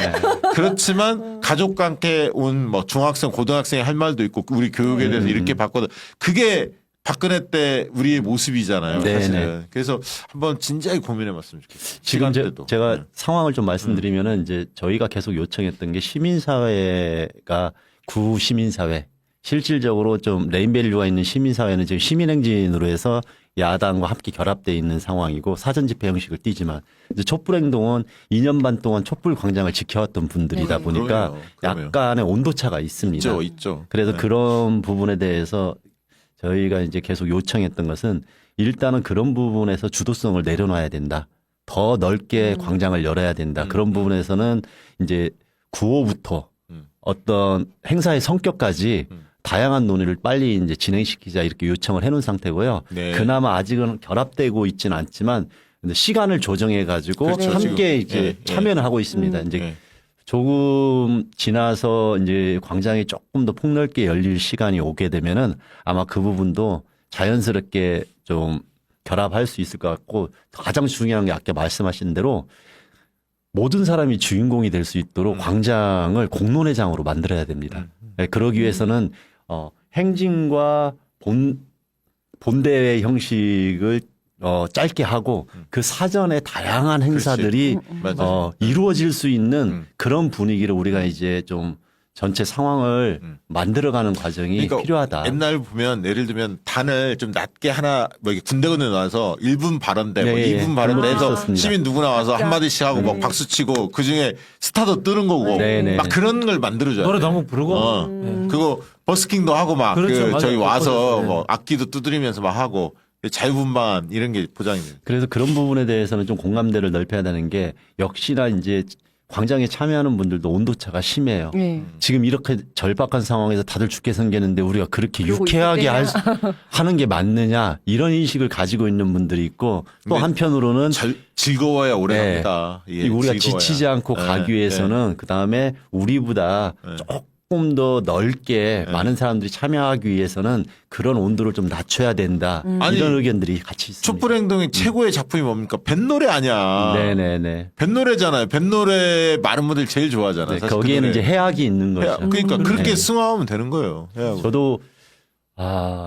그렇지만 가족과 함께 온 뭐 중학생, 고등학생이 할 말도 있고 우리 교육에 대해서 이렇게 바꿔도 그게 박근혜 때 우리의 모습이잖아요. 네, 사실은. 네. 그래서 한번 진지하게 고민해 봤으면 좋겠어요. 지금 시간대도. 제가 네. 상황을 좀 말씀드리면은 이제 저희가 계속 요청했던 게 시민사회가 구시민사회 실질적으로 좀 레인밸류가 있는 시민사회는 지금 시민행진으로 해서 야당과 함께 결합되어 있는 상황이고 사전집회 형식을 띠지만 이제 촛불행동은 2년 반 동안 촛불 광장을 지켜왔던 분들이다 보니까 그럼요. 약간의 온도차가 있습니다. 있죠. 그래서 네. 그런 부분에 대해서 저희가 이제 계속 요청했던 것은 일단은 그런 부분에서 주도성을 내려놔야 된다. 더 넓게 광장을 열어야 된다. 그런 부분에서는 이제 구호부터 어떤 행사의 성격까지 다양한 논의를 빨리 이제 진행시키자 이렇게 요청을 해놓은 상태고요. 네. 그나마 아직은 결합되고 있지는 않지만 근데 시간을 조정해 가지고 그렇죠. 함께 지금. 이제 참여는 하고 있습니다. 이제 네. 조금 지나서 이제 광장이 조금 더 폭넓게 열릴 시간이 오게 되면은 아마 그 부분도 자연스럽게 좀 결합할 수 있을 것 같고 가장 중요한 게 아까 말씀하신 대로 모든 사람이 주인공이 될 수 있도록 광장을 공론회장으로 만들어야 됩니다. 네, 그러기 위해서는 행진과 본대회 형식을 짧게 하고 그 사전에 다양한 행사들이 맞아요. 이루어질 수 있는 그런 분위기를 우리가 이제 좀 전체 상황을 만들어가는 과정이 그러니까 필요하다. 옛날 보면 예를 들면 단을 좀 낮게 하나 뭐 이렇게 군데군데 놔서 1분 발언대, 뭐 예, 예. 2분 발언대 그런 해서 거 있었습니다. 시민 누구나 와서 한마디씩 하고 막 박수 치고 그 중에 스타도 뜨는 거고 네, 네. 막 그런 걸 만들어줘야 돼. 노래도 한곡 부르고. 그거 버스킹도 하고 막 그렇죠. 맞아요. 저기 와서 네. 뭐 악기도 두드리면서 막 하고 자유분방 이런 게 보장이 돼요. 그래서 그런 부분에 대해서는 좀 공감대를 넓혀야 되는 게 역시나 이제 광장에 참여하는 분들도 온도차가 심해요. 네. 지금 이렇게 절박한 상황에서 다들 죽게 생겼는데 우리가 그렇게 그러고 유쾌하게 있을 하는 게 맞느냐 이런 인식을 가지고 있는 분들이 있고 또 근데 한편으로는 즐거워야 오래 네. 갑니다. 예, 우리가 즐거워야. 지치지 않고 네, 가기 위해서는 그다음에 우리보다 네. 조금 더 넓게 네. 많은 사람들이 참여하기 위해서는 그런 온도를 좀 낮춰야 된다. 아니, 이런 의견들이 같이 있습니다. 촛불행동의 최고의 작품이 뭡니까? 뱃노래 아니야. 네네네. 뱃노래잖아요. 뱃노래 많은 분들 제일 좋아하잖아요. 네, 사실 거기에는 그 노래. 이제 해악이 있는 거죠. 그러니까 그렇게 네. 승화하면 되는 거예요. 해하고. 저도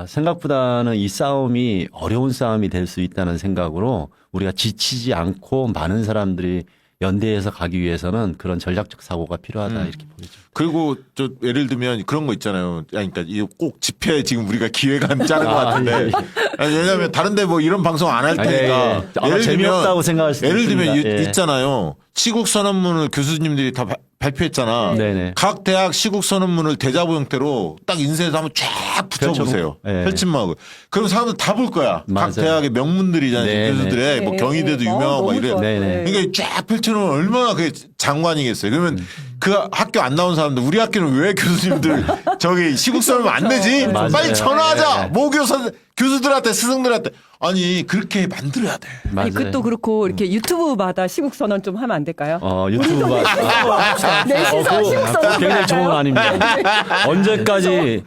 생각보다는 이 싸움이 어려운 싸움이 될 수 있다는 생각으로 우리가 지치지 않고 많은 사람들이 연대해서 가기 위해서는 그런 전략적 사고가 필요하다 이렇게 보이죠. 그리고 저 예를 들면 그런 거 있잖아요. 아니, 그러니까 이거 꼭 집회 지금 우리가 기획안 짜는 것 같은데. 아니, 왜냐하면 다른데 뭐 이런 방송 안 할 테니까. 아마 재미없다고 생각할 수도 예를 있습니다. 들면 예. 있잖아요. 시국 선언문을 교수님들이 다 발표했잖아. 네네. 각 대학 시국 선언문을 대자보 형태로 딱 인쇄해서 한번 쫙 붙여보세요. 네. 펼침막을. 그럼 사람들 다 볼 거야. 맞아요. 각 대학의 명문들이잖아요. 네네. 교수들의 뭐 네. 경희대도 유명하고 막 이래. 너무 좋았어요. 네네. 그러니까 쫙 펼쳐놓으면 얼마나 그게 장관이겠어요. 그러면 그 학교 안 나온 사람들 우리 학교는 왜 교수님들 저기 시국 선언문 안 내지? 맞아요. 빨리 전화하자. 네. 모 교수들한테 스승들한테. 아니 그렇게 만들어야 돼. 아니, 맞아요. 그것도 그렇고 이렇게 유튜브마다 시국 선언 좀 하면 안 될까요? 유튜브가 넷이서 시국 선언 굉장히 좋은 거 아닙니다. 언제까지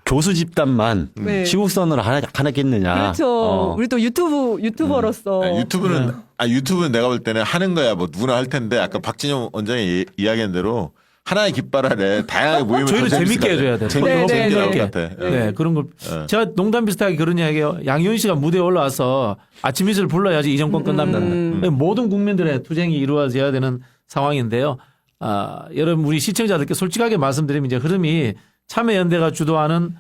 교수 집단만 네. 시국선언을 하겠느냐. 그렇죠. 우리 또 유튜버로서 유튜브는 내가 볼 때는 하는 거야. 뭐 누구나 할 텐데 아까 박진영 원장이 이야기한 대로 하나의 깃발 아래 다양하게 모이면 저희는 더 재밌을 재밌게 것 같아. 해줘야 돼요. 재밌게 네, 나올 네, 것 같아. 네, 그런 걸. 네. 제가 농담 비슷하게 그런 이야기해요. 양희은 씨가 무대에 올라와서 아침 이슬을 불러야지 이 정권 끝납니다. 모든 국민들의 투쟁이 이루어져야 되는 상황인데요. 여러분, 우리 시청자들께 솔직하게 말씀드리면 이제 흐름이 참여연대가 주도하는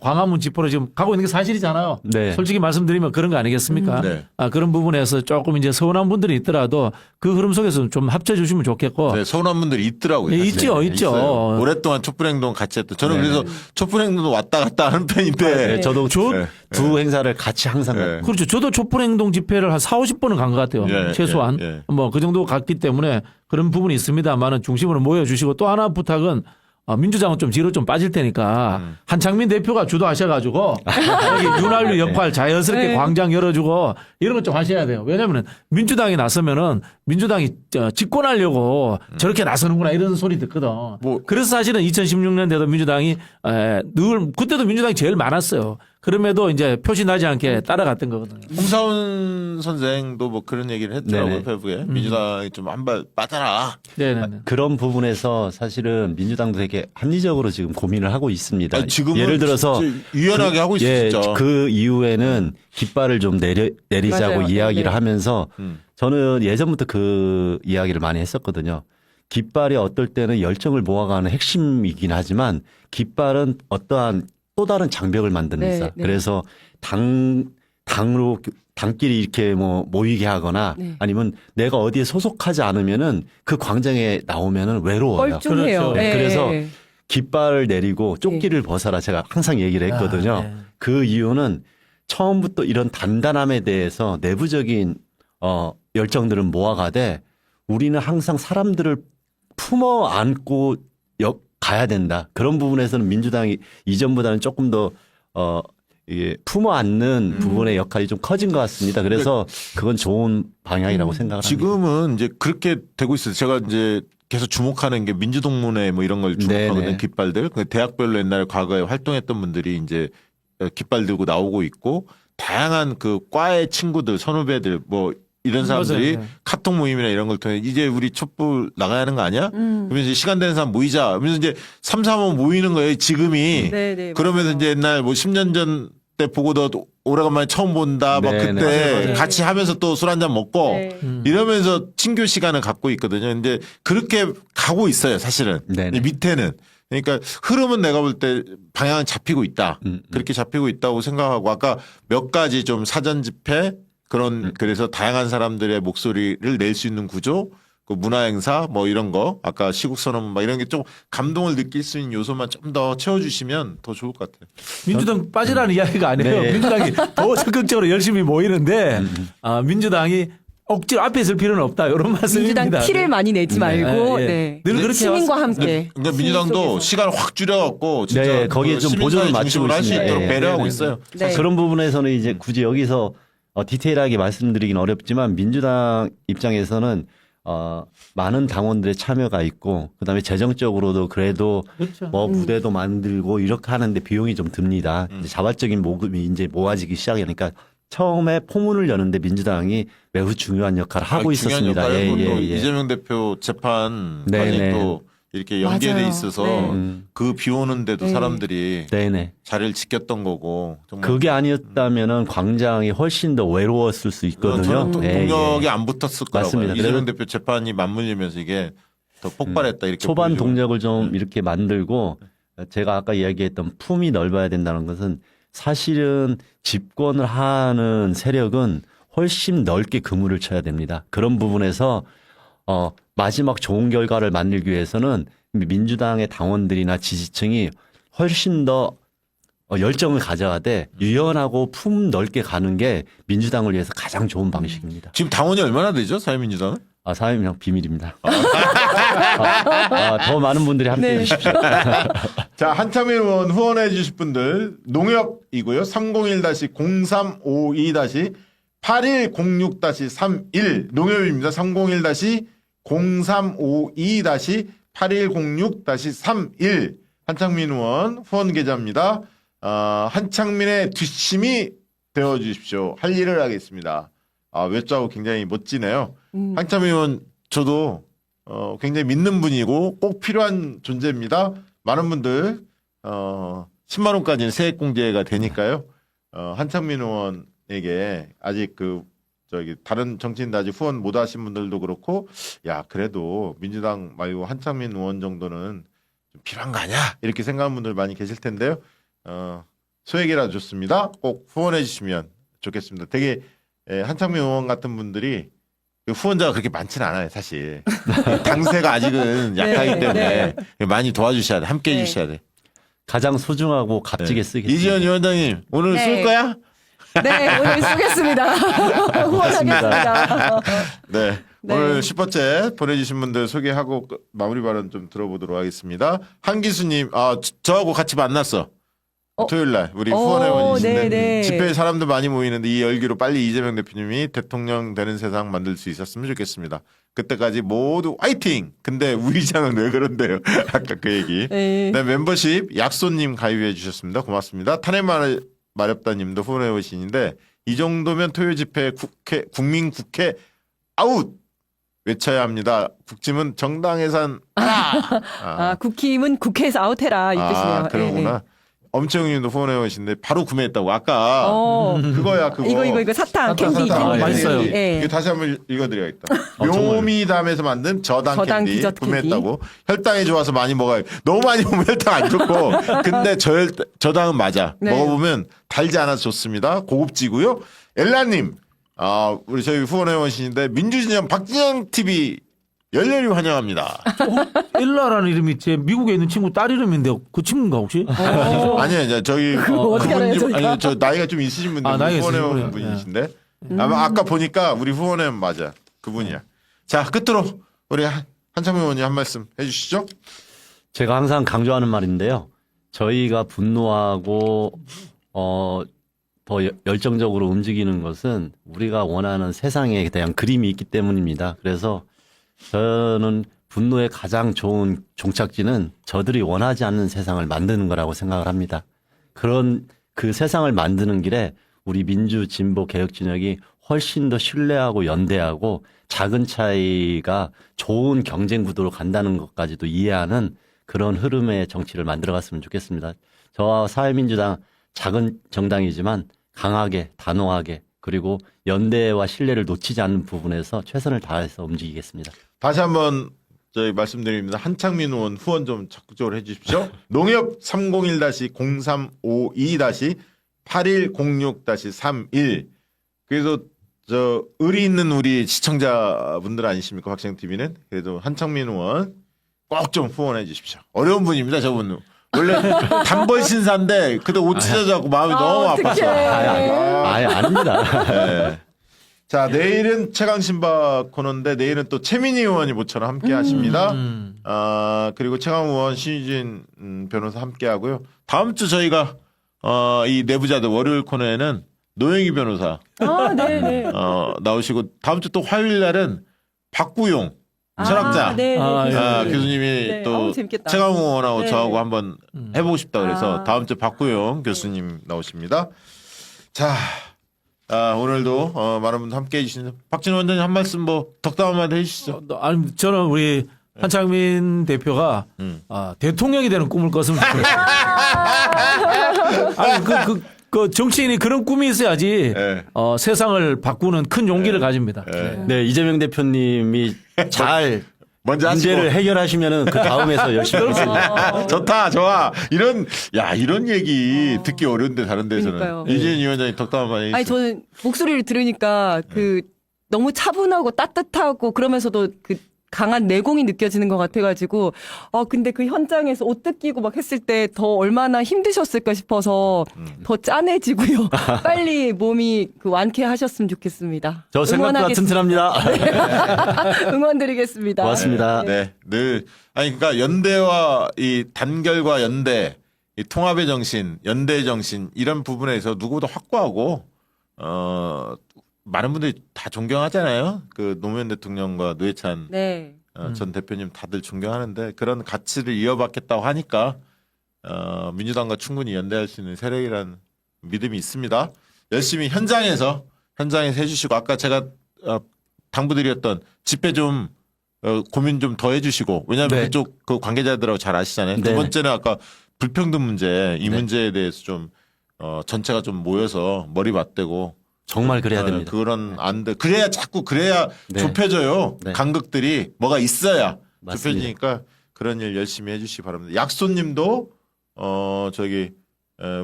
광화문 집회로 지금 가고 있는 게 사실이잖아요. 네. 솔직히 말씀드리면 그런 거 아니겠습니까? 네. 그런 부분에서 조금 이제 서운한 분들이 있더라도 그 흐름 속에서 좀 합쳐주시면 좋겠고. 네, 서운한 분들이 있더라고요. 예, 사실. 있죠. 있어요. 오랫동안 촛불행동 같이 했던. 저는 그래서 촛불행동도 왔다 갔다 하는 편인데. 네, 저도 네. 두 행사를 같이 항상 네. 그렇죠. 저도 촛불행동 집회를 한 4-50번은 간 것 같아요. 예, 최소한. 예, 뭐 그 정도 갔기 때문에 그런 부분이 있습니다만은 중심으로 모여주시고 또 하나 부탁은 민주당은 좀 뒤로 좀 빠질 테니까 한창민 대표가 주도하셔가지고 여기 윤활유 역할 자연스럽게 네. 광장 열어주고 이런 것 좀 하셔야 돼요. 왜냐하면 민주당이 나서면은 민주당이 집권하려고 저렇게 나서는구나 이런 소리 듣거든. 그래서 사실은 2016년대도 민주당이 늘 그때도 민주당이 제일 많았어요. 그럼에도 이제 표시 나지 않게 따라갔던 거거든요. 홍사훈 선생도 뭐 그런 얘기를 했더라고요. 네네. 페북에. 민주당이 좀 한 발 빠져라. 네네. 그런 부분에서 사실은 민주당도 되게 합리적으로 지금 고민을 하고 있습니다. 아니, 지금은 예를 들어서 진짜 유연하게 하고 있어 진짜. 그 이후에는 깃발을 좀 내리자고 맞아요. 이야기를 네네. 하면서 저는 예전부터 그 이야기를 많이 했었거든요. 깃발이 어떨 때는 열정을 모아가는 핵심이긴 하지만 깃발은 어떠한 또 다른 장벽을 만드는 네, 사. 네. 그래서 당끼리 이렇게 뭐 모이게 하거나 네. 아니면 내가 어디에 소속하지 않으면은 그 광장에 나오면은 외로워요. 뻘쭘해요. 그렇죠. 네, 그래서 예. 깃발을 내리고 조끼를 벗어라 제가 항상 얘기를 했거든요. 네. 그 이유는 처음부터 이런 단단함에 대해서 내부적인 열정들을 모아가되 우리는 항상 사람들을 품어 안고 가야 된다. 그런 부분에서는 민주당이 이전보다는 조금 더 이게 품어 안는 부분의 역할이 좀 커진 것 같습니다. 그래서 그건 좋은 방향이라고 생각을 합니다. 지금은 이제 그렇게 되고 있어요. 제가 이제 계속 주목하는 게 민주동문회 뭐 이런 걸 주목하거든요. 네네. 깃발들. 대학별로 옛날에 과거에 활동했던 분들이 이제 깃발 들고 나오고 있고 다양한 그 과의 친구들, 선후배들 뭐 이런 사람들이 맞아요. 카톡 모임이나 이런 걸 통해 이제 우리 촛불 나가야 하는 거 아니야? 그러면서 이제 시간 되는 사람 모이자. 그러면서 이제 3, 4번 모이는 거예요. 지금이. 네네. 그러면서 맞아요. 이제 옛날 뭐 10년 전 때 보고도 오래간만에 처음 본다. 막 네네. 그때 맞아요. 같이 하면서 또 술 한잔 먹고 네. 이러면서 친교 시간을 갖고 있거든요. 근데 그렇게 가고 있어요. 사실은. 네네. 밑에는. 그러니까 흐름은 내가 볼 때 방향은 잡히고 있다. 그렇게 잡히고 있다고 생각하고 아까 몇 가지 좀 사전 집회 그런 그래서 다양한 사람들의 목소리를 낼 수 있는 구조 그 문화행사 뭐 이런 거 아까 시국선언 막 이런 게 좀 감동을 느낄 수 있는 요소만 좀 더 채워주시면 더 좋을 것 같아요. 민주당 빠지라는 이야기가 아니에요. 네. 민주당이 더 적극적으로 열심히 모이는데 민주당이 억지로 앞에 있을 필요는 없다. 이런 말씀입니다. 민주당 티를 많이 내지 말고 예, 예. 네. 늘 그렇게 시민과 해왔- 함께. 그러니까 민주당도 속에서. 시간을 확 줄여갖고 진짜 네, 거기에 그 좀 시민사회 보조를 맞추고 중심으로 할 수 있습니다. 있도록 예. 배려하고 네, 있어요. 네. 그런 부분에서는 이제 굳이 여기서 디테일하게 말씀드리긴 어렵지만 민주당 입장에서는 많은 당원들의 참여가 있고 그다음에 재정적으로도 그래도 그렇죠. 뭐 부대도 만들고 이렇게 하는데 비용이 좀 듭니다. 이제 자발적인 모금이 이제 모아지기 시작하니까 처음에 포문을 여는데 민주당이 매우 중요한 역할을 하고 있었습니다. 중요한 역할을 또 예. 이재명 대표 재판까지 네네. 또 이렇게 연계돼 맞아요. 있어서 네. 그 비 오는데도 네. 사람들이 네네. 자리를 지켰던 거고 정말 그게 아니었다면은 광장이 훨씬 더 외로웠을 수 있거든요. 저는 예, 동력이 예. 안 붙었을 거라고요. 맞습니다. 이재명 그래서- 대표 재판이 맞물리면서 이게 더 폭발했다 이렇게 초반 보여지고. 동력을 좀 이렇게 만들고 제가 아까 이야기했던 품이 넓어야 된다는 것은 사실은 집권을 하는 세력은 훨씬 넓게 그물을 쳐야 됩니다. 그런 부분에서 마지막 좋은 결과를 만들기 위해서는 민주당의 당원들이나 지지층이 훨씬 더 열정을 가져가되 유연하고 품 넓게 가는 게 민주당을 위해서 가장 좋은 방식입니다. 지금 당원이 얼마나 되죠? 사회민주당은? 사회민주당 비밀입니다. 더 많은 분들이 함께해 네. 주십시오. 자, 한참일 의원 후원해 주실 분들 농협이고요. 301-0352-8106-31 농협입니다. 301-0352-8106-31 한창민 의원 후원 계좌입니다. 한창민의 뒷심이 되어 주십시오. 할 일을 하겠습니다. 외자고 굉장히 멋지네요. 한창민 의원 저도 굉장히 믿는 분이고 꼭 필요한 존재입니다. 많은 분들 10만 원까지는 세액 공제가 되니까요. 한창민 의원에게 아직 다른 정치인들 아직 후원 못 하신 분들도 그렇고 야 그래도 민주당 말고 한창민 의원 정도는 좀 필요한 거 아니야 이렇게 생각하는 분들 많이 계실 텐데요. 소액이라도 좋습니다. 꼭 후원해 주시면 좋겠습니다. 되게 한창민 의원 같은 분들이 후원자가 그렇게 많지는 않아요, 사실. 당세가 아직은 약하기 네, 때문에 많이 도와주셔야 돼. 함께 네. 해주셔야 돼. 가장 소중하고 값지게 쓰겠습니다. 이지연 위원장님, 오늘 네. 쏠 거야? 네, 오늘 쓰겠습니다. 후원하겠습니다. 네. 네. 오늘 슈퍼챗 보내주신 분들 소개하고 마무리 발언 좀 들어보도록 하겠습니다. 한기수님, 저하고 같이 만났어. 토요일 날 우리 후원회원이신데 네네. 집회에 사람들 많이 모이는데 이 열기로 빨리 이재명 대표님이 대통령 되는 세상 만들 수 있었으면 좋겠습니다. 그때까지 모두 화이팅! 근데 우의장은 왜 그런데요? 아까 그 얘기. 네. 네, 멤버십 약소님 가입해 주셨습니다. 고맙습니다. 탄핵마렵다님도 후원회원이신데 이 정도면 토요 집회 국민국회 아웃! 외쳐야 합니다. 국짐은 정당 예산 하라! 국힘은 국회에서 아웃해라 이 뜻이네요. 그러구나. 엄청님도 후원해오신데 바로 구매했다고 아까 그거야 그거 이거 사탕 캔디 사탕. 캔디. 맛있어요. 예. 이거 다시 한번 읽어드려야겠다. 정말요? 묘미담에서 만든 저당 저당 캔디 디저트 구매했다고. 혈당이 좋아서 많이 먹어요. 너무 많이 먹으면 혈당 안 좋고 근데 저당은 맞아. 네. 먹어보면 달지 않아서 좋습니다. 고급지고요. 엘라님 우리 저희 후원회원이신데 민주진영 박진영 TV 열렬히 환영합니다. 일라라는 이름이 제 미국에 있는 친구 딸 이름인데 그 친구인가 혹시? 아니요, 저기 어떻게 알아요, 저희가? 저 나이가 좀 있으신 분들 나이가 후원회원 있으시군요. 분이신데 아마 아까 보니까 우리 후원회원 맞아 그분이야. 자 끝으로 우리 한창민 의원님 한 말씀 해주시죠. 제가 항상 강조하는 말인데요. 저희가 분노하고 더 열정적으로 움직이는 것은 우리가 원하는 세상에 대한 그림이 있기 때문입니다. 그래서 저는 분노의 가장 좋은 종착지는 저들이 원하지 않는 세상을 만드는 거라고 생각을 합니다. 그런 그 세상을 만드는 길에 우리 민주 진보 개혁 진영이 훨씬 더 신뢰하고 연대하고 작은 차이가 좋은 경쟁 구도로 간다는 것까지도 이해하는 그런 흐름의 정치를 만들어갔으면 좋겠습니다. 저와 사회민주당 작은 정당이지만 강하게 단호하게 그리고 연대와 신뢰를 놓치지 않는 부분에서 최선을 다해서 움직이겠습니다. 다시 한번 저희 말씀드립니다. 한창민 의원 후원 좀 적극적으로 해주십시오. 농협 301-0352-8106-31 그래서 저 의리 있는 우리 시청자분들 아니십니까? 박시영 TV는 그래도 한창민 의원 꼭 좀 후원해 주십시오. 어려운 분입니다, 저분은. 원래 단벌 신사인데 그때 옷 찢어져갖고 마음이 너무 아팠어. 아예 아닙니다. 네. 자, 내일은 최강신박 코너인데 내일은 또 최민희 의원이 모처럼 함께 하십니다. 그리고 최강 의원, 신유진 변호사 함께 하고요. 다음 주 저희가 이 내부자들 월요일 코너에는 노영희 변호사 네네. 나오시고 다음 주 또 화요일 날은 박구용 철학자 네, 네. 교수님이 네. 또 재밌겠다. 최강 의원하고 네. 저하고 한번 해보고 싶다 그래서 아. 다음 주 박구용 교수님 나오십니다. 자, 오늘도 많은 분들 함께 해주시는 박진원 원장님 한 말씀 뭐 덕담 한마디 해주시죠. 아니 저는 우리 한창민 대표가 대통령이 되는 꿈을 꿨으면 좋겠어요. 아니 그 정치인이 그런 꿈이 있어야지 네. 세상을 바꾸는 큰 용기를 가집니다. 네, 이재명 대표님이 잘 먼저 하시고. 문제를 해결하시면은 그 다음에서 열심히 하겠습니다. 좋다, 좋아. 이런 얘기 듣기 어려운데 다른 데서는. 그러니까요. 이재인 위원장님 덕담 한마디 해주시죠. 아니 저는 목소리를 들으니까 그 너무 차분하고 따뜻하고 그러면서도 그 강한 내공이 느껴지는 것 같아가지고 근데 그 현장에서 옷 뜯기고 막 했을 때 더 얼마나 힘드셨을까 싶어서 더 짠해지고요. 빨리 몸이 그 완쾌하셨으면 좋겠습니다. 저 생각보다 응원하겠습니다. 튼튼합니다. 응원드리겠습니다. 고맙습니다. 네, 늘 그러니까 연대와 이 단결과 연대, 이 통합의 정신, 연대의 정신 이런 부분에서 누구보다 확고하고 많은 분들이 다 존경하잖아요. 그 노무현 대통령과 노회찬 네. 전 대표님 다들 존경하는데 그런 가치를 이어받겠다고 하니까 민주당과 충분히 연대할 수 있는 세력이라는 믿음이 있습니다. 열심히 현장에서 해주시고 아까 제가 당부드렸던 집회 좀 고민 좀 더 해주시고 왜냐하면 네. 그쪽 그 관계자들하고 잘 아시잖아요. 두 네. 번째는 아까 불평등 문제 이 네. 문제에 대해서 좀 전체가 좀 모여서 머리 맞대고 정말 그래야 됩니다. 그런 안돼 그래야 네. 좁혀져요. 네. 간극들이 뭐가 있어야 맞습니다. 좁혀지니까 그런 일 열심히 해주시기 바랍니다. 약소님도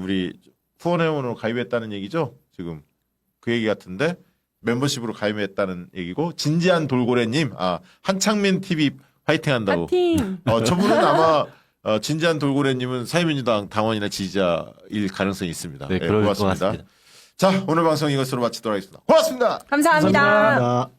우리 후원회원으로 가입했다는 얘기죠. 지금 그 얘기 같은데 멤버십으로 가입했다는 얘기고 진지한 돌고래님 한창민 TV 화이팅한다고. 파이팅. 저분은 아마 진지한 돌고래님은 사회민주당 당원이나 지지자일 가능성이 있습니다. 네, 그럴 것 고맙습니다. 같습니다. 자, 오늘 방송 이것으로 마치도록 하겠습니다. 고맙습니다. 감사합니다. 감사합니다.